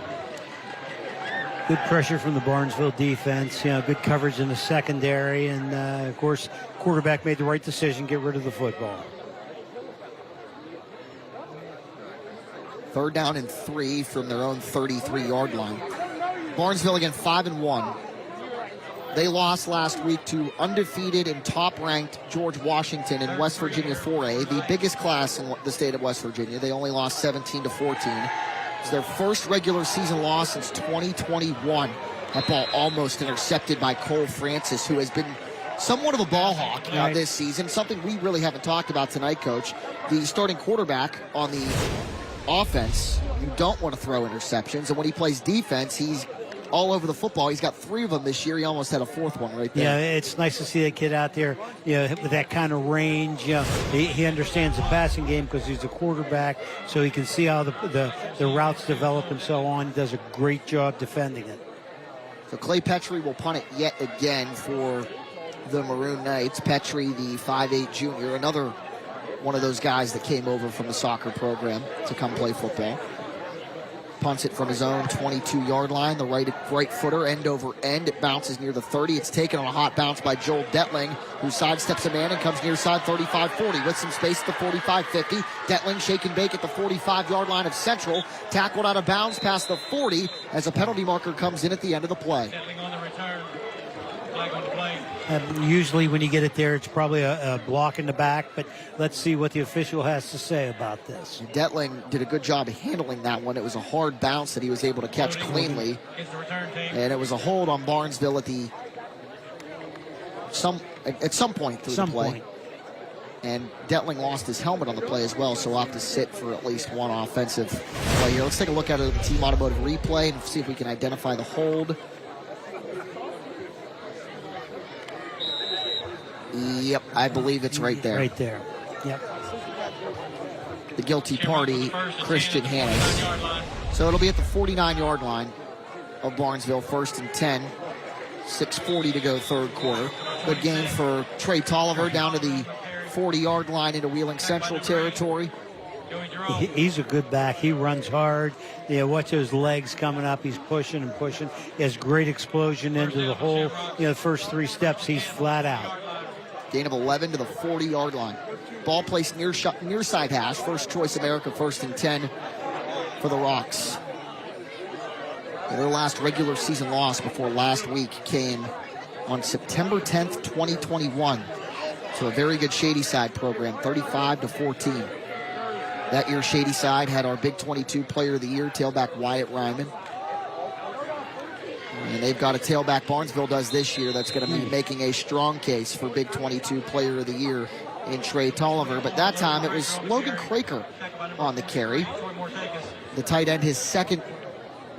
Good pressure from the Barnesville defense. Good coverage in the secondary. And, of course, quarterback made the right decision, get rid of the football. 3rd down and 3 from their own 33-yard line. Barnesville again 5-1. They lost last week to undefeated and top-ranked George Washington in West Virginia 4A, the biggest class in the state of West Virginia. They only lost 17-14. It's their first regular season loss since 2021. That ball almost intercepted by Cole Francis, who has been somewhat of a ball hawk this season, something we really haven't talked about tonight, Coach. The starting quarterback on the offense, you don't want to throw interceptions, and when he plays defense, he's all over the football. He's got 3 of them this year. He almost had a 4th one right there. Yeah, it's nice to see that kid out there, with that kind of range. He understands the passing game because he's a quarterback, so he can see how the routes develop and so on. He does a great job defending it. So Clay Petrie will punt it yet again for the Maroon Knights. Petrie, the 5'8 junior, another one of those guys that came over from the soccer program to come play football. Punts it from his own 22-yard line. The right footer, end over end. It bounces near the 30. It's taken on a hot bounce by Joel Detling, who sidesteps a man and comes near side 35-40 with some space at the 45-50. Detling shake and bake at the 45-yard line of Central. Tackled out of bounds past the 40 as a penalty marker comes in at the end of the play. Usually when you get it there, it's probably a block in the back, but let's see what the official has to say about this. Detling did a good job handling that one. It was a hard bounce that he was able to catch cleanly. And it was a hold on Barnesville at some point through the play. And Detling lost his helmet on the play as well, so we'll have to sit for at least one offensive play here. Let's take a look at the Team Automotive replay and see if we can identify the hold. Yep, I believe it's right there. Right there. Yep. The guilty party, Christian Hannes. So it'll be at the 49-yard line of Barnesville, 1st and 10. 6:40 to go, 3rd quarter. Good game for Trey Tolliver down to the 40-yard line into Wheeling Central territory. He's a good back. He runs hard. Watch those legs coming up. He's pushing and pushing. He has great explosion into the hole. The first 3 steps, he's flat out. Gain of 11 to the 40-yard line. Ball placed near side hash. First choice America, 1st and 10 for the Rocks. Their last regular season loss before last week came on September 10th, 2021. So a very good Shadyside program, 35-14. That year, Shadyside had our Big 22 Player of the Year, tailback Wyatt Ryman. And they've got a tailback, Barnesville does this year, that's going to be making a strong case for Big 22 Player of the Year in Trey Tolliver. But that time it was Logan Craker on the carry. The tight end, his 2nd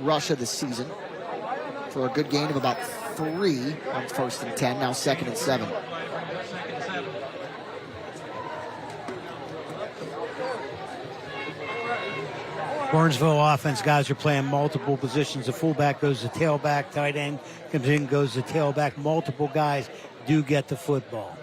rush of the season for a good gain of about 3 on 1st and 10, now 2nd and 7. Barnesville offense, guys are playing multiple positions. The fullback goes to tailback, tight end comes in, goes to tailback. Multiple guys do get the football.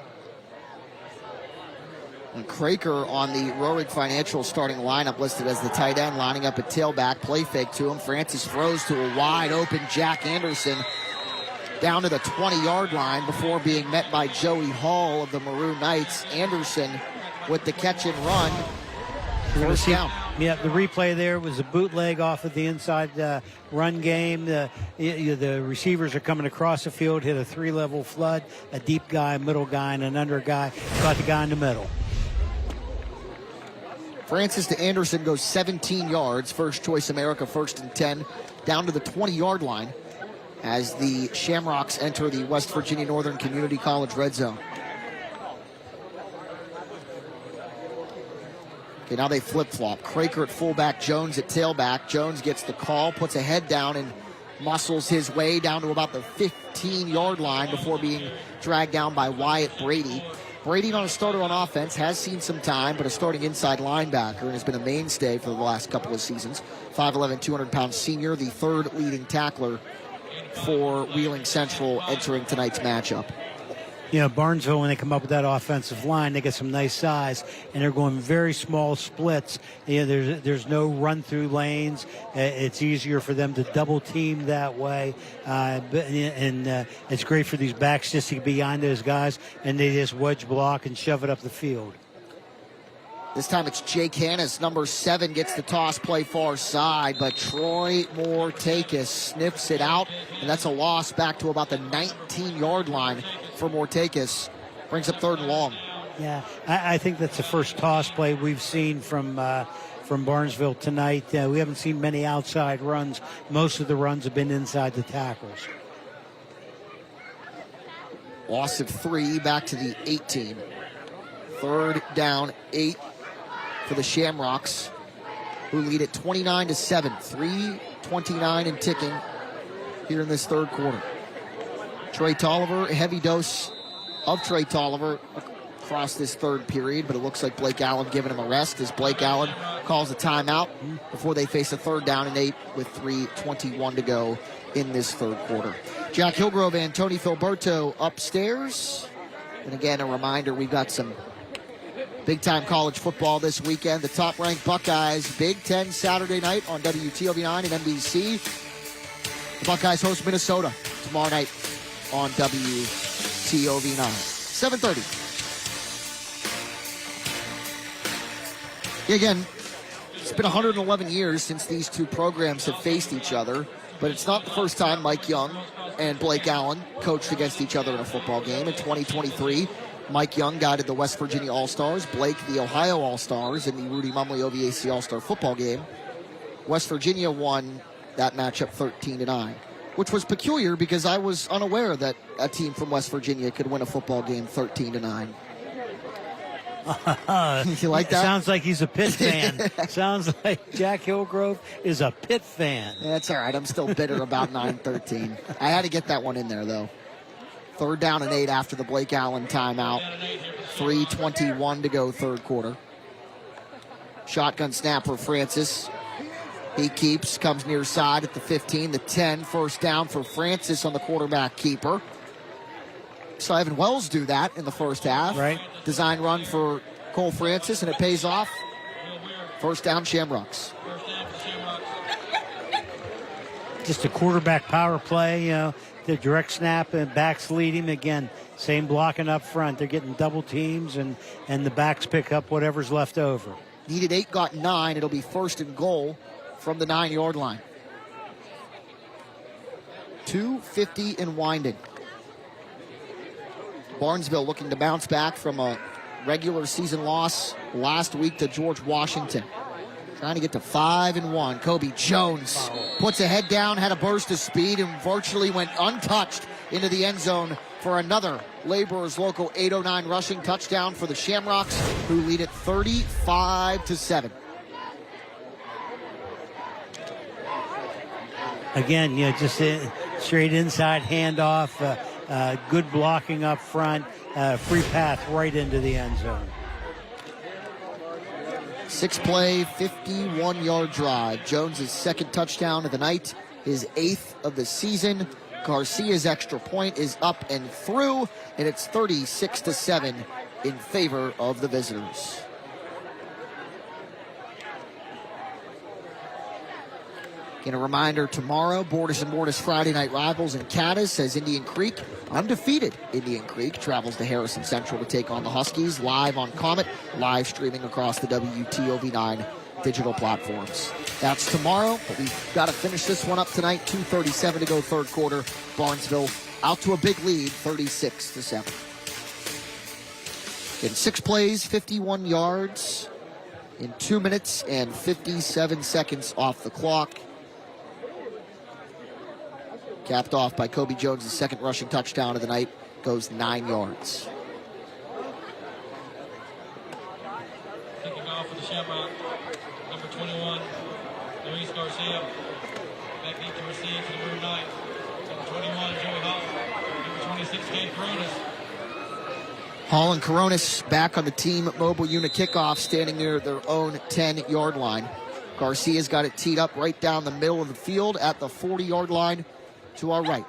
And Craker on the Roerig Financial starting lineup listed as the tight end, lining up at tailback. Play fake to him. Francis throws to a wide open Jack Anderson down to the 20-yard line before being met by Joey Hall of the Maroon Knights. Anderson with the catch and run. First down. Yeah, the replay there was a bootleg off of the inside run game. The receivers are coming across the field, hit a 3-level flood, a deep guy, a middle guy, and an under guy. Caught the guy in the middle. Francis to Anderson goes 17 yards. First choice America, 1st and 10, down to the 20-yard line as the Shamrocks enter the West Virginia Northern Community College red zone. Okay, now they flip-flop. Craker at fullback, Jones at tailback. Jones gets the call, puts a head down, and muscles his way down to about the 15-yard line before being dragged down by Wyatt Brady. Brady, not a starter on offense, has seen some time, but a starting inside linebacker and has been a mainstay for the last couple of seasons. 5'11", 200-pound senior, the third leading tackler for Wheeling Central entering tonight's matchup. You know, Barnesville, when they come up with that offensive line, they get some nice size, and they're going very small splits. You know, there's no run-through lanes. It's easier for them to double-team that way. It's great for these backs just to be behind those guys, and they just wedge block and shove it up the field. This time it's Jake Hannes, number 7, gets the toss play far side, but Troy Mortakis sniffs it out, and that's a loss back to about the 19-yard line for Mortakis. Brings up 3rd and long. Yeah, I think that's the first toss play we've seen from Barnesville tonight. We haven't seen many outside runs. Most of the runs have been inside the tackles. Loss of 3 back to the 18. 3rd down, 8 for the Shamrocks, who lead at 29-7. 3:29 and ticking here in this 3rd quarter. Trey Tolliver, a heavy dose of Trey Tolliver across this 3rd period, but it looks like Blake Allen giving him a rest as Blake Allen calls a timeout before they face a 3rd down and 8 with 3:21 to go in this 3rd quarter. Jack Hillgrove and Tony Filberto upstairs. And again, a reminder, we've got some big-time college football this weekend. The top-ranked Buckeyes, Big Ten Saturday night on WTOV9 and NBC. The Buckeyes host Minnesota tomorrow night on WTOV9. 7:30. Again, it's been 111 years since these two programs have faced each other, but it's not the first time Mike Young and Blake Allen coached against each other in a football game. In 2023, Mike Young guided the West Virginia All-Stars, Blake the Ohio All-Stars in the Rudy Mumley OVAC All-Star football game. West Virginia won that matchup 13-9, which was peculiar because I was unaware that a team from West Virginia could win a football game 13-9. You like that? Sounds like he's a Pitt fan. Sounds like Jack Hillgrove is a Pitt fan. That's all right. I'm still bitter about 9-13. I had to get that one in there, though. 3rd down and 8 after the Blake Allen timeout. 3:21 to go 3rd quarter. Shotgun snap for Francis. He keeps, comes near side at the 15, the 10. 1st down for Francis on the quarterback keeper. Saw Evan Wells do that in the 1st half. Right. Design run for Cole Francis, and it pays off. 1st down, Shamrocks. Just a quarterback power play, you know. The direct snap and backs lead him. Again, same blocking up front. They're getting double teams, and the backs pick up whatever's left over. Needed 8, got 9. It'll be 1st and goal from the 9-yard line. 2:50 and winding. Barnesville looking to bounce back from a regular season loss last week to George Washington. Trying to get to 5-1. Kobe Jones puts a head down, had a burst of speed, and virtually went untouched into the end zone for another Laborers Local 809 rushing touchdown for the Shamrocks, who lead it 35-7. Again, you know, just straight inside handoff, good blocking up front, free path right into the end zone. 6-play, 51-yard drive. Jones' 2nd touchdown of the night, his 8th of the season. Garcia's extra point is up and through, and it's 36-7 in favor of the visitors. Again, a reminder, tomorrow, Bordas and Bordas Friday Night Rivals in Cadiz as Indian Creek, undefeated Indian Creek, travels to Harrison Central to take on the Huskies live on Comet, live streaming across the WTOV9 digital platforms. That's tomorrow, but we've got to finish this one up tonight. 2:37 to go 3rd quarter. Barnesville out to a big lead, 36-7. In 6 plays, 51 yards in 2 minutes and 57 seconds off the clock. Capped off by Kobe Jones' 2nd rushing touchdown of the night, goes 9 yards. Kicking off for the Shamrock, number 21, Luis Garcia. Back deep Hall and Coronis back on the team mobile unit kickoff, standing near their own 10-yard line. Garcia's got it teed up right down the middle of the field at the 40-yard line to our right.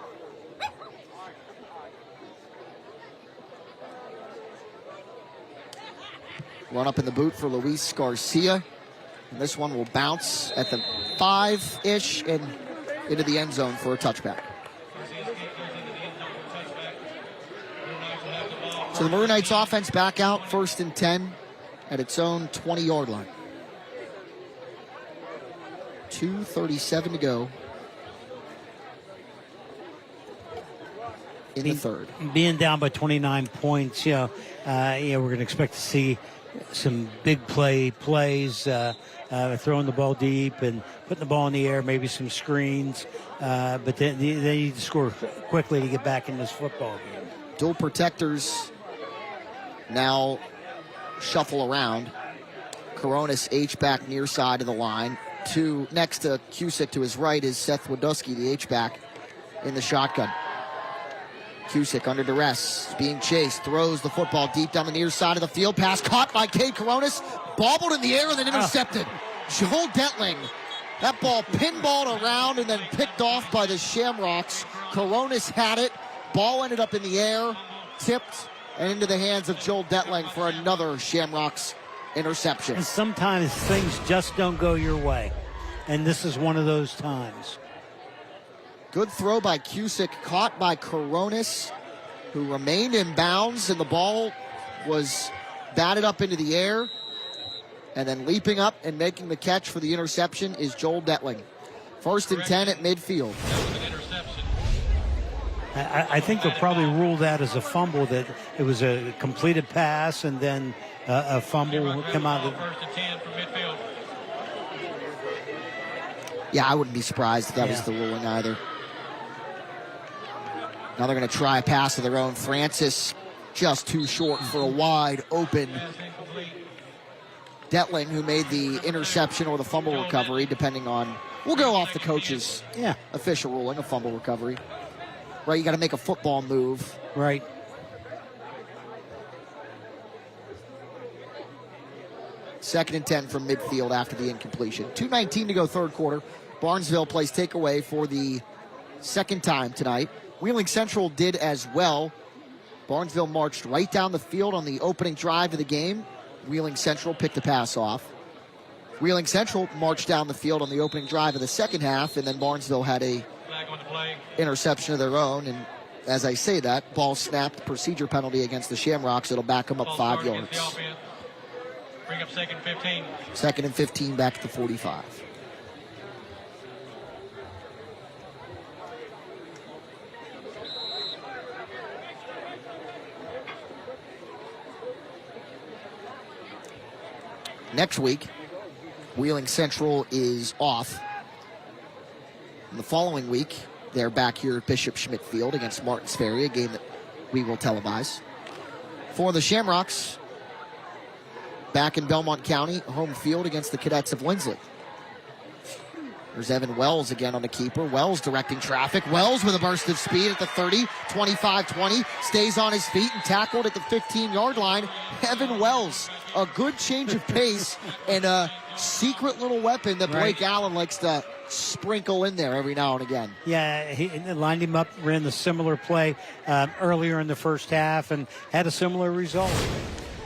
Run up in the boot for Luis Garcia. And this one will bounce at the 5-ish and into the end zone for a touchback. So the Maroon Knights offense back out, 1st and 10 at its own 20-yard line. 2:37 to go in the third. Being down by 29 points, we're going to expect to see some big plays, throwing the ball deep and putting the ball in the air, maybe some screens. But they need to score quickly to get back in this football game. Dual protectors now shuffle around. Coronis H-back near side of the line. Next to Cusick to his right is Seth Wadowski, the H-back in the shotgun. Cusick under duress, being chased, throws the football deep down the near side of the field. Pass caught by Cade Coronis, bobbled in the air and then intercepted. Joel Detling, that ball pinballed around and then picked off by the Shamrocks. Coronis had it, ball ended up in the air, tipped, and into the hands of Joel Detling for another Shamrocks interception. And sometimes things just don't go your way, and this is one of those times. Good throw by Cusick, caught by Coronis, who remained in bounds, and the ball was batted up into the air. And then leaping up and making the catch for the interception is Joel Detling. 1st and 10 at midfield. I think they'll probably rule that as a fumble, that it was a completed pass and then a fumble will come out of it. Yeah, I wouldn't be surprised if that was the ruling either. Now they're going to try a pass of their own. Francis just too short for a wide open Detling, who made the interception or the fumble recovery, depending on, we'll go off the coach's official ruling, a fumble recovery. Right, you got to make a football move. Right. Second and 10 from midfield after the incompletion. 2:19 to go third quarter. Barnesville plays takeaway for the second time tonight. Wheeling Central did as well. Barnesville marched right down the field on the opening drive of the game. Wheeling Central picked the pass off. Wheeling Central marched down the field on the opening drive of the second half, and then Barnesville had a interception of their own. And as I say that, ball snapped, procedure penalty against the Shamrocks. It'll back them up 5 yards. Bring up 2nd and 15. 2nd and 15 back to the 45. Next week, Wheeling Central is off. And the following week, they're back here at Bishop Schmidt Field against Martins Ferry, a game that we will televise. For the Shamrocks, back in Belmont County, home field against the Cadets of Lindsley. There's Evan Wells again on the keeper. Wells directing traffic. Wells with a burst of speed at the 30, 25-20, stays on his feet and tackled at the 15-yard line. Evan Wells, a good change of pace and a secret little weapon that Blake Allen likes to sprinkle in there every now and again. Yeah, he lined him up, ran the similar play earlier in the first half and had a similar result.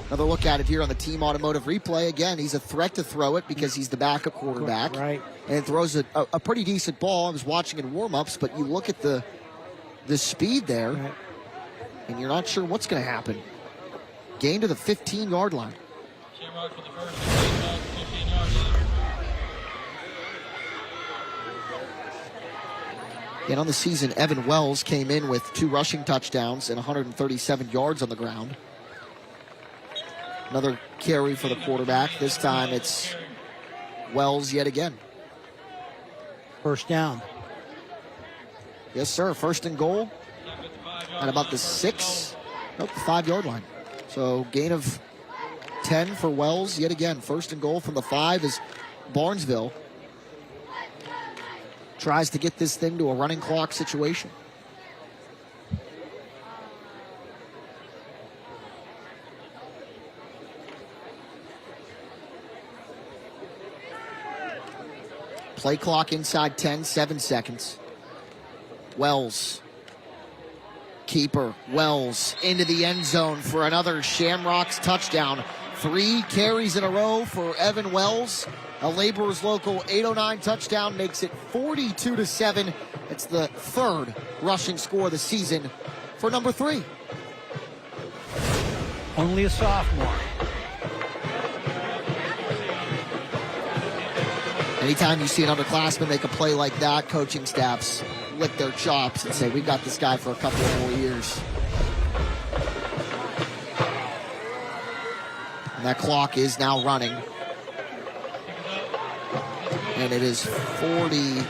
Another look at it here on the Team Automotive replay. Again, he's a threat to throw it because he's the backup quarterback. Right. And throws a pretty decent ball. I was watching in warm-ups, but you look at the speed there, and you're not sure what's going to happen. Gain to the 15-yard line. And on the season, Evan Wells came in with 2 rushing touchdowns and 137 yards on the ground. Another carry for the quarterback. This time it's Wells yet again. First down. Yes, sir. 1st and goal at about the 5-yard line. So gain of 10 for Wells yet again. 1st and goal from the 5 is Barnesville. tries to get this thing to a running clock situation. Play clock inside 10, 7 seconds. Wells. Keeper. Wells into the end zone for another Shamrocks touchdown. 3 carries in a row for Evan Wells. A Laborers Local 809 touchdown makes it 42-7. It's the 3rd rushing score of the season for number 3. Only a sophomore. Anytime you see an underclassman make a play like that, coaching staffs lick their chops and say, we got this guy for a couple of more years. And that clock is now running. And it is 42-7.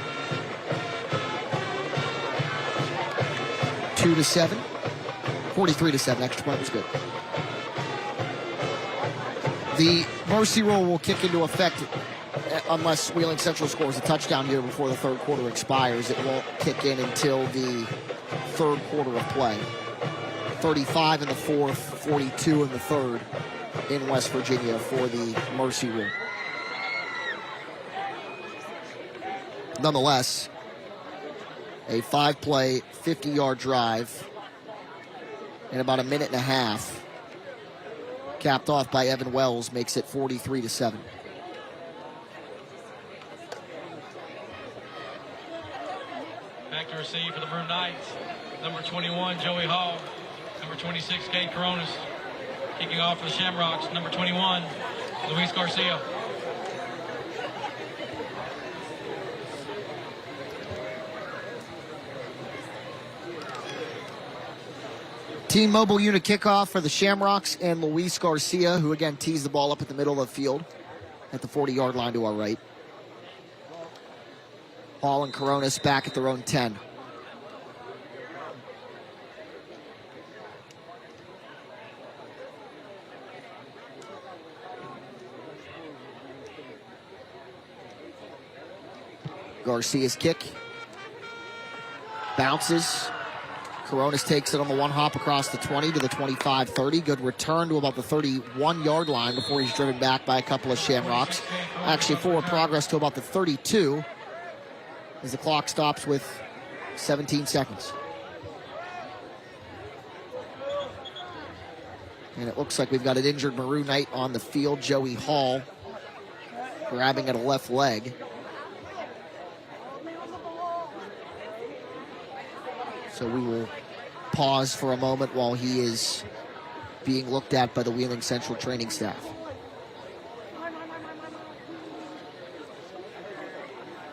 43-7. Extra point was good. The mercy rule will kick into effect unless Wheeling Central scores a touchdown here before the 3rd quarter expires. It won't kick in until the 3rd quarter of play. 35 in the 4th, 42 in the 3rd in West Virginia for the mercy rule. Nonetheless, a 5-play, 50-yard drive in about a minute and a half, capped off by Evan Wells, makes it 43-7. Back to receive for the Maroon Knights. Number 21, Joey Hall. Number 26, Kate Coronas. Kicking off for the Shamrocks, number 21, Luis Garcia. Team mobile unit kickoff for the Shamrocks and Luis Garcia, who again tees the ball up at the middle of the field at the 40-yard line to our right. Hall and Coronas back at their own 10. Garcia's kick bounces. Coronas takes it on the one hop across the 20 to the 25-30. Good return to about the 31-yard line before he's driven back by a couple of Shamrocks. Actually forward progress to about the 32 as the clock stops with 17 seconds. And it looks like we've got an injured Maroon Knight on the field. Joey Hall grabbing at a left leg. So we will pause for a moment while he is being looked at by the Wheeling Central training staff.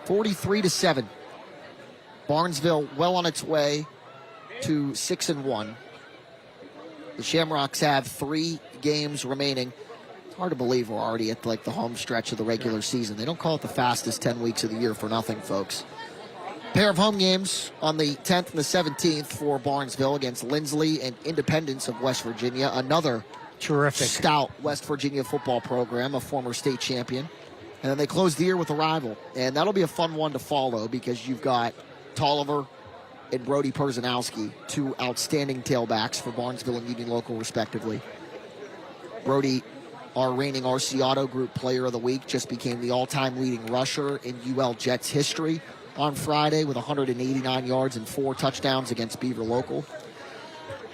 (43-7). Barnesville well on its way to 6-1. The Shamrocks have 3 games remaining. It's hard to believe we're already at like the home stretch of the regular season. They don't call it the fastest 10 weeks of the year for nothing, folks. Pair of home games on the 10th and the 17th for Barnesville against Lindsley and Independence of West Virginia. Another terrific, stout West Virginia football program, a former state champion. And then they close the year with a rival. And that'll be a fun one to follow because you've got Tolliver and Brody Perzanowski, 2 outstanding tailbacks for Barnesville and Union Local, respectively. Brody, our reigning RC Auto Group Player of the Week, just became the all-time leading rusher in UL Jets history on Friday with 189 yards and 4 touchdowns against Beaver Local.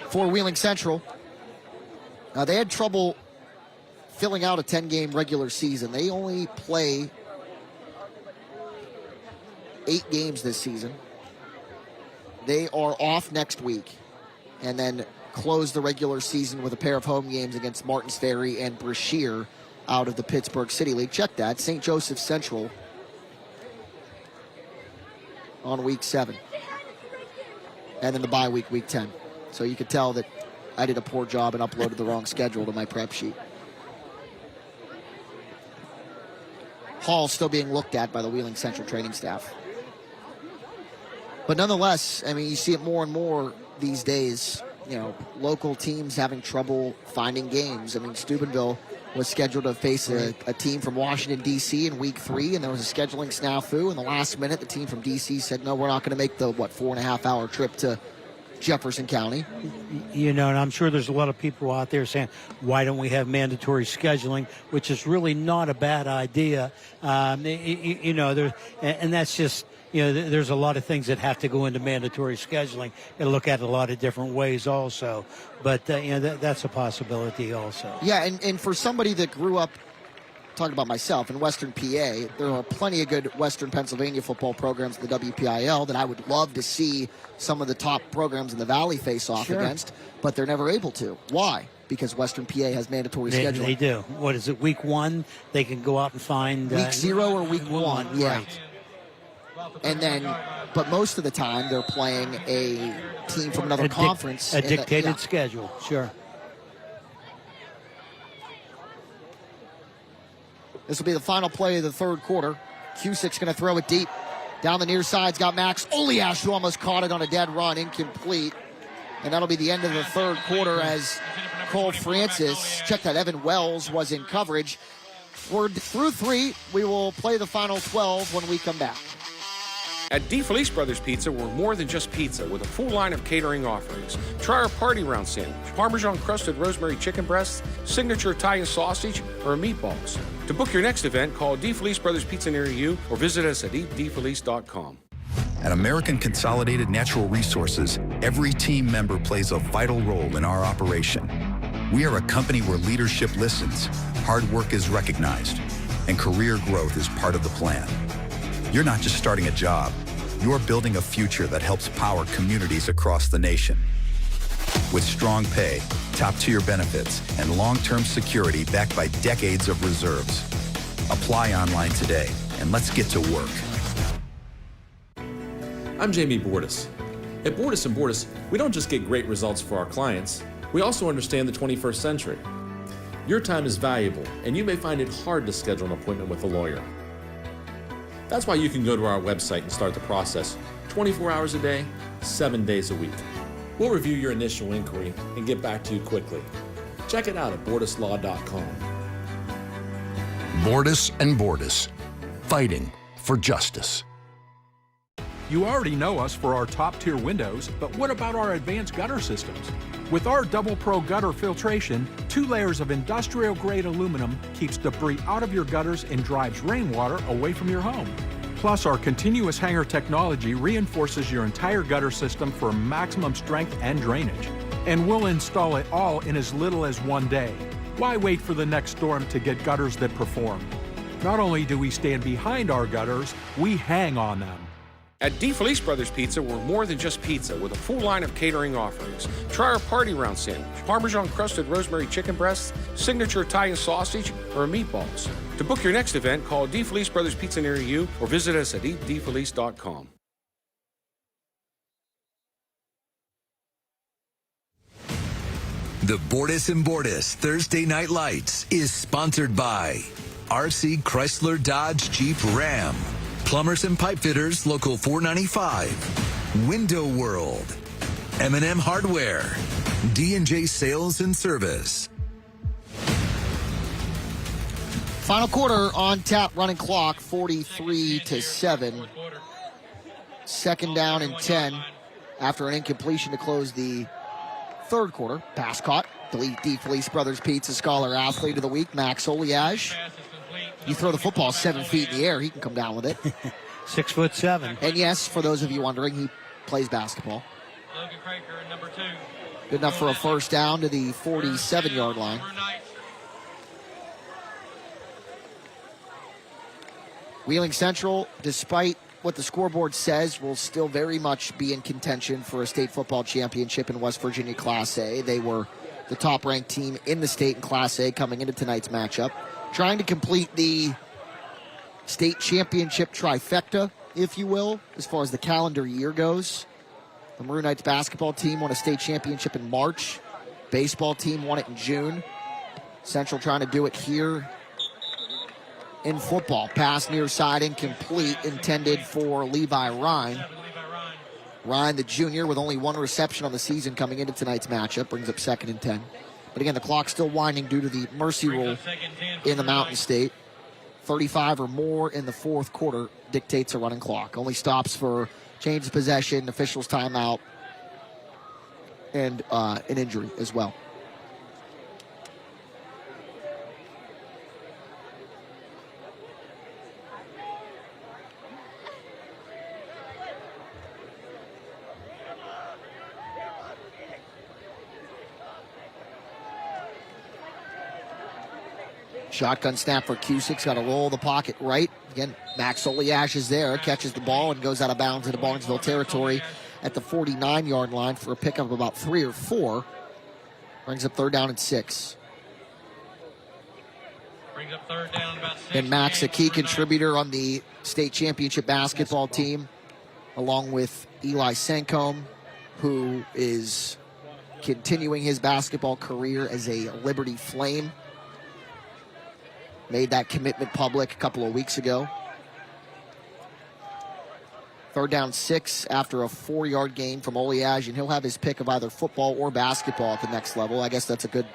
For Wheeling Central, they had trouble filling out a 10-game regular season. They only play 8 games this season. They are off next week and then close the regular season with a pair of home games against Martins Ferry and Brashear out of the Pittsburgh City League. Check that. St. Joseph Central on week 7. And then the bye week, week 10. So you could tell that I did a poor job and uploaded the wrong schedule to my prep sheet. Hall still being looked at by the Wheeling Central training staff. But nonetheless, I mean, you see it more and more these days, you know, local teams having trouble finding games. I mean, Steubenville was scheduled to face a team from Washington, D.C. in Week 3, and there was a scheduling snafu. In the last minute, the team from D.C. said, no, we're not going to make the, 4.5-hour trip to Jefferson County. And I'm sure there's a lot of people out there saying, why don't we have mandatory scheduling, which is really not a bad idea. And that's just, there's a lot of things that have to go into mandatory scheduling and look at a lot of different ways also. But, that's a possibility also. Yeah, and for somebody that grew up, talking about myself, in Western PA, there are plenty of good Western Pennsylvania football programs in the WPIL that I would love to see some of the top programs in the Valley face off against, but they're never able to. Why? Because Western PA has mandatory scheduling. They do. What is it, Week 1? They can go out and find... Week 0 or Week 1, yeah. Right. And then, but most of the time, they're playing a team from another conference. A dictated schedule, sure. This will be the final play of the third quarter. Cusick's going to throw it deep. Down the near side's got Max Oliash, who almost caught it on a dead run, incomplete. And that'll be the end of the third quarter as Cole Francis, check that, Evan Wells was in coverage. We're through 3. We will play the final 12 when we come back. At DeFelice Brothers Pizza, we're more than just pizza with a full line of catering offerings. Try our party round sandwich, Parmesan crusted rosemary chicken breasts, signature Italian sausage, or meatballs. To book your next event, call DeFelice Brothers Pizza near you or visit us at eatdefelice.com. At American Consolidated Natural Resources, every team member plays a vital role in our operation. We are a company where leadership listens, hard work is recognized, and career growth is part of the plan. You're not just starting a job, you're building a future that helps power communities across the nation. With strong pay, top-tier benefits, and long-term security backed by decades of reserves. Apply online today, and let's get to work. I'm Jamie Bordas. At Bordas & Bordas, we don't just get great results for our clients, we also understand the 21st century. Your time is valuable, and you may find it hard to schedule an appointment with a lawyer. That's why you can go to our website and start the process 24 hours a day, 7 days a week. We'll review your initial inquiry and get back to you quickly. Check it out at bordaslaw.com. Bordas & Bordas, fighting for justice. You already know us for our top-tier windows, but what about our advanced gutter systems? With our Double Pro gutter filtration, 2 layers of industrial-grade aluminum keeps debris out of your gutters and drives rainwater away from your home. Plus, our continuous hanger technology reinforces your entire gutter system for maximum strength and drainage. And we'll install it all in as little as 1 day. Why wait for the next storm to get gutters that perform? Not only do we stand behind our gutters, we hang on them. At DeFelice Brothers Pizza, we're more than just pizza with a full line of catering offerings. Try our party round sandwich, Parmesan crusted rosemary chicken breasts, signature Italian sausage, or meatballs. To book your next event, call DeFelice Brothers Pizza near you or visit us at eatdefelice.com. The Bordas & Bordas Thursday Night Lights is sponsored by RC Chrysler Dodge Jeep Ram, Plumbers and Pipe Fitters Local 495, Window World, M&M Hardware, D&J Sales and Service. Final quarter on tap, running clock, 43-7. Second down and 10 after an incompletion to close the third quarter. Pass caught. The DeFelice Brothers Pizza Scholar Athlete of the Week, Max Oliash. You throw the football 7 feet in the air, he can come down with it. 6'7". And yes, for those of you wondering, he plays basketball. Good enough for a first down to the 47-yard line. Wheeling Central, despite what the scoreboard says, will still very much be in contention for a state football championship in West Virginia Class A. They were the top-ranked team in the state in Class A coming into tonight's matchup. Trying to complete the state championship trifecta, if you will, as far as the calendar year goes. The Maroon Knights basketball team won a state championship in March. Baseball team won it in June. Central trying to do it here in football. Pass near side incomplete, intended for Levi Ryan. Ryan, the junior, with only 1 reception on the season coming into tonight's matchup, brings up 2nd and 10. But again, the clock's still winding due to the mercy rule in the Mountain State. 35 or more in the fourth quarter dictates a running clock. Only stops for change of possession, officials timeout, and an injury as well. Shotgun snap for Cusick's got to roll the pocket right. Again, Max Oliash is there, catches the ball and goes out of bounds into Barnesville territory at the 49-yard line for a pickup of about 3 or 4. Brings up third down and 6. Brings up third down about 6. And Max, a key contributor on the state championship basketball team, along with Eli Sancombe, who is continuing his basketball career as a Liberty Flame. Made that commitment public a couple of weeks ago. Third down 6 after a 4-yard gain from Oliage, and he'll have his pick of either football or basketball at the next level. I guess that's a good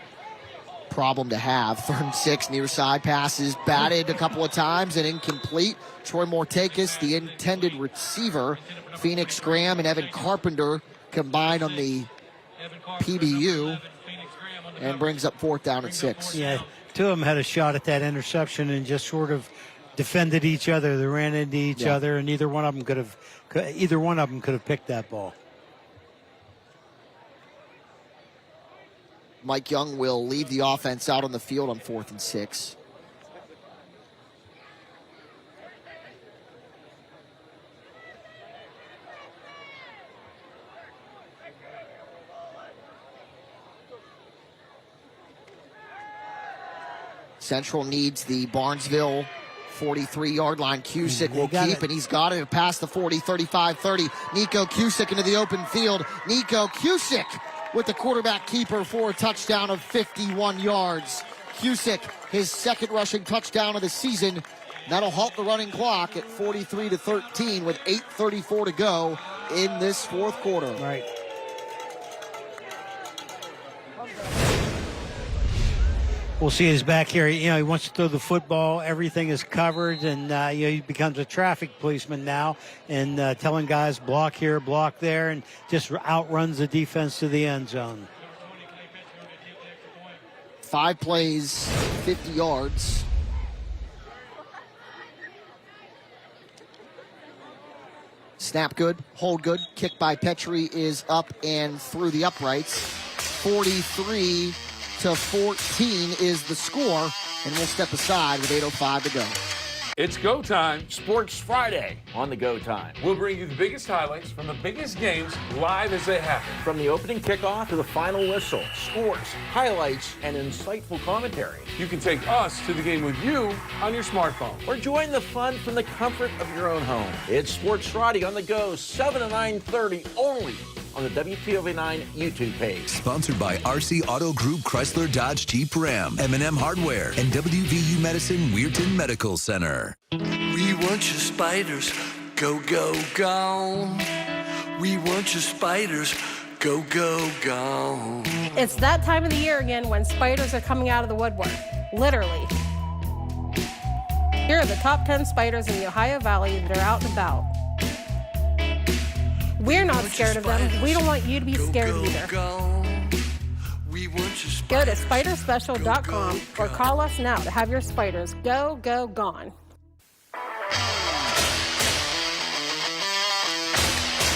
problem to have. Third and 6, near side passes, batted a couple of times and incomplete. Troy Mortakis, the intended receiver. Phoenix Graham and Evan Carpenter combined on the PBU and brings up fourth down and 6. Yeah. Two of them had a shot at that interception and just sort of defended each other. They ran into each other, and either one of them could have picked that ball. Mike Young will leave the offense out on the field on 4th and 6. Central needs the Barnesville 43-yard line. Cusick will keep, and he's got it past the 40, 35, 30. Nico Cusick into the open field. Nico Cusick with the quarterback keeper for a touchdown of 51 yards. Cusick, his second rushing touchdown of the season. That'll halt the running clock at 43-13 with 8:34 to go in this fourth quarter. Right. We'll see his back here. You know, he wants to throw the football. Everything is covered, and he becomes a traffic policeman now, and telling guys block here, block there, and just outruns the defense to the end zone. 5 plays, 50 yards. Snap good, hold good. Kick by Petrie is up and through the uprights. 43-14 is the score, and we'll step aside with 8:05 to go. It's go time, Sports Friday on the Go Time. We'll bring you the biggest highlights from the biggest games live as they happen. From the opening kickoff to the final whistle, scores, highlights, and insightful commentary. You can take us to the game with you on your smartphone. Or join the fun from the comfort of your own home. It's Sports Friday on the Go, 7 to 9:30 only on the WTOV9 YouTube page. Sponsored by RC Auto Group, Chrysler, Dodge, Jeep, Ram, M&M Hardware, and WVU Medicine Weirton Medical Center. We want your spiders, go, go, go. We want your spiders, go, go, go. It's that time of the year again when spiders are coming out of the woodwork, literally. Here are the top 10 spiders in the Ohio Valley that are out and about. We're not scared of them. We don't want you to be scared either. Go to spiderspecial.com or call us now to have your spiders go, go, gone.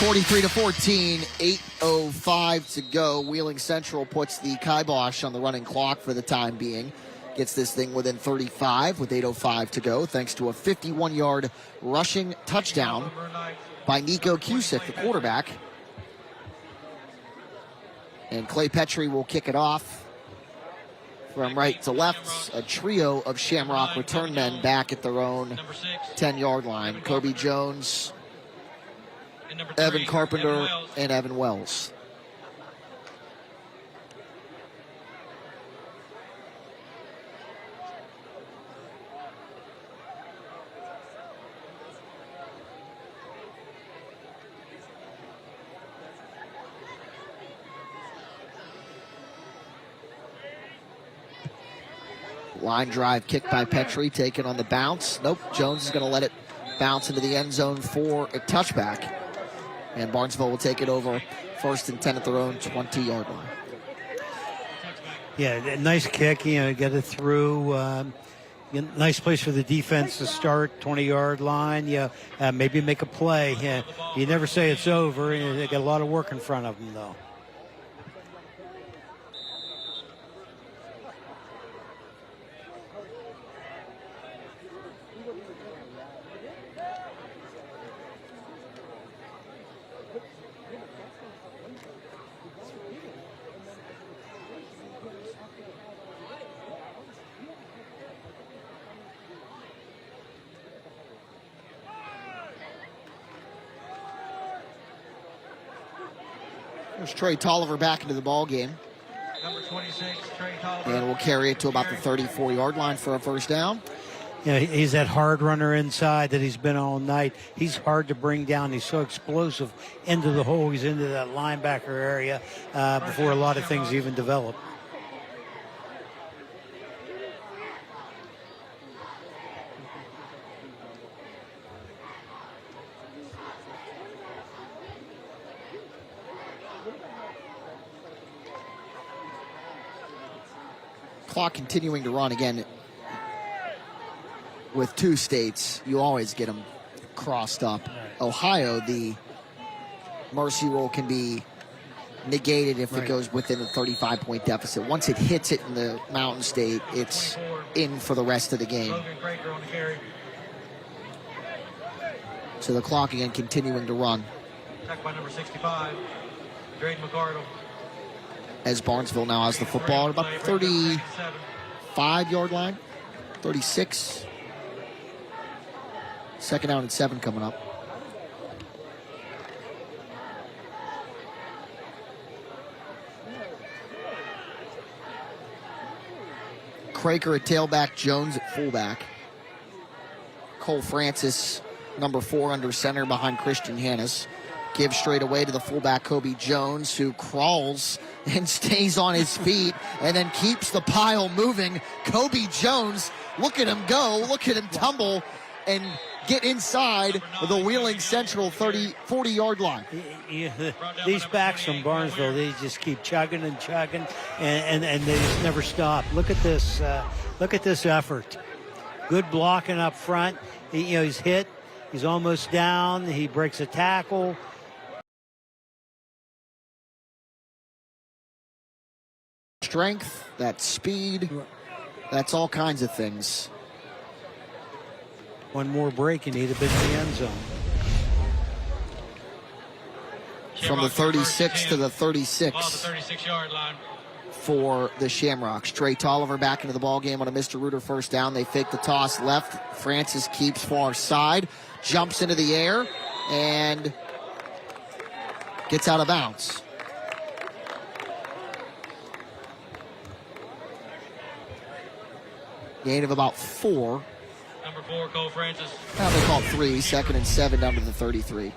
43-14, 8:05 to go. Wheeling Central puts the kibosh on the running clock for the time being. Gets this thing within 35 with 8:05 to go, thanks to a 51-yard rushing touchdown by Nico Cusick, the quarterback. And Clay Petrie will kick it off from right to left. A trio of Shamrock return men back at their own 10-yard line. Kobe Jones, Evan Carpenter, and Evan Wells. Line drive kick by Petrie, taken on the bounce. Nope, Jones is going to let it bounce into the end zone for a touchback. And Barnesville will take it over 1st and 10 at their own 20-yard line. Yeah, nice kick, get it through. Nice place for the defense to start, 20-yard line. Maybe make a play. Yeah, you never say it's over. They got a lot of work in front of them, though. There's Trey Tolliver back into the ball game. Number 26, Trey Tolliver. And we'll carry it to about the 34-yard line for a first down. He's that hard runner inside that he's been all night. He's hard to bring down. He's so explosive into the hole. He's into that linebacker area before a lot of things even develop. Clock continuing to run again. With two states, you always get them crossed up. Ohio, the mercy rule can be negated if it goes within a 35-point deficit. Once it hits it in the Mountain State, it's in for the rest of the game. So the clock again continuing to run. Attacked by number 65, Drayden McCardle. As Barnesville now has the football at about 35-yard line, 36. Second down and 7 coming up. Craker at tailback, Jones at fullback. Cole Francis, number 4 under center behind Christian Hannes. Gives straight away to the fullback, Kobe Jones, who crawls and stays on his feet and then keeps the pile moving. Kobe Jones, look at him go, look at him tumble and get inside the Wheeling Central 40-yard line. These backs from Barnesville, they just keep chugging and chugging, and they just never stop. Look at this effort. Good blocking up front. He's hit. He's almost down. He breaks a tackle. Strength, that speed, that's all kinds of things. One more break and he'd have been in the end zone. From the 36 to the 36. Ball the 36-yard line. For the Shamrocks. Trey Tolliver back into the ball game on a Mr. Reuter first down. They fake the toss left. Francis keeps far side, jumps into the air, and gets out of bounds. Gain of about 4. Number 4, Cole Francis. Now they call it 3. 2nd and 7 down to the 33.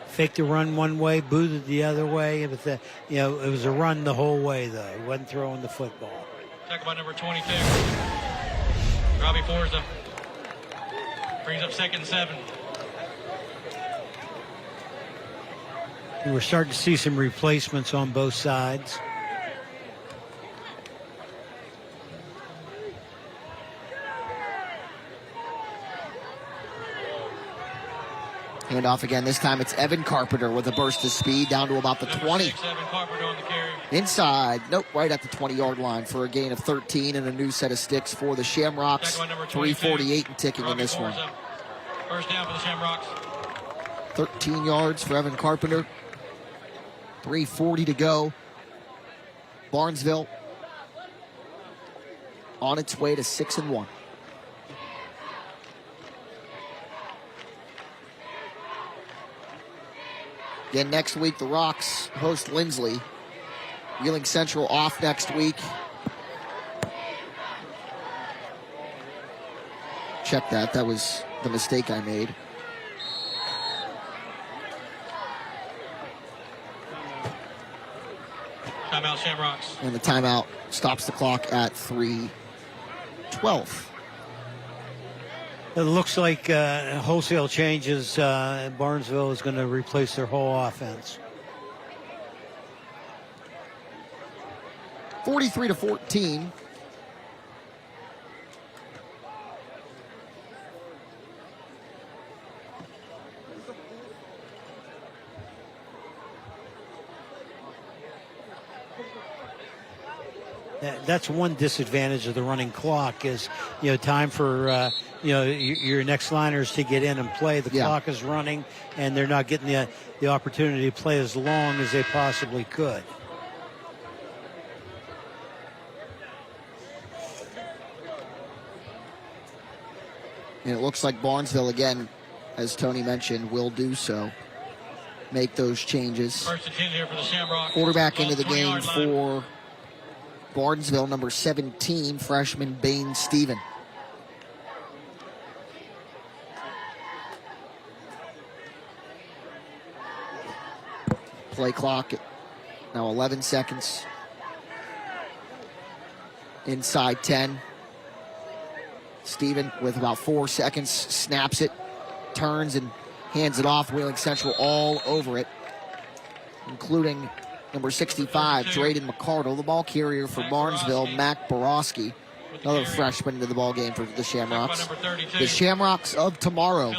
Faked the run one way, booted the other way. But it was a run the whole way, though. He wasn't throwing the football. Tackled by number 22, Robbie Forza. Brings up 2nd and 7. And we're starting to see some replacements on both sides. Handoff again. This time it's Evan Carpenter with a burst of speed down to about the 20. 6, Evan Carpenter on the carry. Inside. Nope, right at the 20-yard line for a gain of 13 and a new set of sticks for the Shamrocks. 3:48 and ticking in this one. First down for the Shamrocks. 13 yards for Evan Carpenter. 3:40 to go. Barnesville on its way to 6-1. Again, next week, the Rocks host Lindsley. Wheeling Central off next week. Check that. That was the mistake I made. Timeout, Shamrocks. And the timeout stops the clock at 3 12th. It looks like wholesale changes. Barnesville is going to replace their whole offense. 43-14. That's one disadvantage of the running clock is, time for, your next liners to get in and play. The clock is running, and they're not getting the opportunity to play as long as they possibly could. And it looks like Barnesville, again, as Tony mentioned, will do so. Make those changes. First and 10 here for the Shamrocks. Quarterback into the game for Barnesville, number 17, freshman Bane Stephen. Play clock now 11 seconds. Inside 10. Stephen with about 4 seconds snaps it, turns and hands it off. Wheeling Central all over it, including number 65, Drayden McCardle, the ball carrier for Barnesville, Mac Borowski, another freshman into the ball game for the Shamrocks. The Shamrocks of tomorrow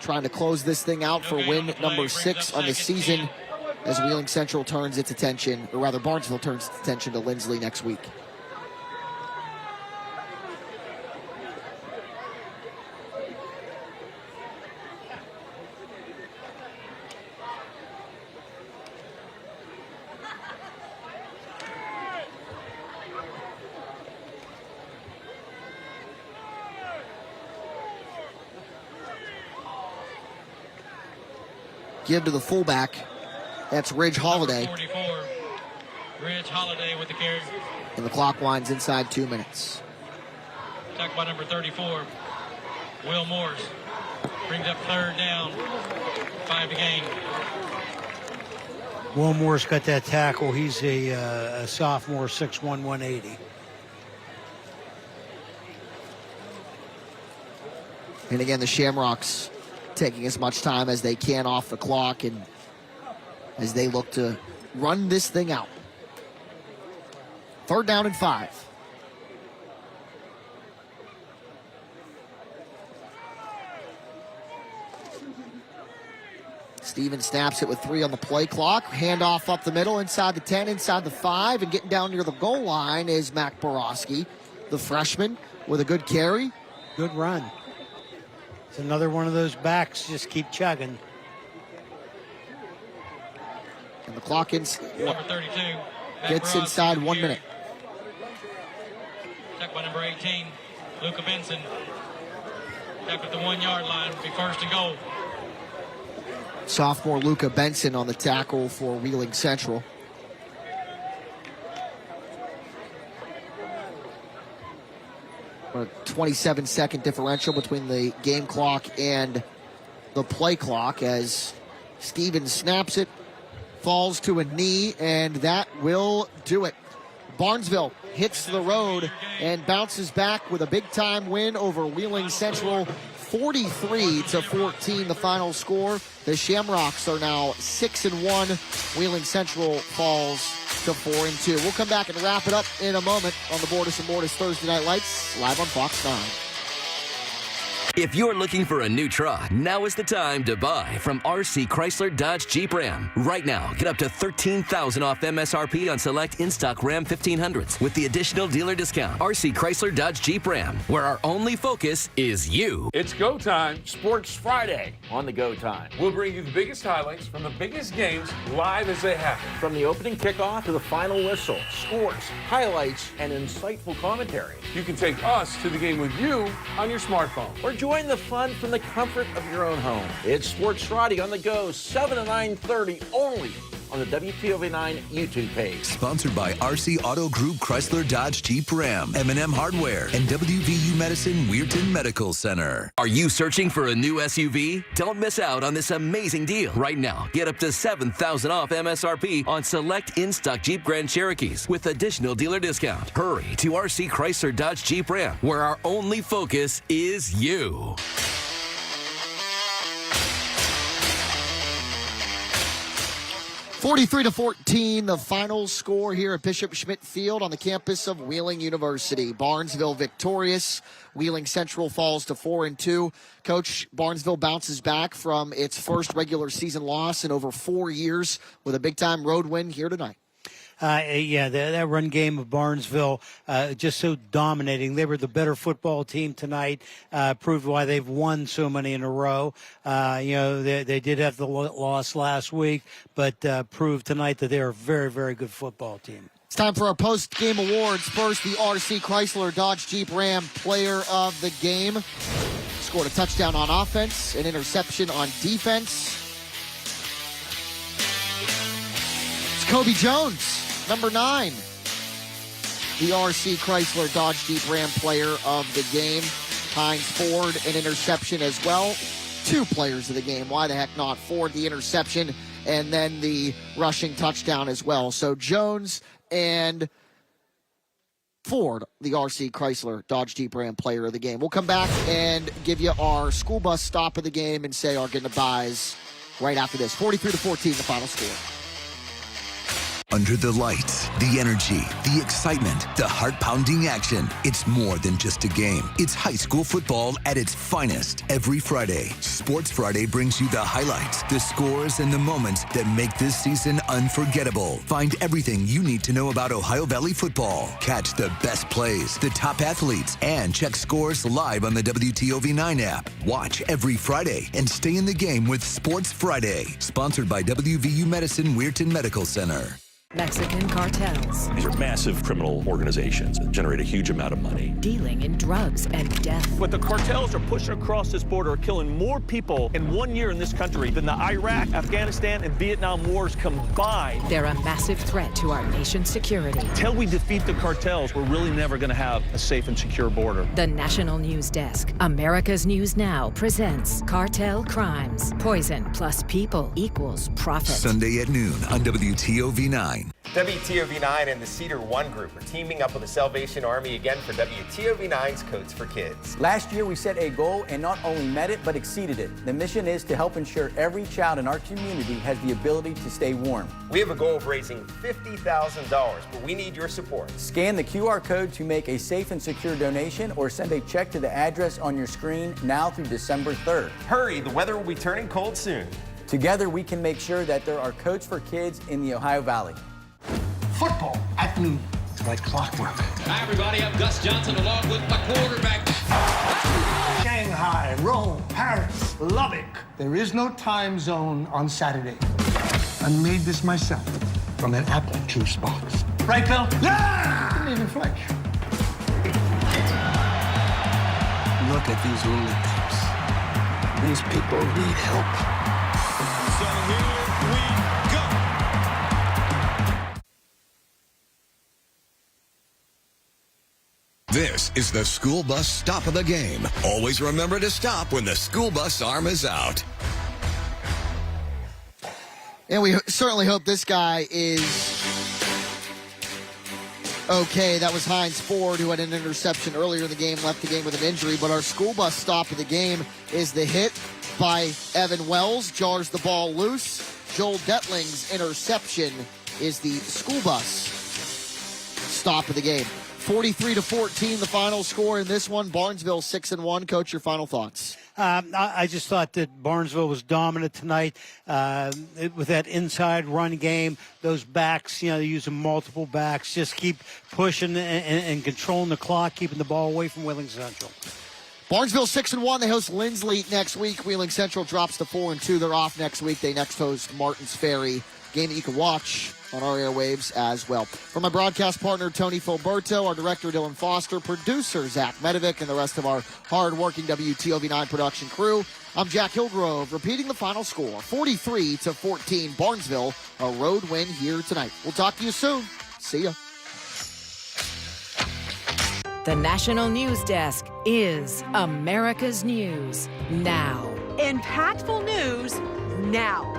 trying to close this thing out for win number 6 on the season as Wheeling Central turns its attention, or rather Barnesville turns its attention to Lindsley next week. Give to the fullback. That's Ridge Holiday. 44. Ridge Holiday with the carry. And the clock winds inside 2 minutes. Attacked by number 34, Will Morris. Brings up third down. 5 to gain. Will Morris got that tackle. He's a sophomore, 6'1", 180. And again, the Shamrocks taking as much time as they can off the clock and as they look to run this thing out. 3rd down and 5. Steven snaps it with 3 on the play clock. Handoff up the middle, inside the 10, inside the 5, and getting down near the goal line is Mac Borowski, the freshman, with a good carry. Good run. It's another one of those backs, just keep chugging. And the clock number 32, gets inside 1 minute. Attacked by number 18, Luca Benson. Attacked at the 1 yard line, be first and goal. Sophomore Luca Benson on the tackle for Wheeling Central. A 27-second differential between the game clock and the play clock as Steven snaps it, falls to a knee, and that will do it. Barnesville hits the road and bounces back with a big-time win over Wheeling Central, 43-14 the final score. The Shamrocks are now 6-1. Wheeling Central falls to 4-2. We'll come back and wrap it up in a moment on the Bordas and Bordas Thursday Night Lights, live on Fox 9. If you're looking for a new truck, now is the time to buy from RC Chrysler Dodge Jeep Ram. Right now, get up to $13,000 off MSRP on select in-stock Ram 1500s with the additional dealer discount. RC Chrysler Dodge Jeep Ram, where our only focus is you. It's Go Time, Sports Friday on the Go Time. We'll bring you the biggest highlights from the biggest games live as they happen. From the opening kickoff to the final whistle, scores, highlights, and insightful commentary. You can take us to the game with you on your smartphone. Or join the fun from the comfort of your own home. It's Sports Friday on the Go, 7 to 9:30 only on the WTOV9 YouTube page. Sponsored by RC Auto Group, Chrysler, Dodge, Jeep, Ram, M&M Hardware, and WVU Medicine, Weirton Medical Center. Are you searching for a new SUV? Don't miss out on this amazing deal. Right now, get up to $7,000 off MSRP on select in-stock Jeep Grand Cherokees with additional dealer discount. Hurry to RC Chrysler, Dodge, Jeep, Ram, where our only focus is you. 43-14, the final score here at Bishop Schmidt Field on the campus of Wheeling University. Barnesville victorious. Wheeling Central falls to 4-2. Coach, Barnesville bounces back from its first regular season loss in over 4 years with a big-time road win here tonight. That run game of Barnesville just so dominating. They were the better football team tonight, proved why they've won so many in a row. They did have the loss last week, but proved tonight that they're a very, very good football team. It's time for our post-game awards. First, the RC Chrysler Dodge Jeep Ram player of the game. Scored a touchdown on offense, an interception on defense. It's Kobe Jones. Number 9, the RC Chrysler Dodge Jeep Ram player of the game. Hines Ford, an interception as well. 2 players of the game. Why the heck not? Ford, the interception, and then the rushing touchdown as well. So Jones and Ford, the RC Chrysler Dodge Jeep Ram player of the game. We'll come back and give you our school bus stop of the game and say our goodbyes right after this. 43-14, the final score. Under the lights, the energy, the excitement, the heart-pounding action. It's more than just a game. It's high school football at its finest. Every Friday, Sports Friday brings you the highlights, the scores, and the moments that make this season unforgettable. Find everything you need to know about Ohio Valley football. Catch the best plays, the top athletes, and check scores live on the WTOV9 app. Watch every Friday and stay in the game with Sports Friday. Sponsored by WVU Medicine, Weirton Medical Center. Mexican cartels. These are massive criminal organizations that generate a huge amount of money. Dealing in drugs and death. But the cartels are pushing across this border, killing more people in 1 year in this country than the Iraq, Afghanistan, and Vietnam wars combined. They're a massive threat to our nation's security. Until we defeat the cartels, we're really never going to have a safe and secure border. The National News Desk, America's News Now, presents Cartel Crimes. Poison plus people equals profit. Sunday at noon on WTOV9. WTOV9 and the Cedar One Group are teaming up with the Salvation Army again for WTOV9's Coats for Kids. Last year, we set a goal and not only met it, but exceeded it. The mission is to help ensure every child in our community has the ability to stay warm. We have a goal of raising $50,000, but we need your support. Scan the QR code to make a safe and secure donation or send a check to the address on your screen now through December 3rd. Hurry, the weather will be turning cold soon. Together, we can make sure that there are coats for kids in the Ohio Valley. Football at noon. It's like clockwork. Hi, everybody. I'm Gus Johnson along with my quarterback. Shanghai, Rome, Paris, Lubbock. There is no time zone on Saturday. I made this myself from an apple juice box. Right, Bill? Yeah! Didn't even flinch. Look at these lunatics. These people need help. So here we go. This is the school bus stop of the game. Always remember to stop when the school bus arm is out. And we certainly hope this guy is okay. That was Hines Ford, who had an interception earlier in the game, left the game with an injury. But our school bus stop of the game is the hit by Evan Wells, jars the ball loose. Joel Detling's interception is the school bus stop of the game. 43-14, the final score in this one. Barnesville 6-1. Coach, your final thoughts? I just thought that Barnesville was dominant tonight with that inside run game. Those backs, they're using multiple backs. Just keep pushing and controlling the clock, keeping the ball away from Wheeling Central. Barnesville 6-1. They host Lindsley next week. Wheeling Central drops to 4-2. They're off next week. They next host Martins Ferry. Game that you can watch on our airwaves as well. For my broadcast partner, Tony Filberto, our director, Dylan Foster, producer, Zach Medovic, and the rest of our hard-working WTOV9 production crew, I'm Jack Hillgrove, repeating the final score, 43-14, Barnesville, a road win here tonight. We'll talk to you soon. See ya. The National News Desk is America's News Now. Impactful news now.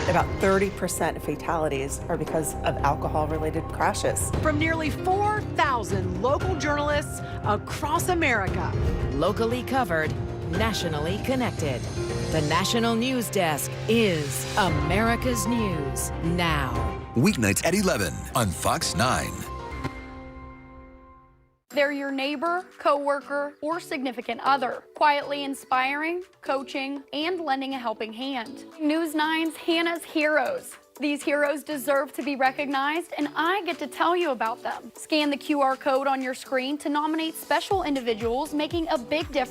About 30% of fatalities are because of alcohol-related crashes. From nearly 4,000 local journalists across America. Locally covered, nationally connected. The National News Desk is America's News Now. Weeknights at 11 on Fox 9. They're your neighbor, coworker, or significant other, quietly inspiring, coaching, and lending a helping hand. News 9's Hannah's Heroes. These heroes deserve to be recognized, and I get to tell you about them. Scan the QR code on your screen to nominate special individuals making a big difference